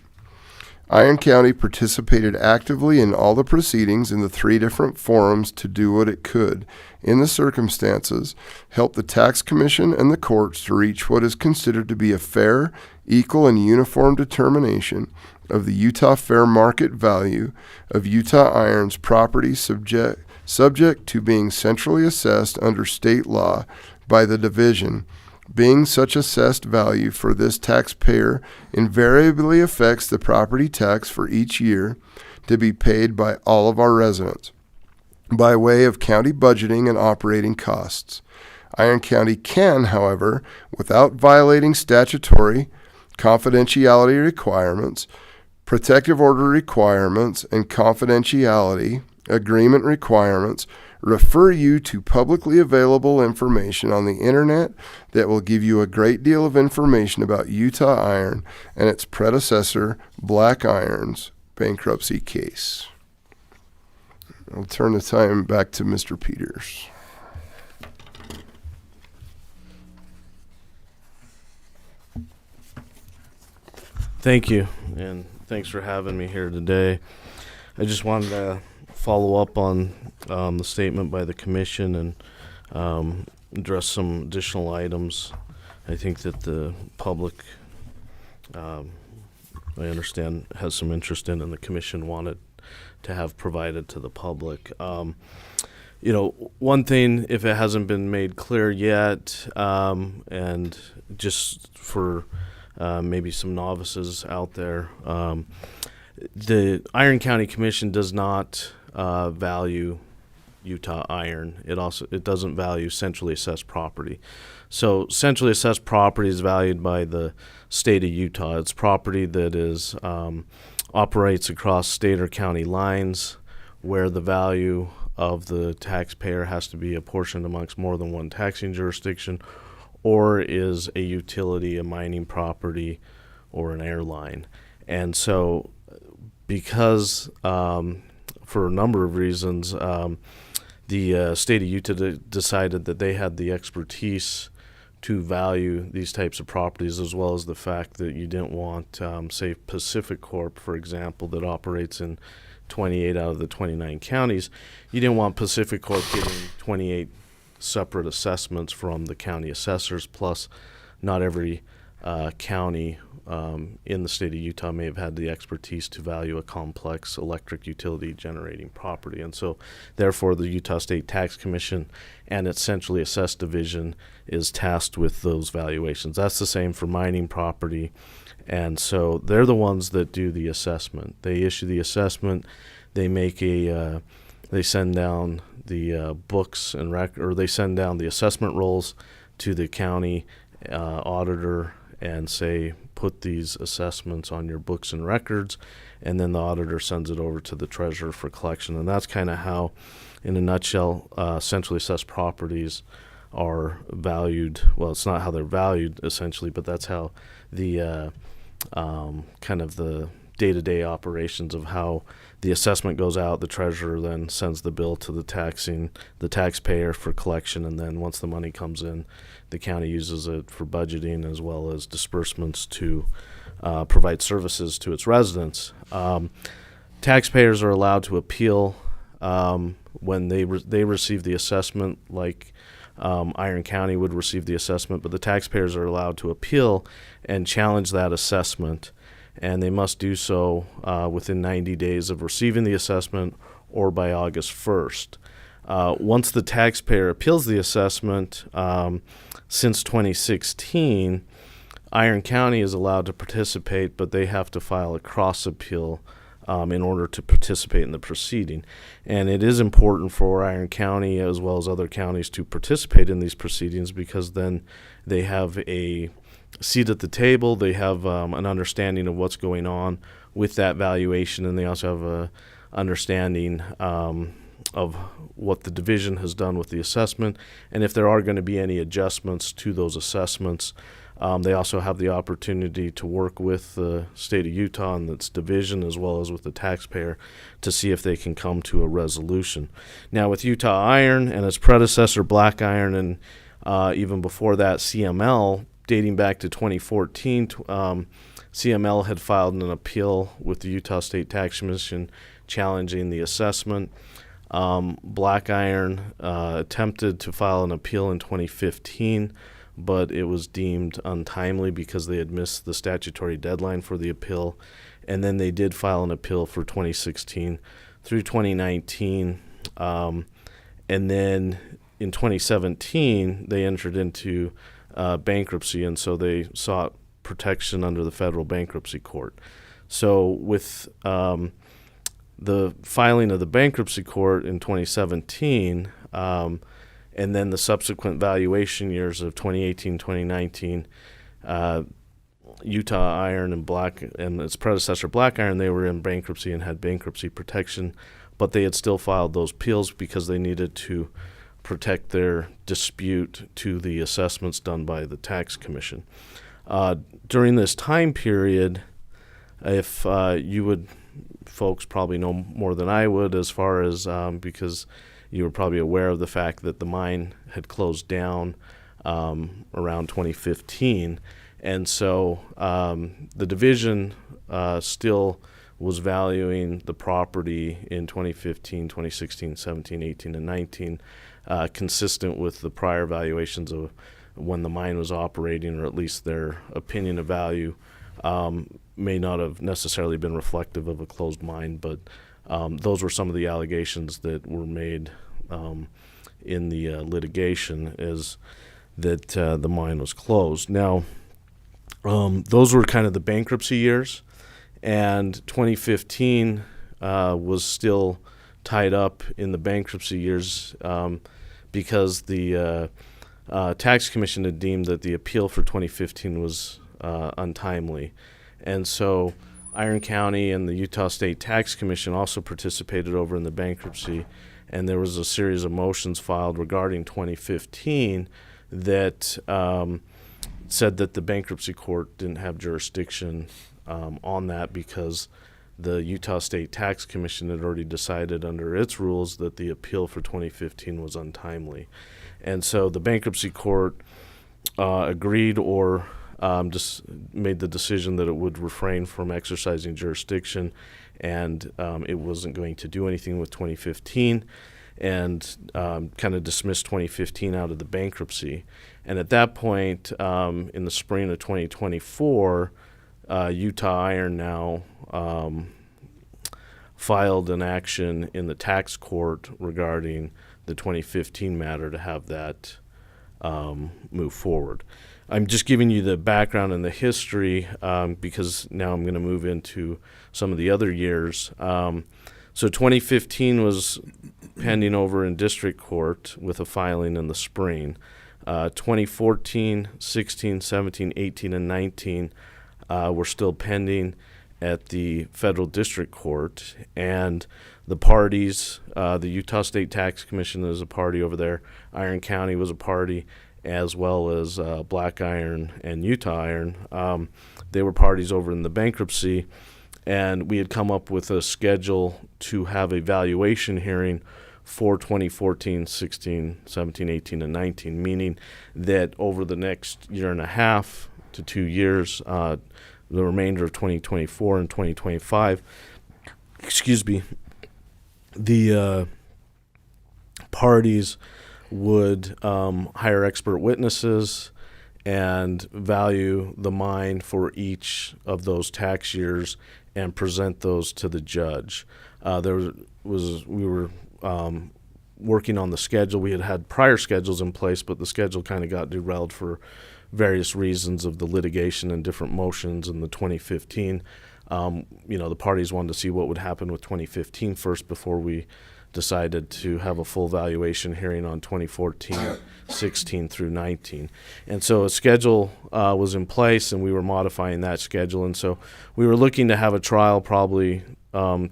[SPEAKER 2] Iron County participated actively in all the proceedings in the 3 different forums to do what it could, in the circumstances, help the Tax Commission and the courts to reach what is considered to be a fair, equal, and uniform determination of the Utah fair market value of Utah Iron's property subject to being centrally assessed under state law by the division, being such assessed value for this taxpayer invariably affects the property tax for each year to be paid by all of our residents by way of county budgeting and operating costs. Iron County can, however, without violating statutory confidentiality requirements, protective order requirements, and confidentiality agreement requirements, refer you to publicly available information on the internet that will give you a great deal of information about Utah Iron and its predecessor, Black Iron's bankruptcy case. I'll turn the time back to Mr. Peters.
[SPEAKER 18] Thank you, and thanks for having me here today. I just wanted to follow up on the statement by the commission and address some additional items. I think that the public, I understand, has some interest in, and the commission wanted to have provided to the public. You know, one thing, if it hasn't been made clear yet, and just for maybe some novices out there, the Iron County Commission does not value Utah Iron. It doesn't value centrally assessed property. So centrally assessed property is valued by the state of Utah. It's property that is operates across state or county lines, where the value of the taxpayer has to be apportioned amongst more than one taxing jurisdiction, or is a utility, a mining property, or an airline. And so because for a number of reasons, the state of Utah decided that they had the expertise to value these types of properties, as well as the fact that you didn't want, say, Pacific Corp, for example, that operates in 28 out of the 29 counties. You didn't want Pacific Corp getting 28 separate assessments from the county assessors, plus not every county in the state of Utah may have had the expertise to value a complex electric utility generating property. And so therefore the Utah State Tax Commission and its centrally assessed division is tasked with those valuations. That's the same for mining property. And so they're the ones that do the assessment. They issue the assessment, they make they send down the books and or they send down the assessment rolls to the county auditor and say, put these assessments on your books and records, and then the auditor sends it over to the treasurer for collection. And that's kind of how, in a nutshell, centrally assessed properties are valued. Well, it's not how they're valued, essentially, but that's how the kind of the day-to-day operations of how the assessment goes out. The treasurer then sends the bill to the taxpayer for collection, and then once the money comes in, the county uses it for budgeting as well as disbursements to provide services to its residents. Taxpayers are allowed to appeal when they receive the assessment, like Iron County would receive the assessment, but the taxpayers are allowed to appeal and challenge that assessment, and they must do so within 90 days of receiving the assessment or by August 1st. Once the taxpayer appeals the assessment, since 2016, Iron County is allowed to participate, but they have to file a cross appeal in order to participate in the proceeding. And it is important for Iron County as well as other counties to participate in these proceedings, because then they have a seat at the table, they have an understanding of what's going on with that valuation, and they also have a understanding of what the division has done with the assessment, and if there are going to be any adjustments to those assessments. They also have the opportunity to work with the state of Utah and its division, as well as with the taxpayer, to see if they can come to a resolution. Now, with Utah Iron and its predecessor, Black Iron, and even before that, CML, dating back to 2014, CML had filed an appeal with the Utah State Tax Commission challenging the assessment. Black Iron attempted to file an appeal in 2015, but it was deemed untimely because they had missed the statutory deadline for the appeal. And then they did file an appeal for 2016 through 2019. And then in 2017, they entered into bankruptcy, and so they sought protection under the federal bankruptcy court. So with the filing of the bankruptcy court in 2017, and then the subsequent valuation years of 2018, 2019, Utah Iron and its predecessor Black Iron, they were in bankruptcy and had bankruptcy protection, but they had still filed those appeals because they needed to protect their dispute to the assessments done by the tax commission. During this time period, if you would, folks probably know more than I would as far as because you were probably aware of the fact that the mine had closed down around 2015. And so the division still was valuing the property in 2015, 2016, 17, 18, and 19, consistent with the prior valuations of when the mine was operating, or at least their opinion of value may not have necessarily been reflective of a closed mine, but those were some of the allegations that were made in the litigation, is that the mine was closed. Now, those were kind of the bankruptcy years, and 2015 was still tied up in the bankruptcy years because the tax commission had deemed that the appeal for 2015 was untimely. And so Iron County and the Utah State Tax Commission also participated over in the bankruptcy, and there was a series of motions filed regarding 2015 that said that the bankruptcy court didn't have jurisdiction on that because the Utah State Tax Commission had already decided under its rules that the appeal for 2015 was untimely. And so the bankruptcy court agreed or just made the decision that it would refrain from exercising jurisdiction, and it wasn't going to do anything with 2015, and kind of dismissed 2015 out of the bankruptcy. And at that point, in the spring of 2024, Utah Iron now filed an action in the tax court regarding the 2015 matter to have that move forward. I'm just giving you the background and the history because now I'm going to move into some of the other years. So 2015 was pending over in district court with a filing in the spring. 2014, 16, 17, 18, and 19 were still pending at the federal district court, and the parties, the Utah State Tax Commission is a party over there, Iron County was a party, as well as Black Iron and Utah Iron. They were parties over in the bankruptcy, and we had come up with a schedule to have a valuation hearing for 2014, 16, 17, 18, and 19, meaning that over the next year and a half to 2 years, the remainder of 2024 and 2025, the parties would hire expert witnesses and value the mine for each of those tax years and present those to the judge. We were working on the schedule. We had prior schedules in place, but the schedule kind of got derailed for various reasons of the litigation and different motions in the 2015. The parties wanted to see what would happen with 2015 first before we decided to have a full valuation hearing on 2014, 16 through 19. And so a schedule was in place, and we were modifying that schedule. And so we were looking to have a trial probably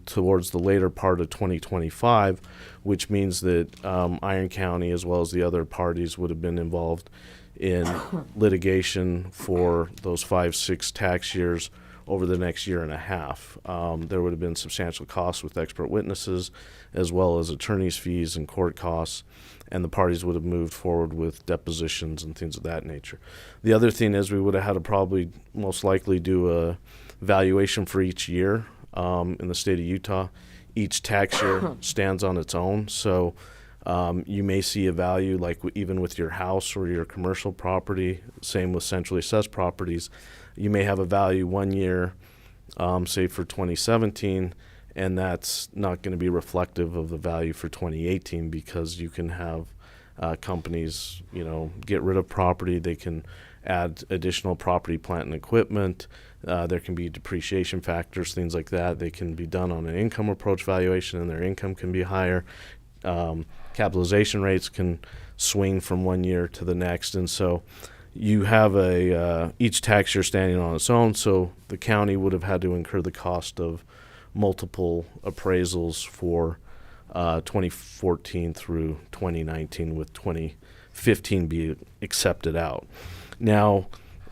[SPEAKER 18] towards the later part of 2025, which means that Iron County, as well as the other parties, would have been involved in litigation for those 5-6 tax years over the next year and a half. There would have been substantial costs with expert witnesses, as well as attorney's fees and court costs, and the parties would have moved forward with depositions and things of that nature. The other thing is we would have had to probably most likely do a valuation for each year in the state of Utah. Each tax year stands on its own, so you may see a value like even with your house or your commercial property, same with centrally assessed properties. You may have a value one year, say for 2017, and that's not going to be reflective of the value for 2018 because you can have companies, get rid of property. They can add additional property, plant, and equipment. There can be depreciation factors, things like that. They can be done on an income approach valuation, and their income can be higher. Capitalization rates can swing from one year to the next. And so you have each tax year standing on its own, so the county would have had to incur the cost of multiple appraisals for 2014 through 2019, with 2015 be accepted out. Now,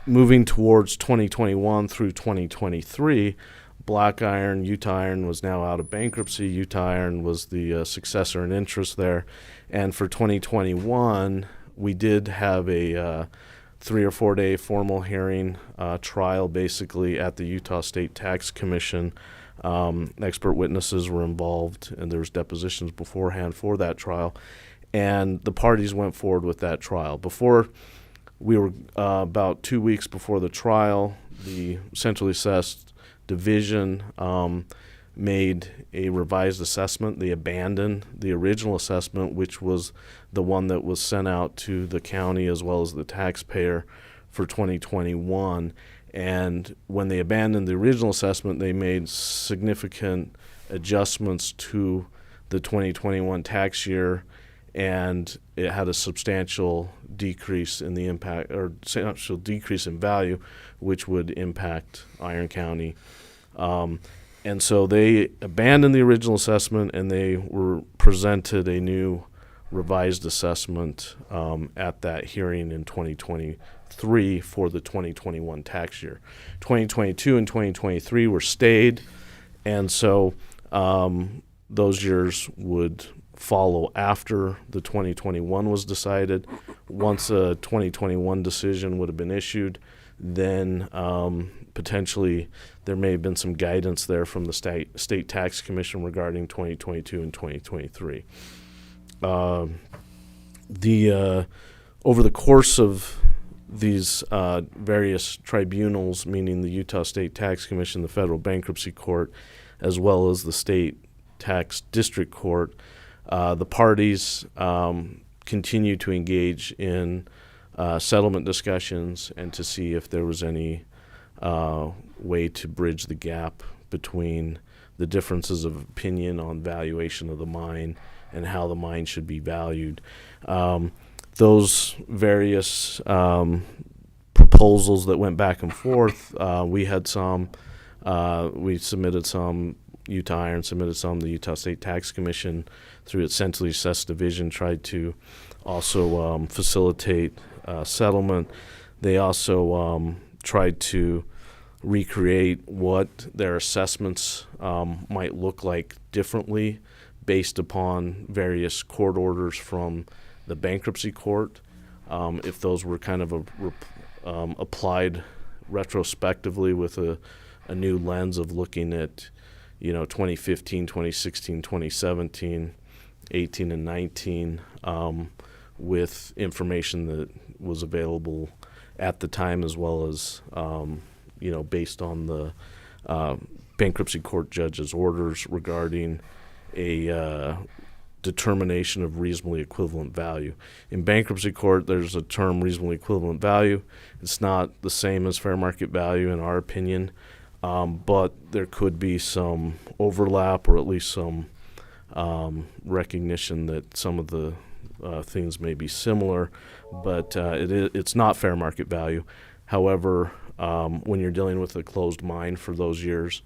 [SPEAKER 18] moving towards 2021 through 2023, Black Iron, Utah Iron was now out of bankruptcy. Utah Iron was the successor in interest there. And for 2021, we did have a 3 or 4 day formal hearing trial basically at the Utah State Tax Commission. Expert witnesses were involved, and there was depositions beforehand for that trial. And the parties went forward with that trial. Before we were about 2 weeks before the trial, the centrally assessed division made a revised assessment. They abandoned the original assessment, which was the one that was sent out to the county as well as the taxpayer for 2021. And when they abandoned the original assessment, they made significant adjustments to the 2021 tax year, and it had a substantial decrease in the impact, or substantial decrease in value, which would impact Iron County. And so they abandoned the original assessment, and they were presented a new revised assessment at that hearing in 2023 for the 2021 tax year. 2022 and 2023 were stayed, and so those years would follow after the 2021 was decided. Once a 2021 decision would have been issued, then potentially there may have been some guidance there from the state tax commission regarding 2022 and 2023. Over the course of these various tribunals, meaning the Utah State Tax Commission, the Federal Bankruptcy Court, as well as the State Tax District Court, the parties continue to engage in settlement discussions and to see if there was any way to bridge the gap between the differences of opinion on valuation of the mine and how the mine should be valued. Those various proposals that went back and forth, we had some, we submitted some, Utah Iron submitted some, the Utah State Tax Commission through its centrally assessed division tried to also facilitate settlement. They also tried to recreate what their assessments might look like differently based upon various court orders from the bankruptcy court, if those were kind of applied retrospectively with a new lens of looking at 2015, 2016, 2017, 18, and 19, with information that was available at the time, as well as based on the bankruptcy court judge's orders regarding a determination of reasonably equivalent value. In bankruptcy court, there's a term, reasonably equivalent value. It's not the same as fair market value in our opinion, but there could be some overlap, or at least some recognition that some of the things may be similar, but it's not fair market value. However, when you're dealing with a closed mine for those years,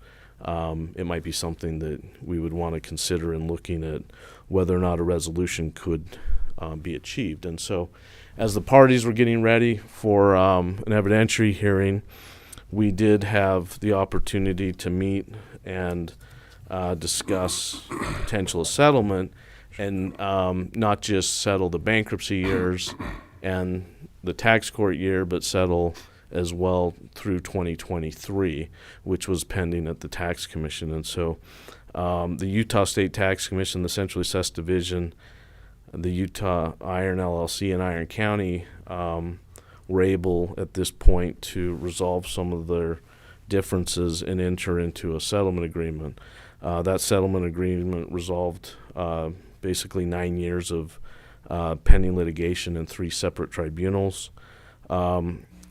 [SPEAKER 18] it might be something that we would want to consider in looking at whether or not a resolution could be achieved. And so as the parties were getting ready for an evidentiary hearing, we did have the opportunity to meet and discuss potential settlement, and not just settle the bankruptcy years and the tax court year, but settle as well through 2023, which was pending at the tax commission. And so the Utah State Tax Commission, the Centrally Assessed Division, the Utah Iron LLC, and Iron County were able at this point to resolve some of their differences and enter into a settlement agreement. That settlement agreement resolved basically 9 years of pending litigation in 3 separate tribunals.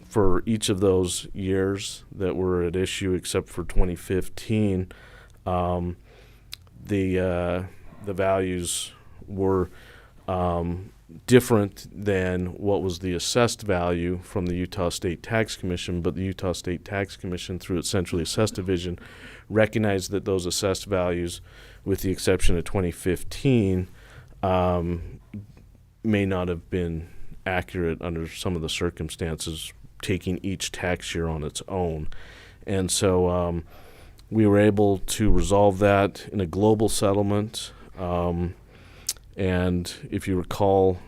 [SPEAKER 18] For each of those years that were at issue, except for 2015, the values were different than what was the assessed value from the Utah State Tax Commission, but the Utah State Tax Commission, through its centrally assessed division, recognized that those assessed values, with the exception of 2015, may not have been accurate under some of the circumstances, taking each tax year on its own. And so we were able to resolve that in a global settlement. And if you recall,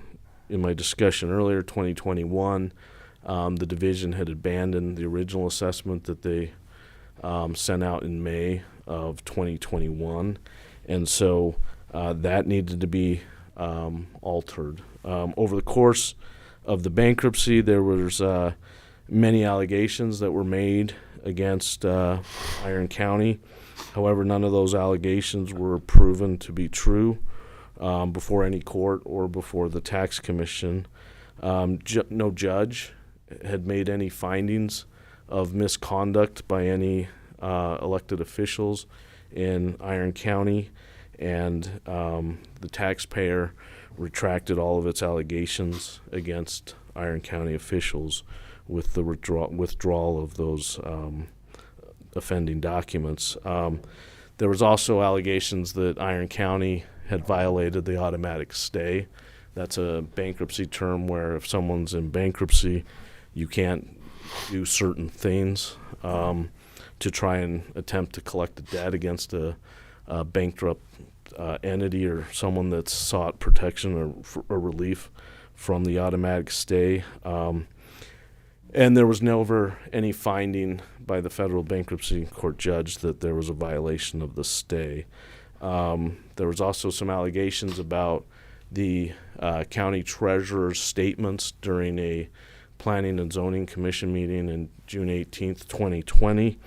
[SPEAKER 18] in my discussion earlier, 2021, the division had abandoned the original assessment that they sent out in May of 2021. And so that needed to be altered. Over the course of the bankruptcy, there was many allegations that were made against Iron County. However, none of those allegations were proven to be true before any court or before the tax commission. No judge had made any findings of misconduct by any elected officials in Iron County, and the taxpayer retracted all of its allegations against Iron County officials with the withdrawal of those offending documents. There was also allegations that Iron County had violated the automatic stay. That's a bankruptcy term where if someone's in bankruptcy, you can't do certain things to try and attempt to collect a debt against a bankrupt entity or someone that's sought protection or relief from the automatic stay. And there was never any finding by the federal bankruptcy court judge that there was a violation of the stay. There was also some allegations about the county treasurer's statements during a Planning and Zoning Commission meeting in June 18th, 2020.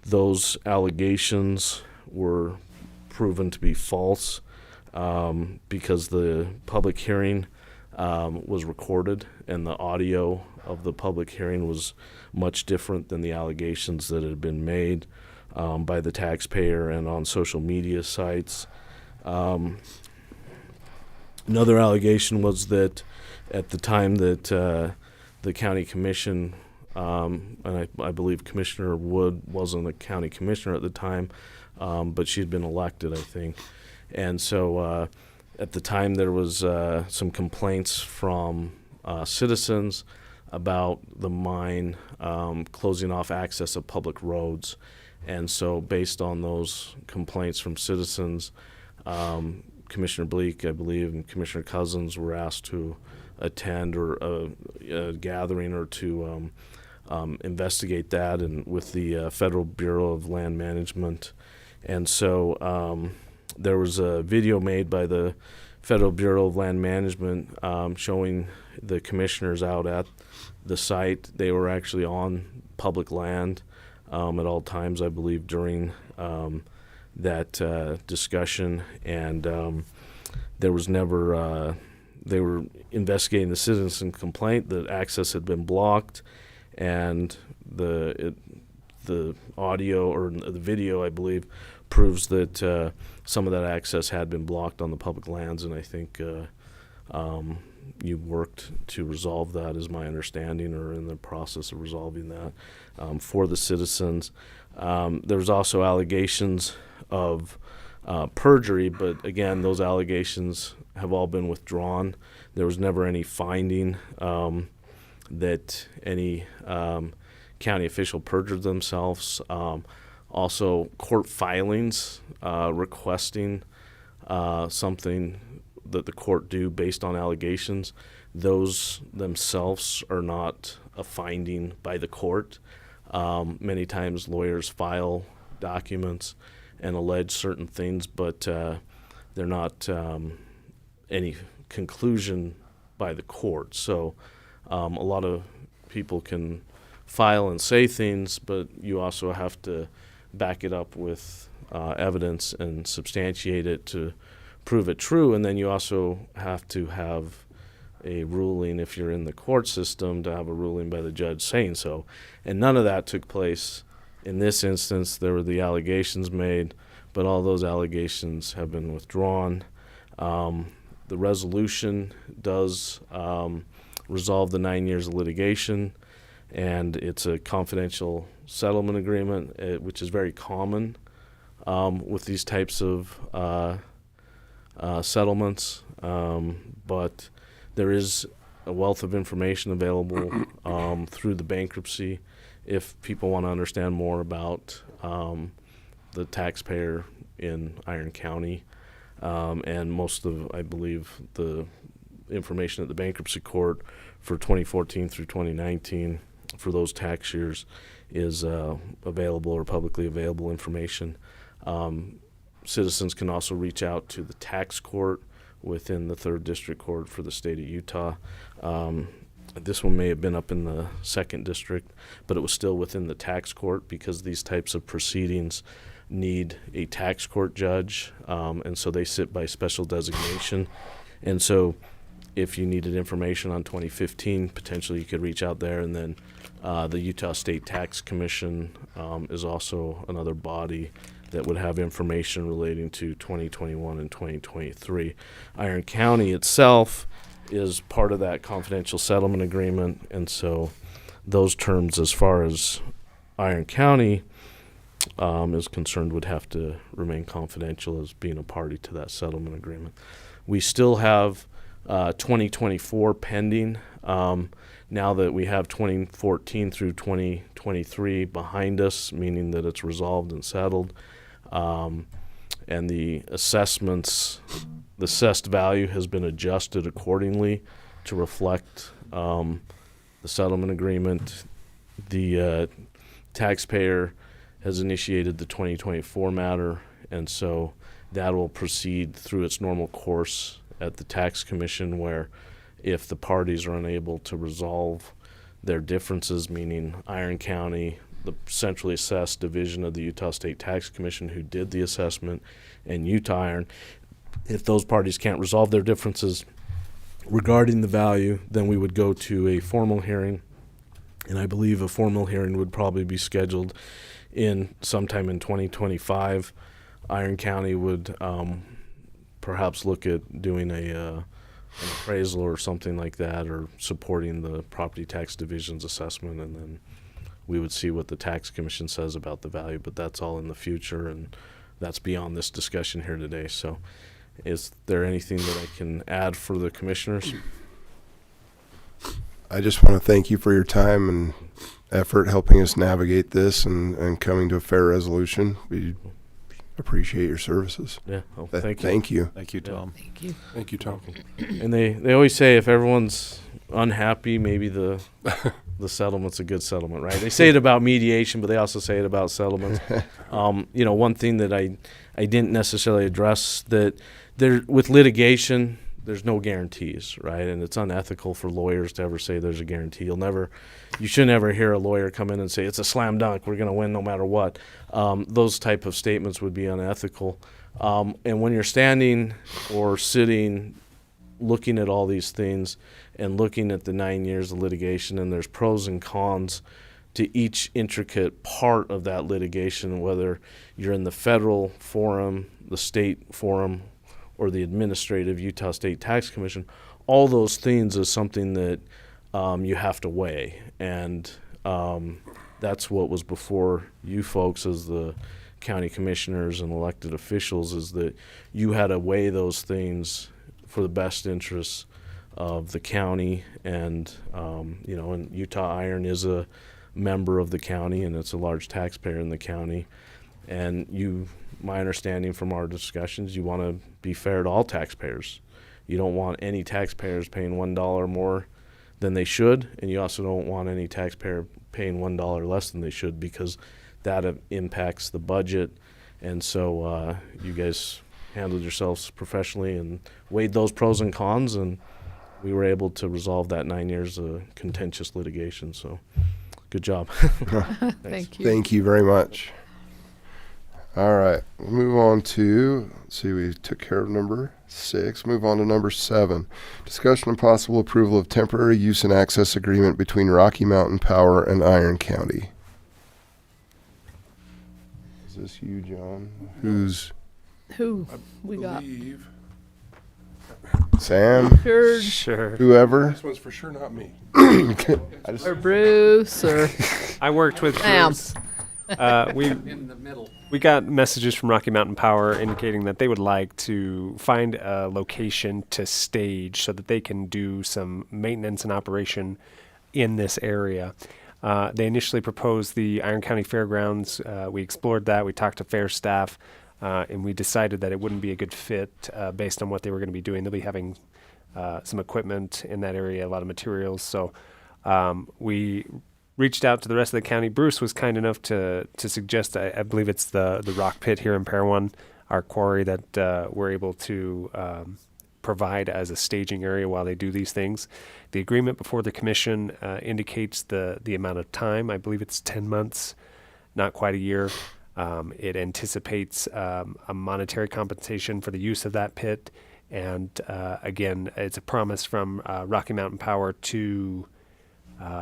[SPEAKER 18] Those allegations were proven to be false because the public hearing was recorded, and the audio of the public hearing was much different than the allegations that had been made by the taxpayer and on social media sites. Another allegation was that at the time that the county commission, and I believe Commissioner Wood wasn't a county commissioner at the time, but she'd been elected, I think. And so at the time there was some complaints from citizens about the mine closing off access of public roads. And so based on those complaints from citizens, Commissioner Bleak, I believe, and Commissioner Cousins were asked to attend or a gathering or to investigate that, and with the Federal Bureau of Land Management. And so there was a video made by the Federal Bureau of Land Management showing the commissioners out at the site. They were actually on public land at all times, I believe, during that discussion. And there was never, they were investigating the citizen complaint that access had been blocked, and the audio or the video, I believe, proves that some of that access had been blocked on the public lands, and I think you worked to resolve that, is my understanding, or in the process of resolving that for the citizens. There was also allegations of perjury, but again, those allegations have all been withdrawn. There was never any finding that any county official perjured themselves. Also, court filings requesting something that the court do based on allegations, those themselves are not a finding by the court. Many times lawyers file documents and allege certain things, but they're not any conclusion by the court. So a lot of people can file and say things, but you also have to back it up with evidence and substantiate it to prove it true. And then you also have to have a ruling, if you're in the court system, to have a ruling by the judge saying so. And none of that took place in this instance. There were the allegations made, but all those allegations have been withdrawn. the resolution does resolve the 9 years of litigation, and it's a confidential settlement agreement, which is very common with these types of settlements. But there is a wealth of information available through the bankruptcy if people want to understand more about the taxpayer in Iron County. And most of, I believe, the information at the bankruptcy court for 2014 through 2019 for those tax years is available or publicly available information. Citizens can also reach out to the tax court within the 3rd District Court for the state of Utah. This one may have been up in the 2nd District, but it was still within the tax court because these types of proceedings need a tax court judge, and so they sit by special designation. And so if you needed information on 2015, potentially you could reach out there. And then the Utah State Tax Commission is also another body that would have information relating to 2021 and 2023. Iron County itself is part of that confidential settlement agreement, and so those terms as far as Iron County is concerned would have to remain confidential as being a party to that settlement agreement. We still have 2024 pending. Now that we have 2014 through 2023 behind us, meaning that it's resolved and settled, and the assessments, the assessed value has been adjusted accordingly to reflect the settlement agreement. The taxpayer has initiated the 2024 matter, and so that will proceed through its normal course at the tax commission, where if the parties are unable to resolve their differences, meaning Iron County, the centrally assessed division of the Utah State Tax Commission who did the assessment, and Utah Iron, if those parties can't resolve their differences regarding the value, then we would go to a formal hearing, and I believe a formal hearing would probably be scheduled in sometime in 2025. Iron County would perhaps look at doing an appraisal or something like that, or supporting the property tax division's assessment, and then we would see what the tax commission says about the value. But that's all in the future, and that's beyond this discussion here today. So is there anything that I can add for the commissioners?
[SPEAKER 2] I just want to thank you for your time and effort helping us navigate this and coming to a fair resolution. We appreciate your services.
[SPEAKER 18] Yeah. Well, thank you.
[SPEAKER 2] Thank you.
[SPEAKER 7] Thank you, Tom.
[SPEAKER 5] Thank you.
[SPEAKER 2] Thank you, Tom.
[SPEAKER 18] And they always say if everyone's unhappy, maybe the settlement's a good settlement, right? They say it about mediation, but they also say it about settlements. One thing that I didn't necessarily address, that there with litigation, there's no guarantees, right? And it's unethical for lawyers to ever say there's a guarantee. You should never hear a lawyer come in and say it's a slam dunk, we're going to win no matter what. Those type of statements would be unethical. And when you're standing or sitting looking at all these things and looking at the 9 years of litigation, and there's pros and cons to each intricate part of that litigation, whether you're in the federal forum, the state forum, or the administrative Utah State Tax Commission, all those things is something that you have to weigh. And that's what was before you folks as the county commissioners and elected officials, is that you had to weigh those things for the best interests of the county. And, and Utah Iron is a member of the county, and it's a large taxpayer in the county. And my understanding from our discussions, you want to be fair to all taxpayers. You don't want any taxpayers paying $1 more than they should, and you also don't want any taxpayer paying $1 less than they should, because that impacts the budget. And so you guys handled yourselves professionally and weighed those pros and cons, and we were able to resolve that 9 years of contentious litigation. So good job.
[SPEAKER 3] Thank you.
[SPEAKER 2] Thank you very much. All right, we'll move on to, let's see, we took care of number 6. Move on to number 7. Discussion and possible approval of temporary use and access agreement between Rocky Mountain Power and Iron County. Is this you, John?
[SPEAKER 3] Who we got?
[SPEAKER 15] believe
[SPEAKER 2] Sam,
[SPEAKER 16] Sure.
[SPEAKER 2] whoever.
[SPEAKER 4] This one's for sure not me.
[SPEAKER 2] I just,
[SPEAKER 3] Or Bruce, or
[SPEAKER 16] I worked with
[SPEAKER 3] Sam.
[SPEAKER 16] Bruce. We
[SPEAKER 13] In the middle.
[SPEAKER 16] we got messages from Rocky Mountain Power indicating that they would like to find a location to stage so that they can do some maintenance and operation in this area. They initially proposed the Iron County Fairgrounds. We explored that. We talked to fair staff, and we decided that it wouldn't be a good fit based on what they were going to be doing. They'll be having some equipment in that area, a lot of materials. So we reached out to the rest of the county. Bruce was kind enough to suggest, I believe it's the rock pit here in Parowan, our quarry, that we're able to provide as a staging area while they do these things. The agreement before the commission indicates the amount of time. I believe it's 10 months, not quite a year. It anticipates a monetary compensation for the use of that pit. And again, it's a promise from Rocky Mountain Power to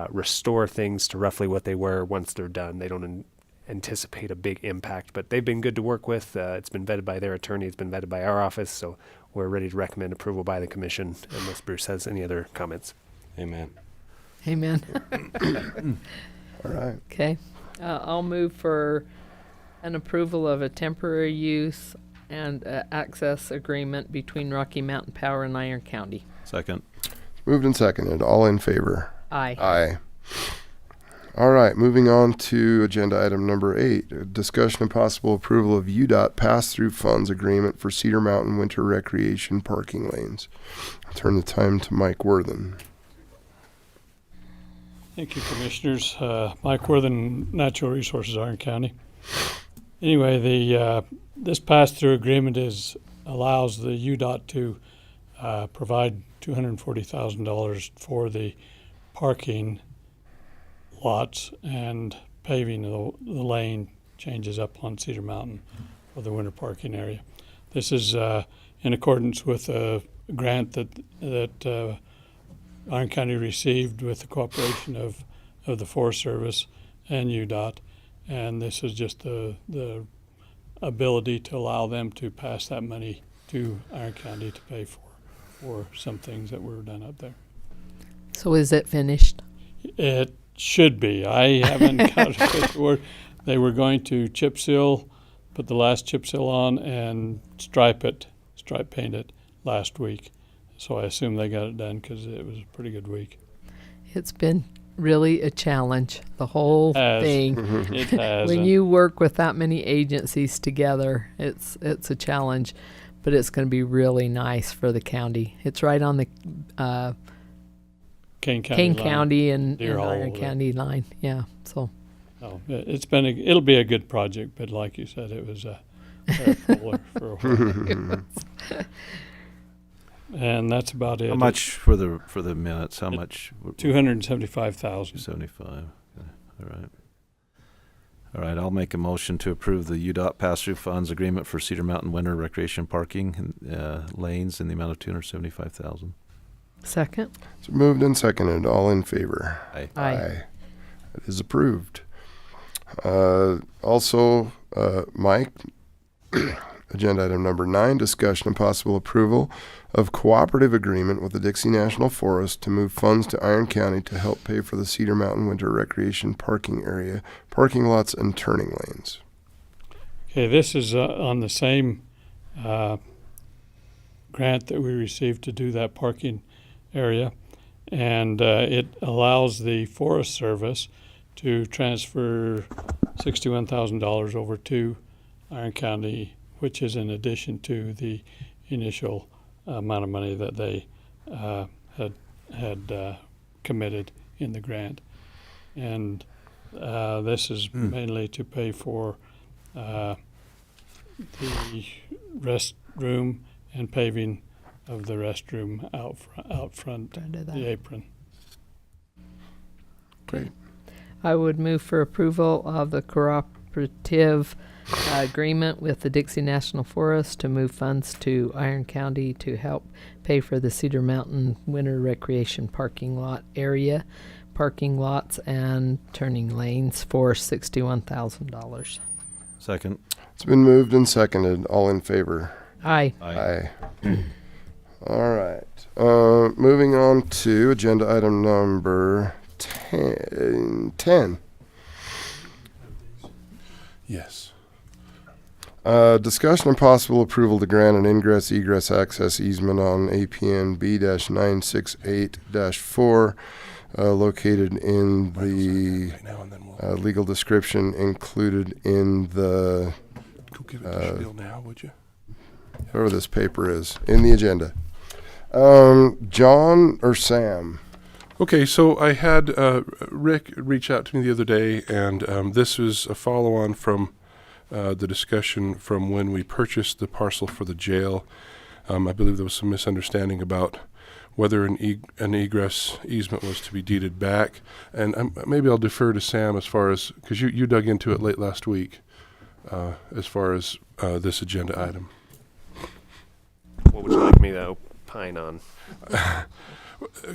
[SPEAKER 16] restore things to roughly what they were once they're done. They don't anticipate a big impact, but they've been good to work with. It's been vetted by their attorney. It's been vetted by our office. So we're ready to recommend approval by the commission unless Bruce has any other comments.
[SPEAKER 6] Amen.
[SPEAKER 3] Amen.
[SPEAKER 2] all right.
[SPEAKER 3] Okay. I'll move for an approval of a temporary use and access agreement between Rocky Mountain Power and Iron County.
[SPEAKER 7] Second.
[SPEAKER 2] Moved and seconded. All in favor?
[SPEAKER 3] Aye.
[SPEAKER 2] Aye. All right, moving on to agenda item number 8, discussion and possible approval of UDOT pass-through funds agreement for Cedar Mountain winter recreation parking lanes. I'll turn the time to Mike Worthen.
[SPEAKER 19] Thank you, Commissioners. Mike Worthen, Natural Resources, Iron County. Anyway, this pass-through agreement allows the UDOT to provide $240,000 for the parking lots and paving the lane changes up on Cedar Mountain for the winter parking area. This is in accordance with a grant that Iron County received with the cooperation of the Forest Service and UDOT, and this is just the ability to allow them to pass that money to Iron County to pay for some things that were done up there.
[SPEAKER 3] So is it finished?
[SPEAKER 19] It should be. I haven't got a official word. They were going to chip seal, put the last chip seal on, and stripe paint it last week. So I assume they got it done because it was a pretty good week.
[SPEAKER 3] It's been really a challenge, the whole thing.
[SPEAKER 19] It has.
[SPEAKER 3] When you work with that many agencies together, it's a challenge, but it's going to be really nice for the county. It's right on the
[SPEAKER 19] Kane
[SPEAKER 3] County and
[SPEAKER 19] Deer Hall
[SPEAKER 3] Iron
[SPEAKER 19] there.
[SPEAKER 3] County line. Yeah, so.
[SPEAKER 19] Oh, it'll be a good project, but like you said, it was a puller for a while. And that's about it.
[SPEAKER 7] How much for the minutes? How much?
[SPEAKER 19] 275,000.
[SPEAKER 7] 75. Okay. All right. All right. I'll make a motion to approve the UDOT pass-through funds agreement for Cedar Mountain winter recreation parking lanes in the amount of 275,000.
[SPEAKER 3] Second.
[SPEAKER 2] It's moved and seconded. All in favor?
[SPEAKER 7] Aye.
[SPEAKER 2] Aye. It is approved. Also, Mike, agenda item number 9, discussion and possible approval of cooperative agreement with the Dixie National Forest to move funds to Iron County to help pay for the Cedar Mountain winter recreation parking area, parking lots, and turning lanes.
[SPEAKER 19] Okay, this is on the same grant that we received to do that parking area, and it allows the Forest Service to transfer $61,000 over to Iron County, which is in addition to the initial amount of money that they had committed in the grant. And this is mainly to pay for the restroom and paving of the restroom out front, the apron.
[SPEAKER 2] Great.
[SPEAKER 3] I would move for approval of the cooperative agreement with the Dixie National Forest to move funds to Iron County to help pay for the Cedar Mountain winter recreation parking lot area, parking lots, and turning lanes for $61,000.
[SPEAKER 7] Second.
[SPEAKER 2] It's been moved and seconded. All in favor?
[SPEAKER 3] Aye.
[SPEAKER 2] Aye. All right. Moving on to agenda item number 10.
[SPEAKER 4] Yes.
[SPEAKER 2] Discussion and possible approval to grant an ingress egress access easement on APN B-968-4 located in the legal description included in the
[SPEAKER 4] Go give it to Bill now, would you?
[SPEAKER 2] whatever this paper is in the agenda. John or Sam?
[SPEAKER 4] Okay, so I had Rick reach out to me the other day, and this is a follow-on from the discussion from when we purchased the parcel for the jail. I believe there was some misunderstanding about whether an egress easement was to be deeded back, and maybe I'll defer to Sam as far as, because you dug into it late last week, as far as this agenda item.
[SPEAKER 16] What would you like me to opine on?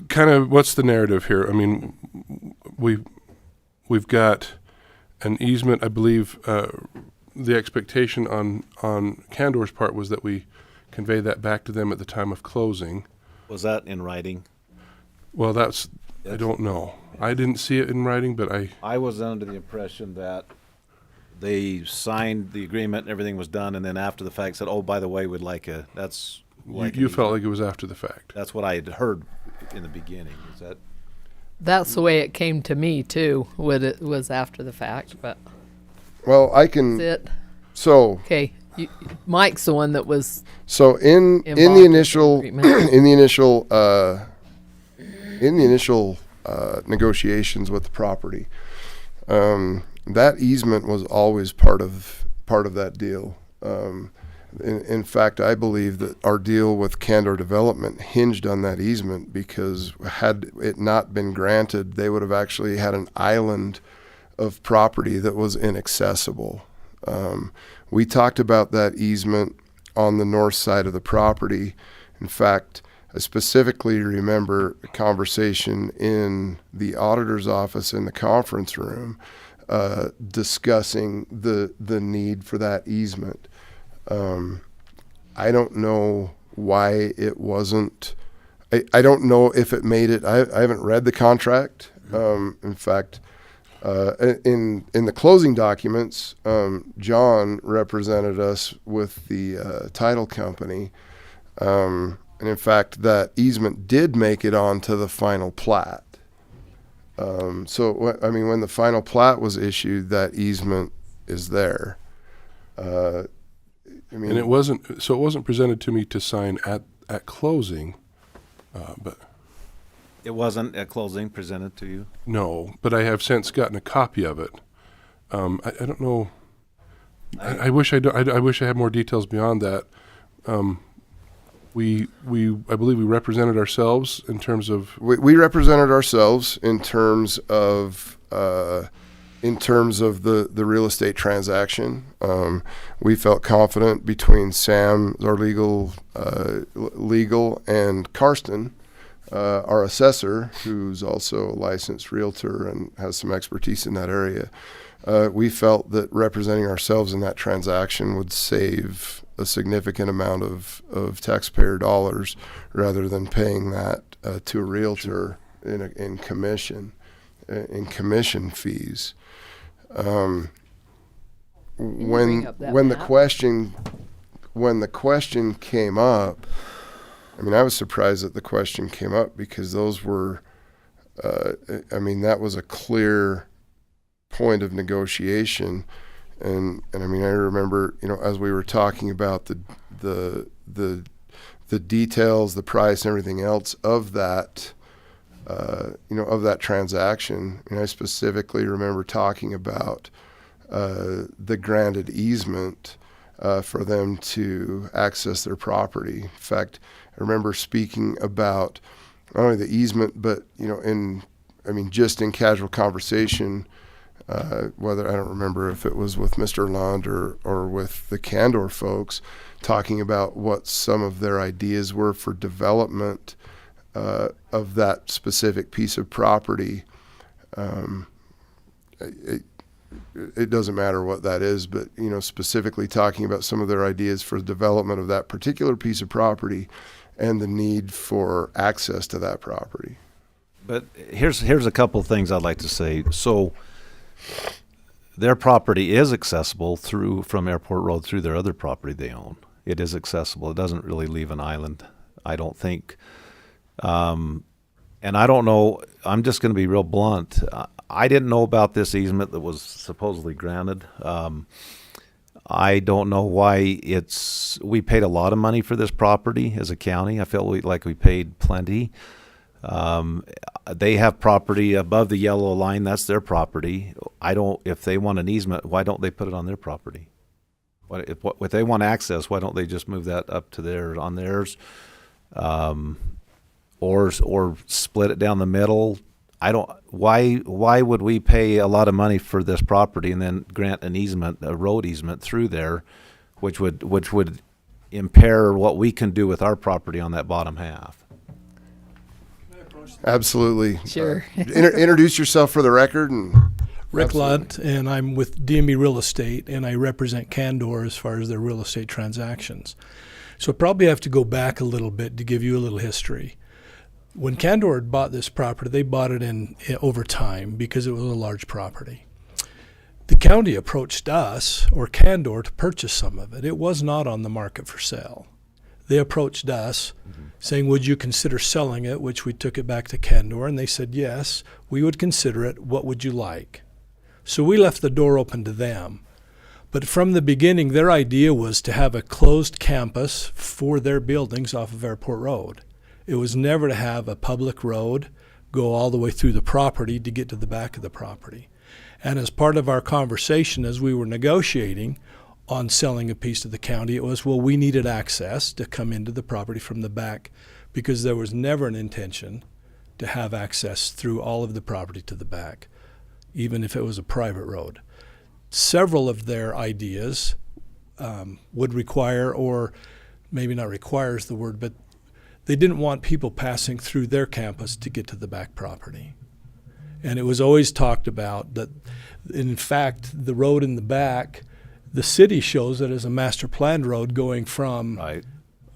[SPEAKER 4] Kind of, what's the narrative here? I mean, we've got an easement. I believe the expectation on Candor's part was that we convey that back to them at the time of closing.
[SPEAKER 7] Was that in writing?
[SPEAKER 4] Well, I don't know. I didn't see it in writing, but
[SPEAKER 7] I was under the impression that they signed the agreement and everything was done, and then after the fact said, "Oh, by the way, we'd like a." That's like
[SPEAKER 4] you felt like it was after the fact.
[SPEAKER 7] That's what I had heard in the beginning. Is that?
[SPEAKER 3] That's the way it came to me too. When it was after the fact, but
[SPEAKER 2] Well, I can.
[SPEAKER 3] that's it.
[SPEAKER 2] So
[SPEAKER 3] Okay, Mike's the one that was.
[SPEAKER 2] So in the
[SPEAKER 3] involved
[SPEAKER 2] initial
[SPEAKER 3] in the agreement.
[SPEAKER 2] in the initial negotiations with the property, that easement was always part of that deal. In fact, I believe that our deal with Candor Development hinged on that easement, because had it not been granted, they would have actually had an island of property that was inaccessible. We talked about that easement on the north side of the property. In fact, I specifically remember a conversation in the auditor's office in the conference room discussing the need for that easement. I don't know why it wasn't. I don't know if it made it. I haven't read the contract. In fact, in the closing documents, John represented us with the title company, and in fact, that easement did make it onto the final plat. So I mean, when the final plat was issued, that easement is there. I mean,
[SPEAKER 4] And it wasn't presented to me to sign at closing, but
[SPEAKER 7] It wasn't at closing presented to you?
[SPEAKER 4] no. But I have since gotten a copy of it. I don't know. I wish I had more details beyond that. I believe we represented ourselves in terms of.
[SPEAKER 2] We represented ourselves in terms of the real estate transaction. We felt confident between Sam, our legal, and Karsten, our assessor, who's also a licensed realtor and has some expertise in that area. We felt that representing ourselves in that transaction would save a significant amount of taxpayer dollars rather than paying that to a realtor in commission fees. When the question came up, I mean, I was surprised that the question came up, because those were, that was a clear point of negotiation. And I mean, I remember, as we were talking about the details, the price, and everything else of that, of that transaction. And I specifically remember talking about the granted easement for them to access their property. In fact, I remember speaking about not only the easement, but just in casual conversation. Whether I don't remember if it was with Mr. Lund or with the Candor folks, talking about what some of their ideas were for development of that specific piece of property. It doesn't matter what that is, but specifically talking about some of their ideas for the development of that particular piece of property, and the need for access to that property.
[SPEAKER 7] But here's a couple of things I'd like to say. So their property is accessible from Airport Road through their other property they own. It is accessible. It doesn't really leave an island, I don't think. And I don't know, I'm just going to be real blunt. I didn't know about this easement that was supposedly granted. I don't know why we paid a lot of money for this property as a county. I felt like we paid plenty. They have property above the yellow line. That's their property. If they want an easement, why don't they put it on their property? If they want access, why don't they just move that up to theirs? Or split it down the middle. Why would we pay a lot of money for this property and then grant an easement, a road easement through there, which would impair what we can do with our property on that bottom half?
[SPEAKER 2] Absolutely.
[SPEAKER 3] Sure.
[SPEAKER 2] Introduce yourself for the record.
[SPEAKER 20] Rick Lunt, and I'm with DMB Real Estate, and I represent Candor as far as their real estate transactions. So I probably have to go back a little bit to give you a little history. When Candor had bought this property, they bought it in over time because it was a large property. The county approached us, or Candor, to purchase some of it. It was not on the market for sale. They approached us saying, would you consider selling it, which we took it back to Candor, and they said, yes, we would consider it. What would you like? So we left the door open to them. But from the beginning, their idea was to have a closed campus for their buildings off of Airport Road. It was never to have a public road go all the way through the property to get to the back of the property. And as part of our conversation as we were negotiating on selling a piece to the county, it was, well, we needed access to come into the property from the back because there was never an intention to have access through all of the property to the back, even if it was a private road. Several of their ideas would require, or maybe not require is the word, but they didn't want people passing through their campus to get to the back property. And it was always talked about that, in fact, the road in the back, the city shows it as a master planned road going from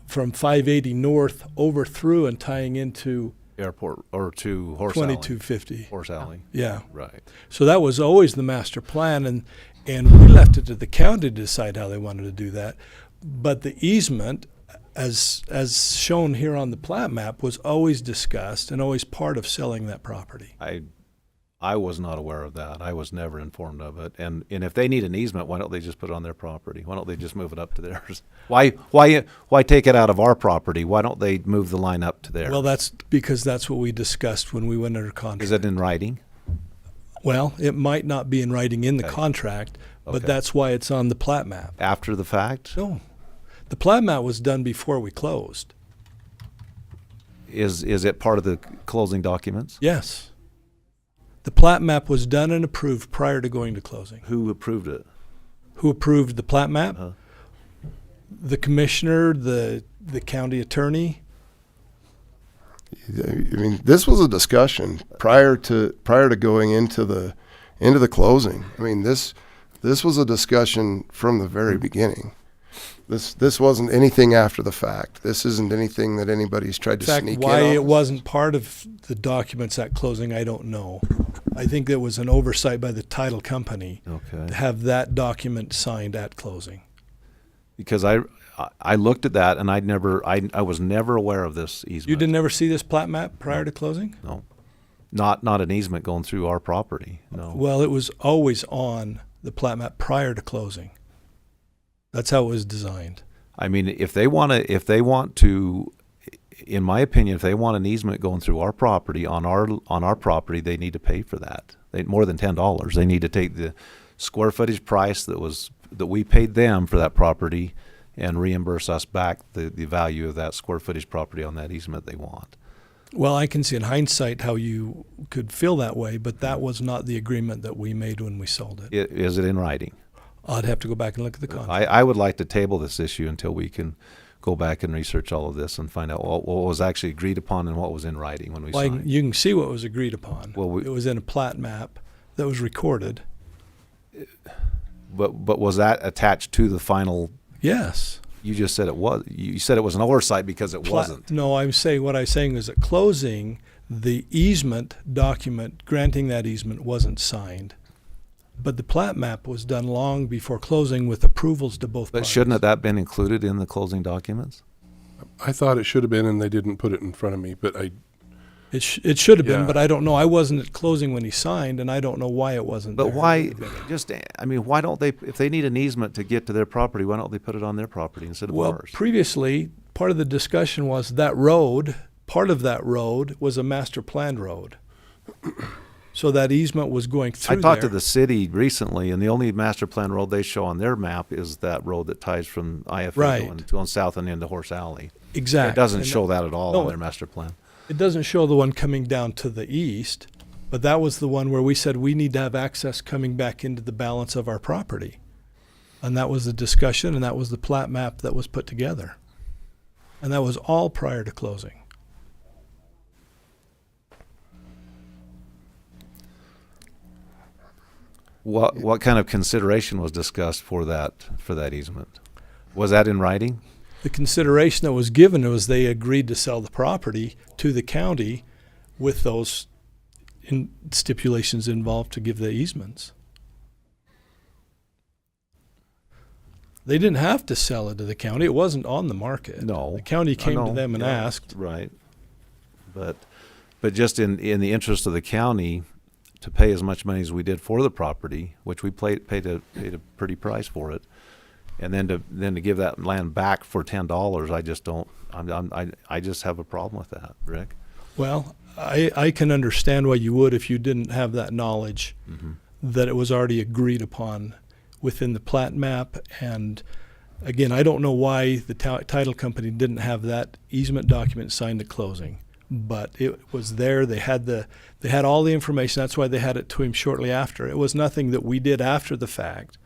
[SPEAKER 20] 580 north over through and tying into
[SPEAKER 7] Airport or to Horse Alley.
[SPEAKER 20] 2250.
[SPEAKER 7] Horse Alley.
[SPEAKER 20] Yeah.
[SPEAKER 7] Right.
[SPEAKER 20] So that was always the master plan, and we left it to the county to decide how they wanted to do that. But the easement, as shown here on the plat map, was always discussed and always part of selling that property.
[SPEAKER 7] I was not aware of that. I was never informed of it. And if they need an easement, why don't they just put it on their property? Why don't they just move it up to theirs? Why take it out of our property? Why don't they move the line up to theirs?
[SPEAKER 20] Well, that's because that's what we discussed when we went under contract.
[SPEAKER 7] Is it in writing?
[SPEAKER 20] Well, it might not be in writing in the contract, but that's why it's on the plat map.
[SPEAKER 7] After the fact?
[SPEAKER 20] No. The plat map was done before we closed.
[SPEAKER 7] Is it part of the closing documents?
[SPEAKER 20] Yes. The plat map was done and approved prior to going to closing.
[SPEAKER 7] Who approved it?
[SPEAKER 20] Who approved the plat map? The commissioner, the county attorney.
[SPEAKER 2] I mean, this was a discussion prior to going into the closing. I mean, this was a discussion from the very beginning. This wasn't anything after the fact. This isn't anything that anybody's tried to sneak in.
[SPEAKER 20] In fact, why it wasn't part of the documents at closing, I don't know. I think there was an oversight by the title company to have that document signed at closing.
[SPEAKER 7] Because I looked at that and I was never aware of this easement.
[SPEAKER 20] You didn't ever see this plat map prior to closing?
[SPEAKER 7] No. Not an easement going through our property. No.
[SPEAKER 20] Well, it was always on the plat map prior to closing. That's how it was designed.
[SPEAKER 7] I mean, if they want to, in my opinion, if they want an easement going through our property on our property, they need to pay for that. More than $10. They need to take the square footage price that we paid them for that property and reimburse us back the value of that square footage property on that easement they want.
[SPEAKER 20] Well, I can see in hindsight how you could feel that way, but that was not the agreement that we made when we sold it.
[SPEAKER 7] Is it in writing?
[SPEAKER 20] I'd have to go back and look at the contract.
[SPEAKER 7] I would like to table this issue until we can go back and research all of this and find out what was actually agreed upon and what was in writing when we signed.
[SPEAKER 20] You can see what was agreed upon.
[SPEAKER 7] Well,
[SPEAKER 20] it was in a plat map that was recorded.
[SPEAKER 7] But was that attached to the final?
[SPEAKER 20] Yes.
[SPEAKER 7] You just said it was. You said it was an oversight because it wasn't.
[SPEAKER 20] No, what I'm saying is at closing, the easement document granting that easement wasn't signed. But the plat map was done long before closing with approvals to both
[SPEAKER 7] But
[SPEAKER 20] parties.
[SPEAKER 7] shouldn't that been included in the closing documents?
[SPEAKER 4] I thought it should have been, and they didn't put it in front of me, but
[SPEAKER 20] It should have been,
[SPEAKER 4] Yeah.
[SPEAKER 20] but I don't know. I wasn't at closing when he signed, and I don't know why it wasn't
[SPEAKER 7] But
[SPEAKER 20] there.
[SPEAKER 7] why, why don't they, if they need an easement to get to their property, why don't they put it on their property instead of
[SPEAKER 20] Well,
[SPEAKER 7] ours?
[SPEAKER 20] previously, part of the discussion was part of that road was a master planned road. So that easement was going through
[SPEAKER 7] I talked
[SPEAKER 20] there.
[SPEAKER 7] to the city recently, and the only master plan road they show on their map is that road that ties from IFA
[SPEAKER 20] Right.
[SPEAKER 7] going south and into Horse Alley.
[SPEAKER 20] Exactly.
[SPEAKER 7] It doesn't
[SPEAKER 20] And
[SPEAKER 7] show that at all
[SPEAKER 20] no,
[SPEAKER 7] on their master plan.
[SPEAKER 20] It doesn't show the one coming down to the east, but that was the one where we said we need to have access coming back into the balance of our property. And that was the discussion, and that was the plat map that was put together. And that was all prior to closing.
[SPEAKER 7] What kind of consideration was discussed for that easement? Was that in writing?
[SPEAKER 20] The consideration that was given was they agreed to sell the property to the county with those stipulations involved to give the easements. They didn't have to sell it to the county. It wasn't on the market.
[SPEAKER 7] No.
[SPEAKER 20] The county came to them and
[SPEAKER 7] yeah,
[SPEAKER 20] asked.
[SPEAKER 7] Right. But just in the interest of the county to pay as much money as we did for the property, which we paid a pretty price for it, and then to give that land back for $10, I just don't. I just have a problem with that, Rick.
[SPEAKER 20] Well, I can understand why you would if you didn't have that knowledge that it was already agreed upon within the plat map. And again, I don't know why the title company didn't have that easement document signed at closing, but it was there. They had all the information. That's why they had it to him shortly after. It was nothing that we did after the fact.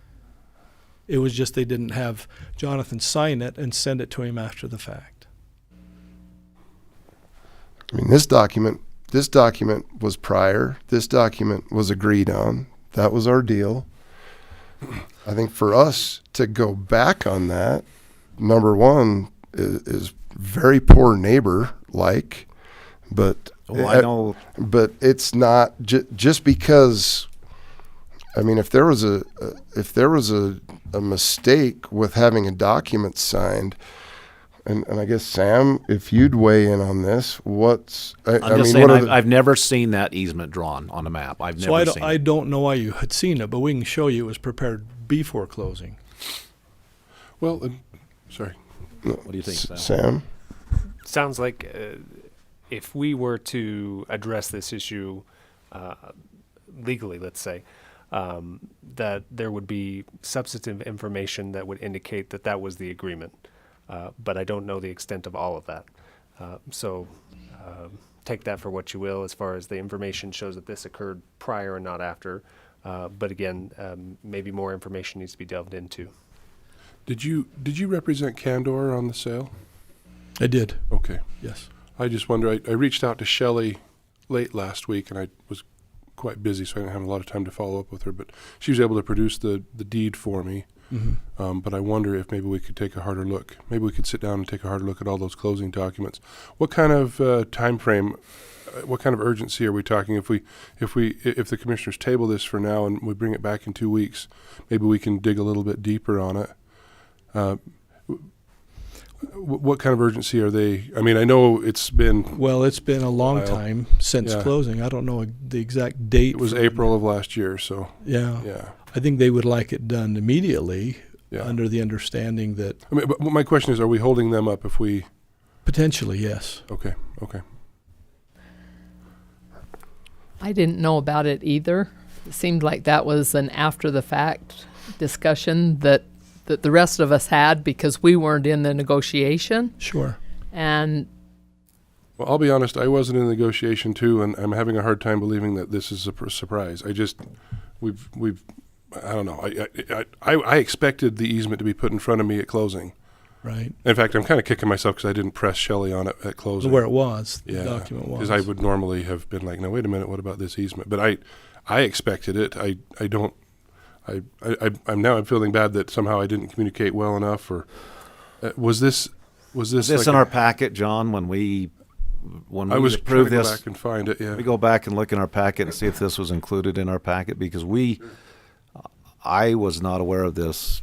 [SPEAKER 20] It was just they didn't have Jonathan sign it and send it to him after the fact.
[SPEAKER 2] I mean, this document was prior. This document was agreed on. That was our deal. I think for us to go back on that, number one is very poor neighbor-like, but
[SPEAKER 7] I know.
[SPEAKER 2] But it's not just because. I mean, if there was a mistake with having a document signed, and I guess Sam, if you'd weigh in on this,
[SPEAKER 7] I've never seen that easement drawn on a map. I've never seen it.
[SPEAKER 20] I don't know why you had seen it, but we can show you it was prepared before closing.
[SPEAKER 4] Well, sorry.
[SPEAKER 7] What do you think,
[SPEAKER 2] Sam?
[SPEAKER 16] Sounds like if we were to address this issue legally, let's say, that there would be substantive information that would indicate that that was the agreement. But I don't know the extent of all of that. So take that for what you will as far as the information shows that this occurred prior and not after. But again, maybe more information needs to be delved into.
[SPEAKER 4] Did you represent Candor on the sale?
[SPEAKER 20] I did.
[SPEAKER 4] Okay.
[SPEAKER 20] Yes.
[SPEAKER 4] I just wonder, I reached out to Shelley late last week, and I was quite busy, so I didn't have a lot of time to follow up with her, but she was able to produce the deed for me. But I wonder if maybe we could take a harder look. Maybe we could sit down and take a harder look at all those closing documents. What kind of time frame, what kind of urgency are we talking? If the commissioners table this for now and we bring it back in 2 weeks, maybe we can dig a little bit deeper on it. What kind of urgency are they? I mean, I know it's been...
[SPEAKER 20] Well, it's been a long time since closing. I don't know the exact date.
[SPEAKER 4] It was April of last year, so...
[SPEAKER 20] Yeah. I think they would like it done immediately under the understanding that...
[SPEAKER 4] I mean, but my question is, are we holding them up if we...
[SPEAKER 20] Potentially, yes.
[SPEAKER 4] Okay.
[SPEAKER 3] I didn't know about it either. It seemed like that was an after-the-fact discussion that the rest of us had because we weren't in the negotiation.
[SPEAKER 20] Sure.
[SPEAKER 3] And
[SPEAKER 4] well, I'll be honest, I wasn't in the negotiation too, and I'm having a hard time believing that this is a surprise. I don't know. I expected the easement to be put in front of me at closing.
[SPEAKER 20] Right.
[SPEAKER 4] In fact, I'm kind of kicking myself because I didn't press Shelley on it at closing.
[SPEAKER 20] Where it was, the document was.
[SPEAKER 4] Because I would normally have been like, no, wait a minute, what about this easement? But I expected it. I'm feeling bad that somehow I didn't communicate well enough, or Was this
[SPEAKER 7] Is
[SPEAKER 4] like
[SPEAKER 7] this in our packet, John, when we
[SPEAKER 4] I was
[SPEAKER 7] approved
[SPEAKER 4] trying to
[SPEAKER 7] this?
[SPEAKER 4] go back and find it, yeah.
[SPEAKER 7] We go back and look in our packet and see if this was included in our packet, because I was not aware of this,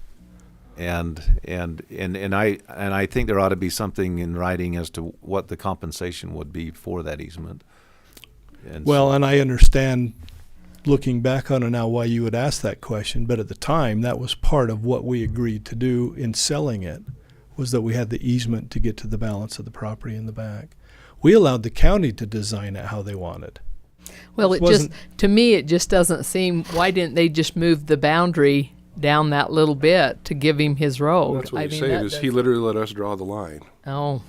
[SPEAKER 7] and I think there ought to be something in writing as to what the compensation would be for that easement. And
[SPEAKER 20] Well, and I understand, looking back on it now, why you would ask that question, but at the time, that was part of what we agreed to do in selling it, was that we had the easement to get to the balance of the property in the back. We allowed the county to design it how they wanted.
[SPEAKER 3] Well,
[SPEAKER 20] This
[SPEAKER 3] it just,
[SPEAKER 20] wasn't-
[SPEAKER 3] to me, it just doesn't seem, why didn't they just move the boundary down that little bit to give him his road?
[SPEAKER 4] That's what
[SPEAKER 3] I
[SPEAKER 4] he's
[SPEAKER 3] mean,
[SPEAKER 4] saying,
[SPEAKER 3] that
[SPEAKER 4] is he
[SPEAKER 3] does-
[SPEAKER 4] literally let us draw the line.
[SPEAKER 3] Oh,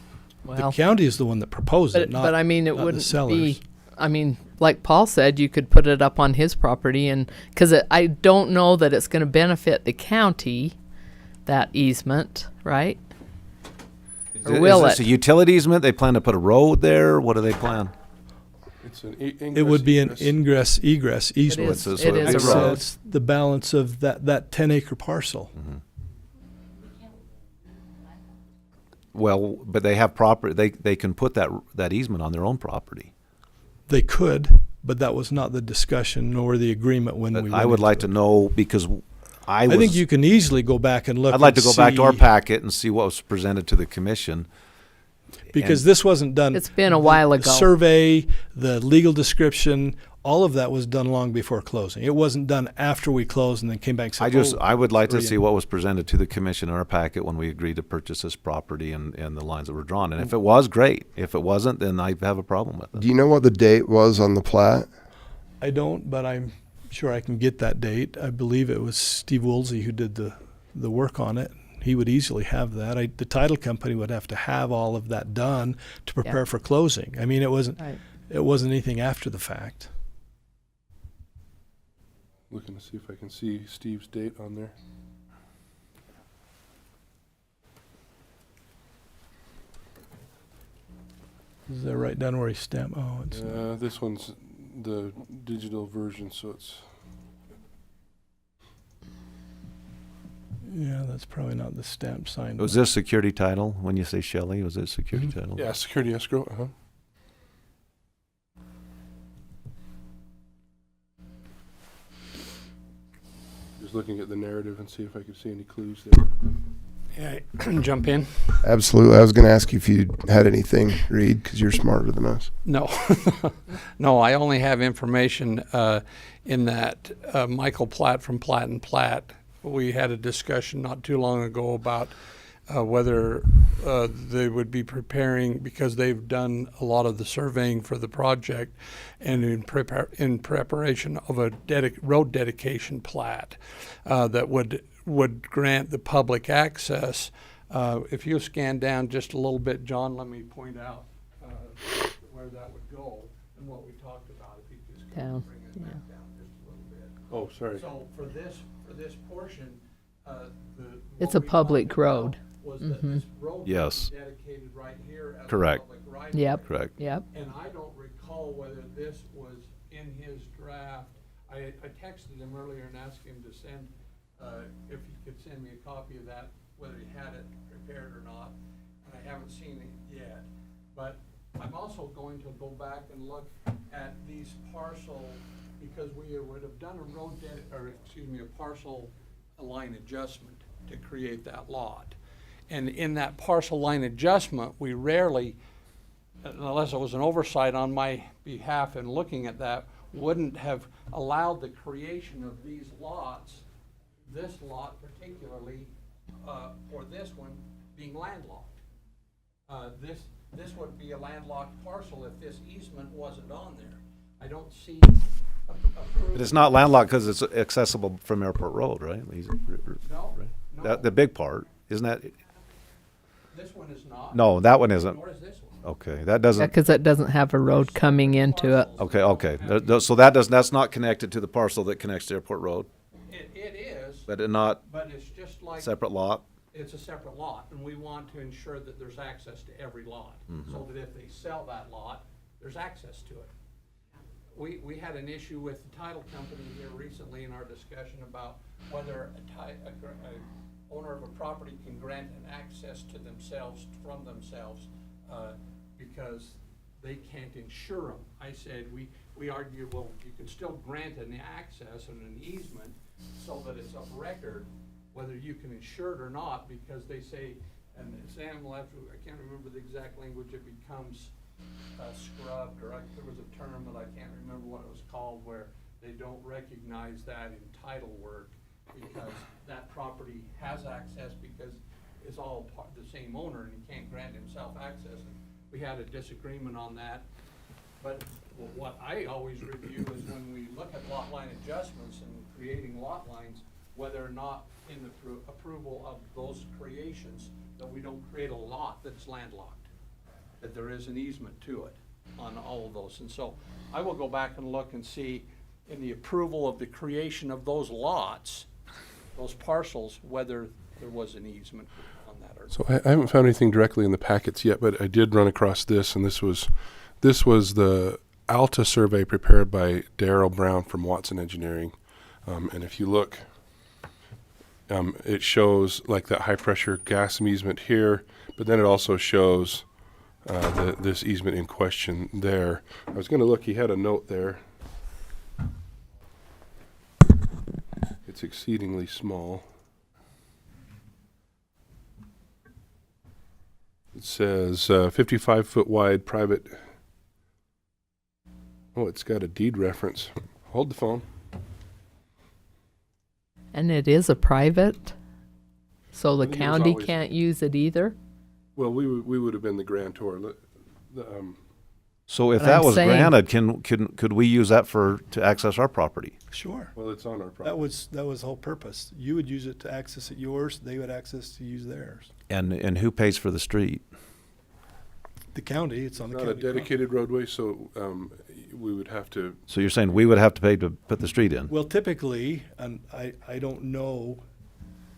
[SPEAKER 20] The
[SPEAKER 3] well.
[SPEAKER 20] county is the one that proposed it, not
[SPEAKER 3] But I mean, it
[SPEAKER 20] not the
[SPEAKER 3] wouldn't
[SPEAKER 20] sellers.
[SPEAKER 3] be, I mean, like Paul said, you could put it up on his property and, because I don't know that it's going to benefit the county, that easement, right? Or will
[SPEAKER 7] is this
[SPEAKER 3] it?
[SPEAKER 7] a utility easement? They plan to put a road there? What do they plan?
[SPEAKER 4] It's an
[SPEAKER 20] It would be an ingress egress easement.
[SPEAKER 3] is- it is a
[SPEAKER 20] So
[SPEAKER 3] road.
[SPEAKER 20] it's the balance of that 10-acre parcel.
[SPEAKER 7] Well, but they have property. They can put that easement on their own property.
[SPEAKER 20] They could, but that was not the discussion nor the agreement when we.
[SPEAKER 7] I
[SPEAKER 20] went
[SPEAKER 7] would
[SPEAKER 20] into
[SPEAKER 7] like
[SPEAKER 20] it.
[SPEAKER 7] to know, because I
[SPEAKER 20] I think you can easily go back and look.
[SPEAKER 7] I'd like to
[SPEAKER 20] and
[SPEAKER 7] go back to our
[SPEAKER 20] see-
[SPEAKER 7] packet and see what was presented to the commission.
[SPEAKER 20] because
[SPEAKER 7] And
[SPEAKER 20] this wasn't done.
[SPEAKER 3] It's been a while
[SPEAKER 20] the
[SPEAKER 3] ago.
[SPEAKER 20] Survey, the legal description, all of that was done long before closing. It wasn't done after we closed and then came back and said,
[SPEAKER 7] I would like to
[SPEAKER 20] sorry,
[SPEAKER 7] see what was presented to the commission in our packet when we agreed to purchase this property and the lines that were drawn. And if it was, great. If it wasn't, then I have a problem with it.
[SPEAKER 2] Do you know what the date was on the plat?
[SPEAKER 20] I don't, but I'm sure I can get that date. I believe it was Steve Woolsey who did the work on it. He would easily have that. The title company would have to have all of that done to prepare for closing. I mean, it wasn't
[SPEAKER 3] Right.
[SPEAKER 20] it wasn't anything after the fact.
[SPEAKER 4] Looking to see if I can see Steve's date on there.
[SPEAKER 20] Is that right down where he stamped? Oh, it's
[SPEAKER 4] This one's the digital version, so it's
[SPEAKER 20] yeah, that's probably not the stamp sign.
[SPEAKER 7] Was this security title when you say Shelley? Was it security title?
[SPEAKER 4] yeah, security escrow. Uh-huh. Just looking at the narrative and see if I could see any clues there.
[SPEAKER 13] Yeah, jump in.
[SPEAKER 2] Absolutely. I was going to ask you if you had anything, Reed, because you're smarter than us.
[SPEAKER 13] No, no. I only have information in that Michael Platt from Platt and Platt. We had a discussion not too long ago about whether they would be preparing, because they've done a lot of the surveying for the project, and in preparation of a road dedication plat that would grant the public access. If you scan down just a little bit, John, let me point out where that would go and what we talked about. If you just kind
[SPEAKER 3] Down,
[SPEAKER 13] of bring it back down just a little bit.
[SPEAKER 4] Oh, sorry.
[SPEAKER 13] So for this portion,
[SPEAKER 3] It's a public road.
[SPEAKER 13] was that this road
[SPEAKER 7] Yes.
[SPEAKER 13] was dedicated right here as
[SPEAKER 7] Correct.
[SPEAKER 13] a public right.
[SPEAKER 3] Yep.
[SPEAKER 7] Correct.
[SPEAKER 3] Yep.
[SPEAKER 13] And I don't recall whether this was in his draft. I texted him earlier and asked him to send, if he could send me a copy of that, whether he had it prepared or not. And I haven't seen it yet. But I'm also going to go back and look at these parcel, because we would have done a parcel line adjustment to create that lot. And in that parcel line adjustment, we rarely, unless it was an oversight on my behalf in looking at that, wouldn't have allowed the creation of these lots, this lot particularly, or this one, being landlocked. This would be a landlocked parcel if this easement wasn't on there. I don't see
[SPEAKER 7] But it's not landlocked because it's accessible from Airport Road, right?
[SPEAKER 13] No,
[SPEAKER 7] Right? The big part, isn't that?
[SPEAKER 13] this one is not.
[SPEAKER 7] No, that one isn't.
[SPEAKER 13] Nor is this one.
[SPEAKER 7] Okay, that doesn't.
[SPEAKER 3] Because it doesn't have a road coming into it.
[SPEAKER 7] Okay. So that's not connected to the parcel that connects to Airport Road,
[SPEAKER 13] It is,
[SPEAKER 7] but it not
[SPEAKER 13] but it's just like.
[SPEAKER 7] separate lot.
[SPEAKER 13] It's a separate lot, and we want to ensure that there's access to every lot, so that if they sell that lot, there's access to it. We had an issue with the title company here recently in our discussion about whether owner of a property can grant an access to themselves, from themselves, because they can't insure them. I said, we argue, well, you can still grant an access and an easement so that it's of record, whether you can insure it or not, because they say, and Sam left, I can't remember the exact language, it becomes scrubbed, or there was a term that I can't remember what it was called, where they don't recognize that in title work, because that property has access because it's all part, the same owner, and he can't grant himself access. And we had a disagreement on that. But what I always review is when we look at lot line adjustments and creating lot lines, whether or not in the approval of those creations, that we don't create a lot that's landlocked, that there is an easement to it on all of those. And so I will go back and look and see in the approval of the creation of those lots, those parcels, whether there was an easement on that or not.
[SPEAKER 4] So I haven't found anything directly in the packets yet, but I did run across this, and this was the ALTA survey prepared by Darrell Brown from Watson Engineering. And if you look, it shows like that high pressure gas easement here, but then it also shows this easement in question there. I was going to look, he had a note there. It's exceedingly small. It says 55-foot wide private. Oh, it's got a deed reference. Hold the phone.
[SPEAKER 3] And it is a private, so the
[SPEAKER 4] I think it was
[SPEAKER 3] county
[SPEAKER 4] always-
[SPEAKER 3] can't use it either?
[SPEAKER 4] Well, we would have been the grantor.
[SPEAKER 7] So if
[SPEAKER 3] But
[SPEAKER 7] that
[SPEAKER 3] I'm
[SPEAKER 7] was
[SPEAKER 3] saying-
[SPEAKER 7] granted, could we use that to access our property?
[SPEAKER 20] Sure.
[SPEAKER 4] Well, it's on our property.
[SPEAKER 20] That was the whole purpose. You would use it to access it yours, they would access to use theirs.
[SPEAKER 7] And who pays for the street?
[SPEAKER 20] The county, it's on the
[SPEAKER 4] Not
[SPEAKER 20] county.
[SPEAKER 4] a dedicated roadway, so we would have to.
[SPEAKER 7] So you're saying we would have to pay to put the street in?
[SPEAKER 20] Well, typically, and I don't know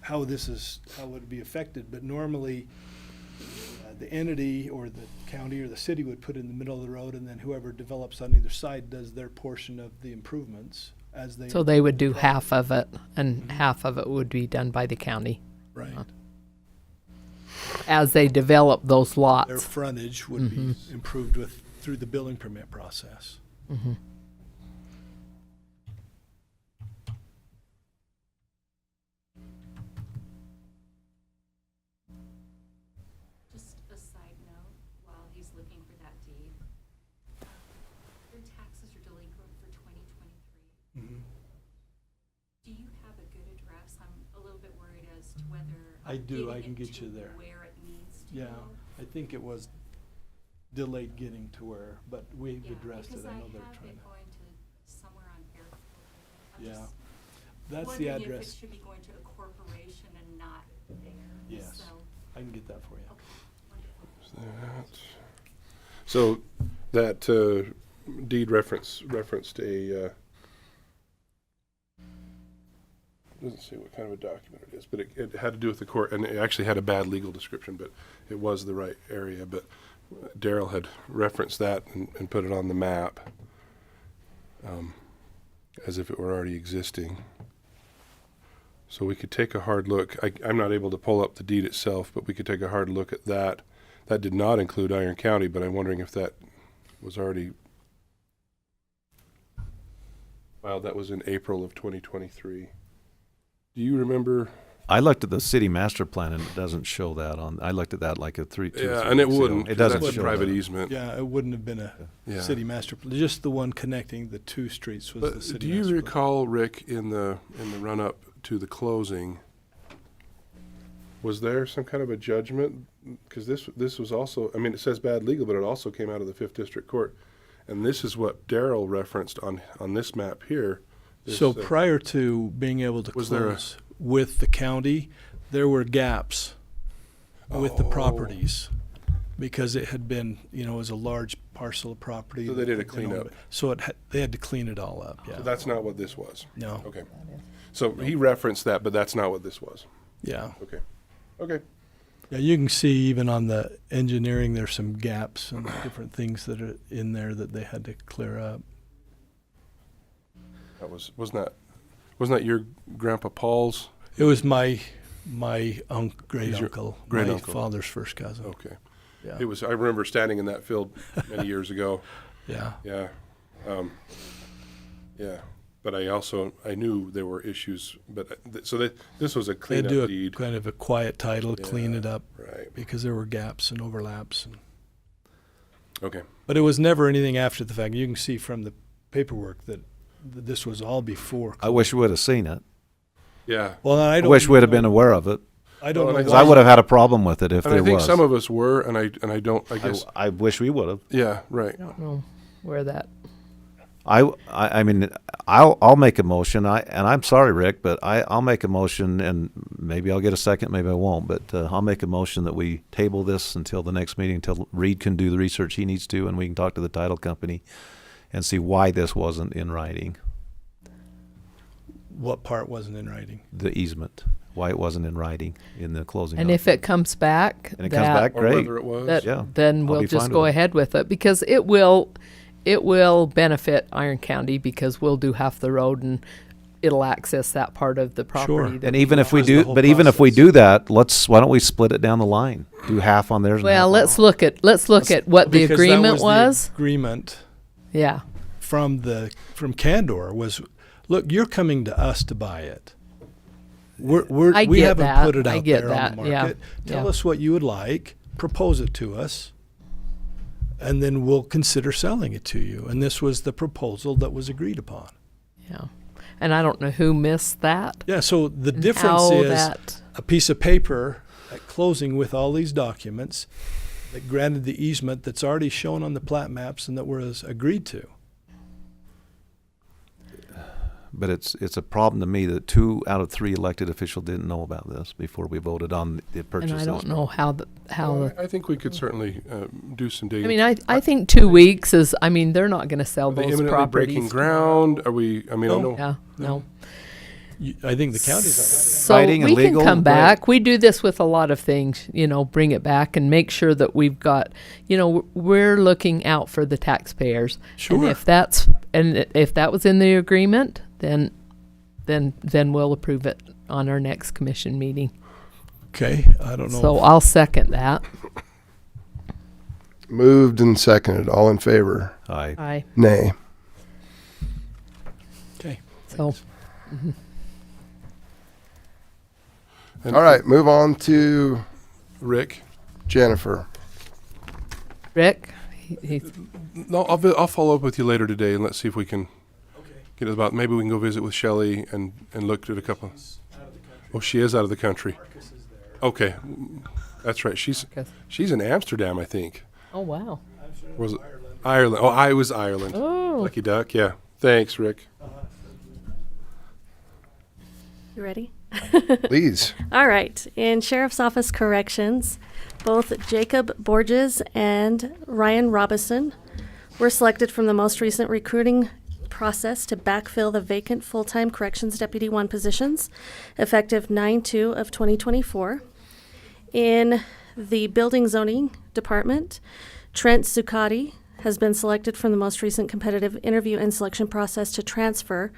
[SPEAKER 20] how it would be affected, but normally the entity or the county or the city would put it in the middle of the road, and then whoever develops on either side does their portion of the improvements as they.
[SPEAKER 3] So they would do half of it, and half of it would be done by the county.
[SPEAKER 20] Right.
[SPEAKER 3] As they develop those lots.
[SPEAKER 20] Their frontage would be improved through the building permit process.
[SPEAKER 3] Mm-hmm.
[SPEAKER 21] Just a side note, while he's looking for that deed, your taxes are delinquent for 2023.
[SPEAKER 20] Mhm.
[SPEAKER 21] Do you have a good address? I'm a little bit worried as to whether
[SPEAKER 20] I do, I
[SPEAKER 21] getting
[SPEAKER 20] can
[SPEAKER 21] it
[SPEAKER 20] get
[SPEAKER 21] to
[SPEAKER 20] you there.
[SPEAKER 21] where it needs to
[SPEAKER 20] Yeah,
[SPEAKER 21] go.
[SPEAKER 20] I think it was delayed getting to where, but we've
[SPEAKER 21] Yeah,
[SPEAKER 20] addressed it.
[SPEAKER 21] because
[SPEAKER 20] I know they're
[SPEAKER 21] have
[SPEAKER 20] trying
[SPEAKER 21] it
[SPEAKER 20] to.
[SPEAKER 21] going to somewhere on Fairfield. I'm
[SPEAKER 20] Yeah.
[SPEAKER 21] just
[SPEAKER 20] That's the
[SPEAKER 21] wondering if
[SPEAKER 20] address.
[SPEAKER 21] it should be going to a corporation and not there.
[SPEAKER 20] Yes,
[SPEAKER 21] So,
[SPEAKER 20] I can get that for you.
[SPEAKER 21] okay, wonderful.
[SPEAKER 4] So that deed referenced a. Doesn't say what kind of a document it is, but it had to do with the court, and it actually had a bad legal description, but it was the right area. But Darrell had referenced that and put it on the map as if it were already existing. So we could take a hard look. I'm not able to pull up the deed itself, but we could take a hard look at that. That did not include Iron County, but I'm wondering if that was already. Wow, that was in April of 2023. Do you remember?
[SPEAKER 7] I looked at the city master two, and it doesn't show that on. I looked at that like 3
[SPEAKER 4] Yeah,
[SPEAKER 7] three
[SPEAKER 4] and it
[SPEAKER 7] weeks ago.
[SPEAKER 4] wouldn't,
[SPEAKER 7] It
[SPEAKER 4] 'cause
[SPEAKER 7] doesn't
[SPEAKER 4] that's
[SPEAKER 7] show
[SPEAKER 4] private
[SPEAKER 7] that.
[SPEAKER 4] easement.
[SPEAKER 20] Yeah, it wouldn't have been a
[SPEAKER 4] Yeah.
[SPEAKER 20] city master plan. Just the one connecting the two streets was the
[SPEAKER 4] But
[SPEAKER 20] city
[SPEAKER 4] do you
[SPEAKER 20] master plan.
[SPEAKER 4] recall, Rick, in the run up to the closing, was there some kind of a judgment? Because this was also, I mean, it says bad legal, but it also came out of the 5th District Court, and this is what Darrell referenced on this map here. This,
[SPEAKER 20] So prior to being able to
[SPEAKER 4] was there a-
[SPEAKER 20] close with the county, there were gaps with the
[SPEAKER 4] Oh.
[SPEAKER 20] properties because it had been, it was a large parcel of property.
[SPEAKER 4] So they did a
[SPEAKER 20] that, you know,
[SPEAKER 4] cleanup.
[SPEAKER 20] So they had to clean it all up, yeah.
[SPEAKER 4] So that's not what this was?
[SPEAKER 20] No.
[SPEAKER 4] Okay. So he referenced that, but that's not what this was?
[SPEAKER 20] Yeah.
[SPEAKER 4] Okay. Okay.
[SPEAKER 20] Yeah, you can see even on the engineering, there's some gaps and different things that are in there that they had to clear up.
[SPEAKER 4] That wasn't that your Grandpa Paul's?
[SPEAKER 20] It was my my great
[SPEAKER 4] He's your
[SPEAKER 20] uncle,
[SPEAKER 4] great
[SPEAKER 20] my
[SPEAKER 4] uncle.
[SPEAKER 20] father's first cousin.
[SPEAKER 4] Okay.
[SPEAKER 20] Yeah.
[SPEAKER 4] It was. I remember standing in that field many years ago.
[SPEAKER 20] Yeah.
[SPEAKER 4] Yeah. Yeah. But I knew there were issues. But this was a
[SPEAKER 20] They
[SPEAKER 4] cleanup
[SPEAKER 20] do
[SPEAKER 4] deed.
[SPEAKER 20] kind of a quiet title, clean
[SPEAKER 4] Yeah,
[SPEAKER 20] it up,
[SPEAKER 4] right.
[SPEAKER 20] because there were gaps and overlaps. And
[SPEAKER 4] Okay.
[SPEAKER 20] but it was never anything after the fact. You can see from the paperwork that this was all before.
[SPEAKER 7] I wish we would have seen it.
[SPEAKER 4] Yeah.
[SPEAKER 20] Well, I
[SPEAKER 7] I
[SPEAKER 20] don't
[SPEAKER 7] wish we'd have
[SPEAKER 20] know-
[SPEAKER 7] been aware of it.
[SPEAKER 20] I don't
[SPEAKER 4] Well,
[SPEAKER 20] know.
[SPEAKER 4] and
[SPEAKER 7] Because I would have had a problem with it if
[SPEAKER 4] And
[SPEAKER 7] there
[SPEAKER 4] I think
[SPEAKER 7] was.
[SPEAKER 4] some of us were, and I don't. I guess.
[SPEAKER 7] I wish we would have.
[SPEAKER 4] Yeah. Right.
[SPEAKER 3] I don't know where that.
[SPEAKER 7] I mean, I'll make a motion. I'm sorry, Rick, but I'll make a motion, and maybe I'll get a second, maybe I won't. But I'll make a motion that we table this until the next meeting, until Reed can do the research he needs to, and we can talk to the title company and see why this wasn't in writing.
[SPEAKER 20] What part wasn't in writing?
[SPEAKER 7] The easement, why it wasn't in writing in the closing.
[SPEAKER 3] And if it comes back,
[SPEAKER 7] And it comes back,
[SPEAKER 4] Or
[SPEAKER 7] great.
[SPEAKER 4] whether it was.
[SPEAKER 3] then
[SPEAKER 7] I'll
[SPEAKER 3] we'll
[SPEAKER 7] be
[SPEAKER 3] just
[SPEAKER 7] fine
[SPEAKER 3] go
[SPEAKER 7] with it.
[SPEAKER 3] ahead with it, because it will benefit Iron County, because we'll do half the road and it'll access that part of the property. that
[SPEAKER 7] And even if we
[SPEAKER 20] That's the
[SPEAKER 7] do,
[SPEAKER 20] whole
[SPEAKER 7] but even if we
[SPEAKER 20] process.
[SPEAKER 7] do that, why don't we split it down the line? Do half on theirs. and half
[SPEAKER 3] Well,
[SPEAKER 7] on
[SPEAKER 3] let's
[SPEAKER 7] ours.
[SPEAKER 3] look at what the
[SPEAKER 20] Because that
[SPEAKER 3] agreement
[SPEAKER 20] the
[SPEAKER 3] was.
[SPEAKER 20] agreement
[SPEAKER 3] Yeah.
[SPEAKER 20] from Candor was, look, you're coming to us to buy it.
[SPEAKER 3] I
[SPEAKER 20] We
[SPEAKER 3] get
[SPEAKER 20] haven't
[SPEAKER 3] that.
[SPEAKER 20] put it
[SPEAKER 3] I
[SPEAKER 20] out
[SPEAKER 3] get
[SPEAKER 20] there
[SPEAKER 3] that.
[SPEAKER 20] on the
[SPEAKER 3] Yeah.
[SPEAKER 20] market. Tell
[SPEAKER 3] Yeah.
[SPEAKER 20] us what you would like, propose it to us, and then we'll consider selling it to you. And this was the proposal that was agreed upon.
[SPEAKER 3] Yeah. And I don't know who missed that.
[SPEAKER 20] Yeah, so the
[SPEAKER 3] and
[SPEAKER 20] difference
[SPEAKER 3] how
[SPEAKER 20] is
[SPEAKER 3] that-
[SPEAKER 20] a piece of paper at closing with all these documents that granted the easement that's already shown on the plat maps and that was agreed to.
[SPEAKER 7] But it's a problem to me that 2 out of 3 elected officials didn't know about this before we voted on the purchase.
[SPEAKER 3] And I
[SPEAKER 7] of
[SPEAKER 3] don't
[SPEAKER 7] this
[SPEAKER 3] know
[SPEAKER 7] property.
[SPEAKER 3] how
[SPEAKER 4] I think we could certainly do some digging.
[SPEAKER 3] I mean, I think 2 weeks is, I mean, they're not going to sell
[SPEAKER 4] Are they
[SPEAKER 3] those
[SPEAKER 4] imminently
[SPEAKER 3] properties.
[SPEAKER 4] breaking ground? Are we? I mean, I know.
[SPEAKER 3] Yeah, no.
[SPEAKER 20] I think the county's
[SPEAKER 3] So
[SPEAKER 7] Fighting and
[SPEAKER 3] we
[SPEAKER 7] legal,
[SPEAKER 3] can come
[SPEAKER 7] great.
[SPEAKER 3] back. We do this with a lot of things, bring it back and make sure that we've got, we're looking out for the taxpayers.
[SPEAKER 20] Sure.
[SPEAKER 3] And if that was in the agreement, then we'll approve it on our next commission meeting.
[SPEAKER 20] Okay, I don't know.
[SPEAKER 3] So I'll second that.
[SPEAKER 2] Moved and seconded. All in favor?
[SPEAKER 7] Aye.
[SPEAKER 3] Aye.
[SPEAKER 2] Nay.
[SPEAKER 20] Okay.
[SPEAKER 3] So.
[SPEAKER 2] All right, move on to
[SPEAKER 4] Rick.
[SPEAKER 2] Jennifer.
[SPEAKER 3] Rick, he's
[SPEAKER 4] No, I'll follow up with you later today, and let's see if we can get it about. Maybe we can go visit with Shelley and look at a couple. Oh, she is out of the country. Okay, that's right. She's in Amsterdam, I think.
[SPEAKER 3] Oh wow.
[SPEAKER 4] Was it Ireland? Oh, I was Ireland.
[SPEAKER 3] Oh.
[SPEAKER 4] Lucky duck. Yeah. Thanks, Rick.
[SPEAKER 1] You ready?
[SPEAKER 2] Please.
[SPEAKER 1] All right. In Sheriff's Office Corrections, both Jacob Borges and Ryan Robison were selected from the most recent recruiting process to backfill the vacant full-time Corrections Deputy 1 positions, effective 9/2 of 2024. In the Building Zoning Department, Trent Zuccotti has been selected from the most recent competitive interview and selection process to transfer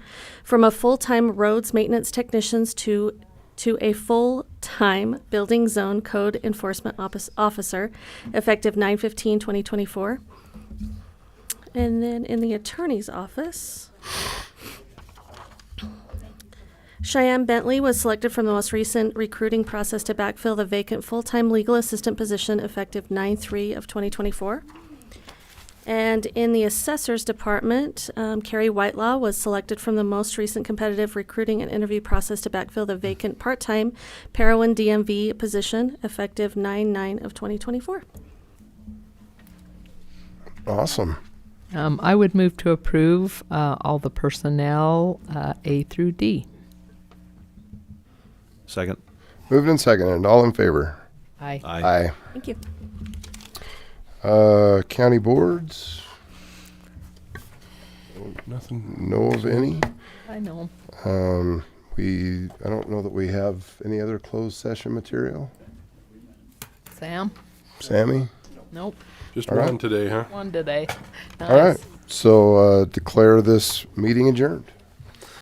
[SPEAKER 1] from a full-time roads maintenance technicians to a full-time building zone code enforcement officer, effective 9/15/2024. And then in the attorney's office, Cheyenne Bentley was selected from the most recent recruiting process to backfill the vacant full-time legal assistant position, effective 9/3 of 2024. And in the assessor's department, Carrie Whitelaw was selected from the most recent competitive recruiting and interview process to backfill the vacant part-time Parowan DMV position, effective 9/9 of 2024.
[SPEAKER 2] Awesome.
[SPEAKER 3] I would move to approve all the personnel A through D.
[SPEAKER 7] Second.
[SPEAKER 2] Moved and seconded. All in favor?
[SPEAKER 3] Aye.
[SPEAKER 2] Aye.
[SPEAKER 1] Thank you.
[SPEAKER 2] County boards?
[SPEAKER 4] Nothing.
[SPEAKER 2] Know of any?
[SPEAKER 3] I know.
[SPEAKER 2] I don't know that we have any other closed session material.
[SPEAKER 3] Sam?
[SPEAKER 2] Sammy?
[SPEAKER 3] Nope.
[SPEAKER 4] Just
[SPEAKER 2] All
[SPEAKER 4] one
[SPEAKER 2] right.
[SPEAKER 4] today, huh?
[SPEAKER 3] One today.
[SPEAKER 2] All right.
[SPEAKER 3] Nice.
[SPEAKER 2] So declare this meeting adjourned.